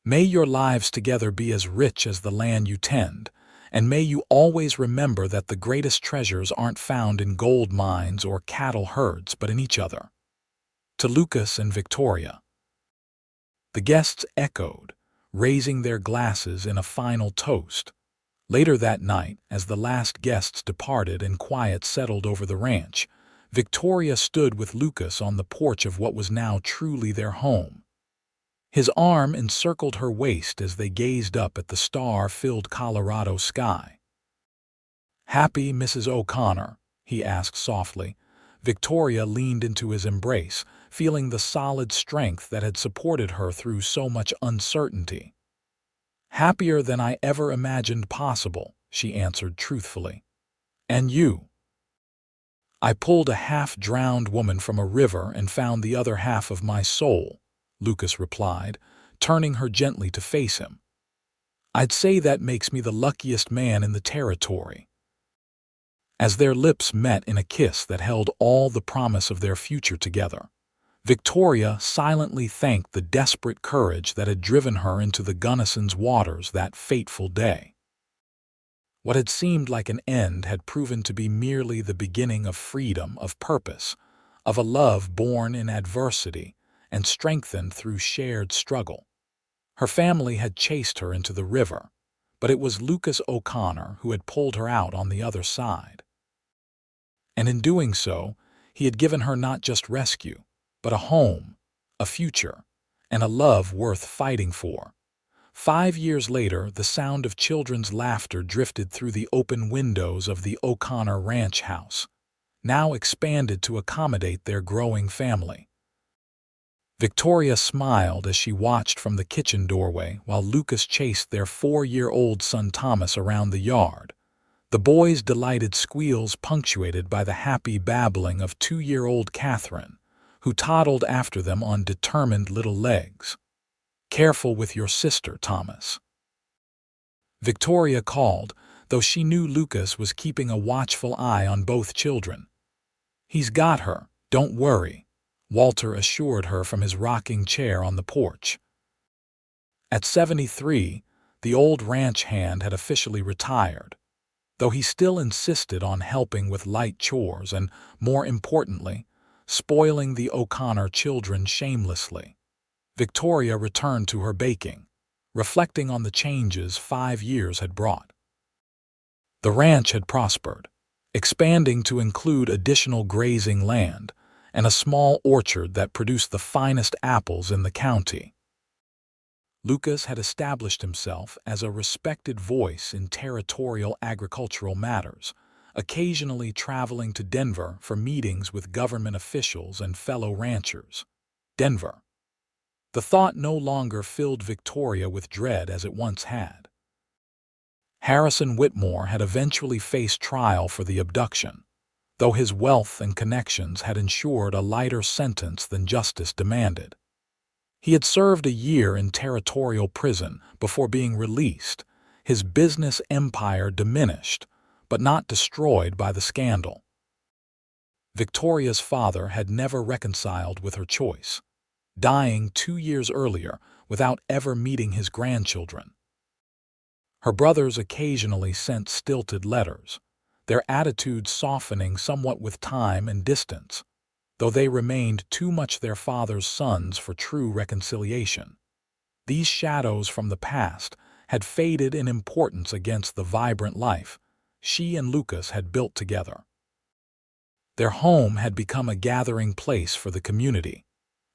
"May your lives together be as rich as the land you tend, and may you always remember that the greatest treasures aren't found in gold mines or cattle herds, but in each other." To Lucas and Victoria. The guests echoed, raising their glasses in a final toast. Later that night, as the last guests departed and quiet settled over the ranch, Victoria stood with Lucas on the porch of what was now truly their home. His arm encircled her waist as they gazed up at the star-filled Colorado sky. "Happy, Mrs. O'Connor?" he asked softly. Victoria leaned into his embrace, feeling the solid strength that had supported her through so much uncertainty. "Happier than I ever imagined possible," she answered truthfully. "And you?" "I pulled a half-drowned woman from a river and found the other half of my soul," Lucas replied, turning her gently to face him. "I'd say that makes me the luckiest man in the territory." As their lips met in a kiss that held all the promise of their future together, Victoria silently thanked the desperate courage that had driven her into the Gunnison's waters that fateful day. What had seemed like an end had proven to be merely the beginning of freedom, of purpose, of a love born in adversity, and strengthened through shared struggle. Her family had chased her into the river, but it was Lucas O'Connor who had pulled her out on the other side. And in doing so, he had given her not just rescue, but a home, a future, and a love worth fighting for. 5 years later, the sound of children's laughter drifted through the open windows of the O'Connor ranch house, now expanded to accommodate their growing family. Victoria smiled as she watched from the kitchen doorway while Lucas chased their 4-year-old son Thomas around the yard, the boy's delighted squeals punctuated by the happy babbling of 2-year-old Catherine, who toddled after them on determined little legs. "Careful with your sister, Thomas," Victoria called, though she knew Lucas was keeping a watchful eye on both children. "He's got her, don't worry," Walter assured her from his rocking chair on the porch. At 73, the old ranch hand had officially retired, though he still insisted on helping with light chores and, more importantly, spoiling the O'Connor children shamelessly. Victoria returned to her baking, reflecting on the changes 5 years had brought. The ranch had prospered, expanding to include additional grazing land and a small orchard that produced the finest apples in the county. Lucas had established himself as a respected voice in territorial agricultural matters, occasionally traveling to Denver for meetings with government officials and fellow ranchers. Denver. The thought no longer filled Victoria with dread as it once had. Harrison Whitmore had eventually faced trial for the abduction, though his wealth and connections had ensured a lighter sentence than justice demanded. He had served a year in territorial prison before being released, his business empire diminished, but not destroyed by the scandal. Victoria's father had never reconciled with her choice, dying 2 years earlier without ever meeting his grandchildren. Her brothers occasionally sent stilted letters, their attitudes softening somewhat with time and distance, though they remained too much their father's sons for true reconciliation. These shadows from the past had faded in importance against the vibrant life she and Lucas had built together. Their home had become a gathering place for the community,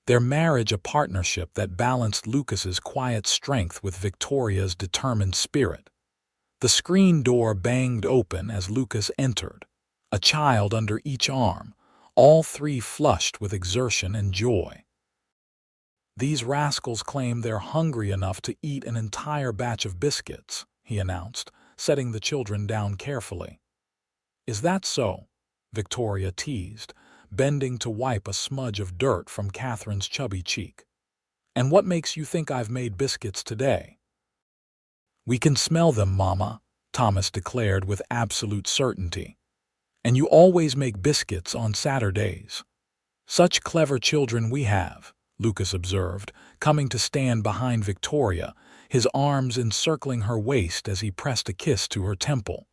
their marriage a partnership that balanced Lucas's quiet strength with Victoria's determined spirit. The screen door banged open as Lucas entered, a child under each arm, all three flushed with exertion and joy. "These rascals claim they're hungry enough to eat an entire batch of biscuits," he announced, setting the children down carefully. "Is that so?" Victoria teased, bending to wipe a smudge of dirt from Catherine's chubby cheek. "And what makes you think I've made biscuits today?" "We can smell them, Mama," Thomas declared with absolute certainty. "And you always make biscuits on Saturdays." "Such clever children we have," Lucas observed, coming to stand behind Victoria, his arms encircling her waist as he pressed a kiss to her temple.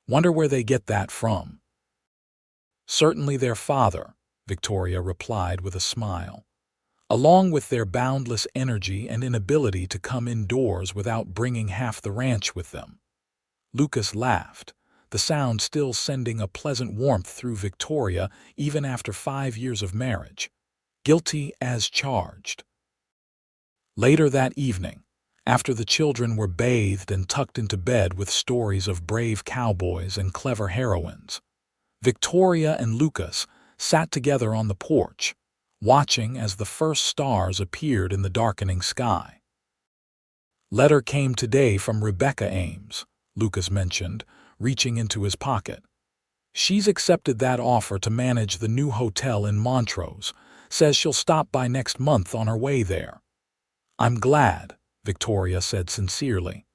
"Wonder where they get that from." "Certainly their father," Victoria replied with a smile. "Along with their boundless energy and inability to come indoors without bringing half the ranch with them." Lucas laughed, the sound still sending a pleasant warmth through Victoria even after 5 years of marriage. Guilty as charged. Later that evening, after the children were bathed and tucked into bed with stories of brave cowboys and clever heroines, Victoria and Lucas sat together on the porch, watching as the first stars appeared in the darkening sky. "Letter came today from Rebecca Ames," Lucas mentioned, reaching into his pocket. "She's accepted that offer to manage the new hotel in Montrose, says she'll stop by next month on her way there." "I'm glad," Victoria said sincerely.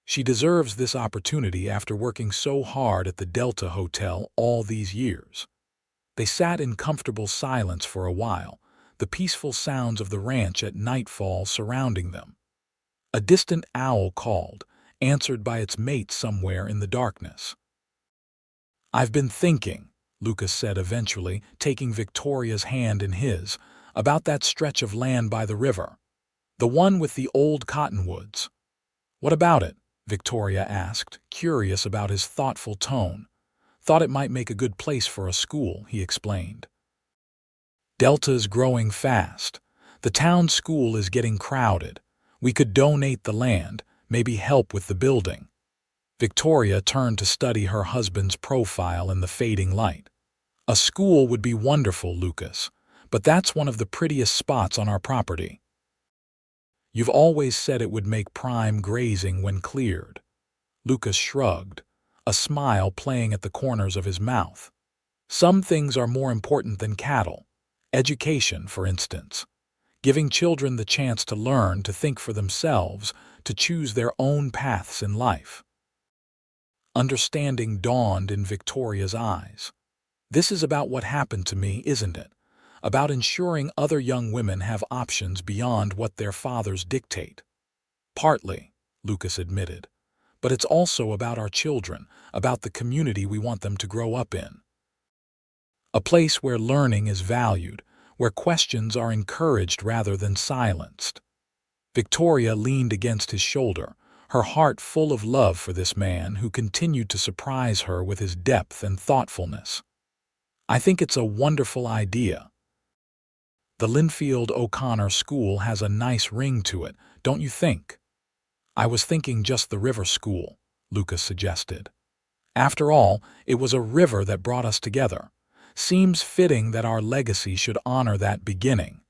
"She deserves this opportunity after working so hard at the Delta Hotel all these years." They sat in comfortable silence for a while, the peaceful sounds of the ranch at nightfall surrounding them. A distant owl called, answered by its mate somewhere in the darkness. "I've been thinking," Lucas said eventually, taking Victoria's hand in his, about that stretch of land by the river, the one with the old cottonwoods." "What about it?" Victoria asked, curious about his thoughtful tone. "Thought it might make a good place for a school," he explained. "Delta's growing fast. The town school is getting crowded. We could donate the land, maybe help with the building." Victoria turned to study her husband's profile in the fading light. "A school would be wonderful, Lucas, but that's one of the prettiest spots on our property. You've always said it would make prime grazing when cleared." Lucas shrugged, a smile playing at the corners of his mouth. "Some things are more important than cattle. Education, for instance. Giving children the chance to learn, to think for themselves, to choose their own paths in life." Understanding dawned in Victoria's eyes. "This is about what happened to me, isn't it? About ensuring other young women have options beyond what their fathers dictate." "Partly," Lucas admitted. "But it's also about our children, about the community we want them to grow up in. A place where learning is valued, where questions are encouraged rather than silenced." Victoria leaned against his shoulder, her heart full of love for this man who continued to surprise her with his depth and thoughtfulness. "I think it's a wonderful idea. The Linfield O'Connor School has a nice ring to it, don't you think?" "I was thinking just the river school," Lucas suggested. "After all, it was a river that brought us together. Seems fitting that our legacy should honor that beginning."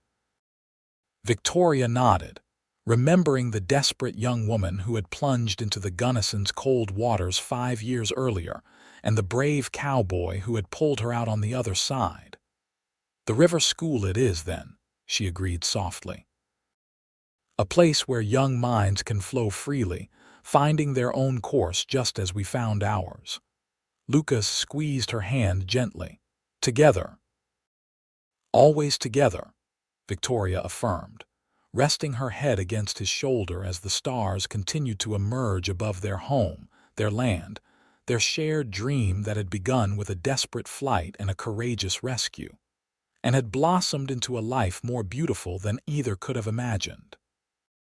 Victoria nodded, remembering the desperate young woman who had plunged into theGunnison's cold waters 5 years earlier, and the brave cowboy who had pulled her out on the other side. "The river school it is, then," she agreed softly. "A place where young minds can flow freely, finding their own course just as we found ours." Lucas squeezed her hand gently. "Together." "Always together," Victoria affirmed, resting her head against his shoulder as the stars continued to emerge above their home, their land, their shared dream that had begun with a desperate flight and a courageous rescue, and had blossomed into a life more beautiful than either could have imagined.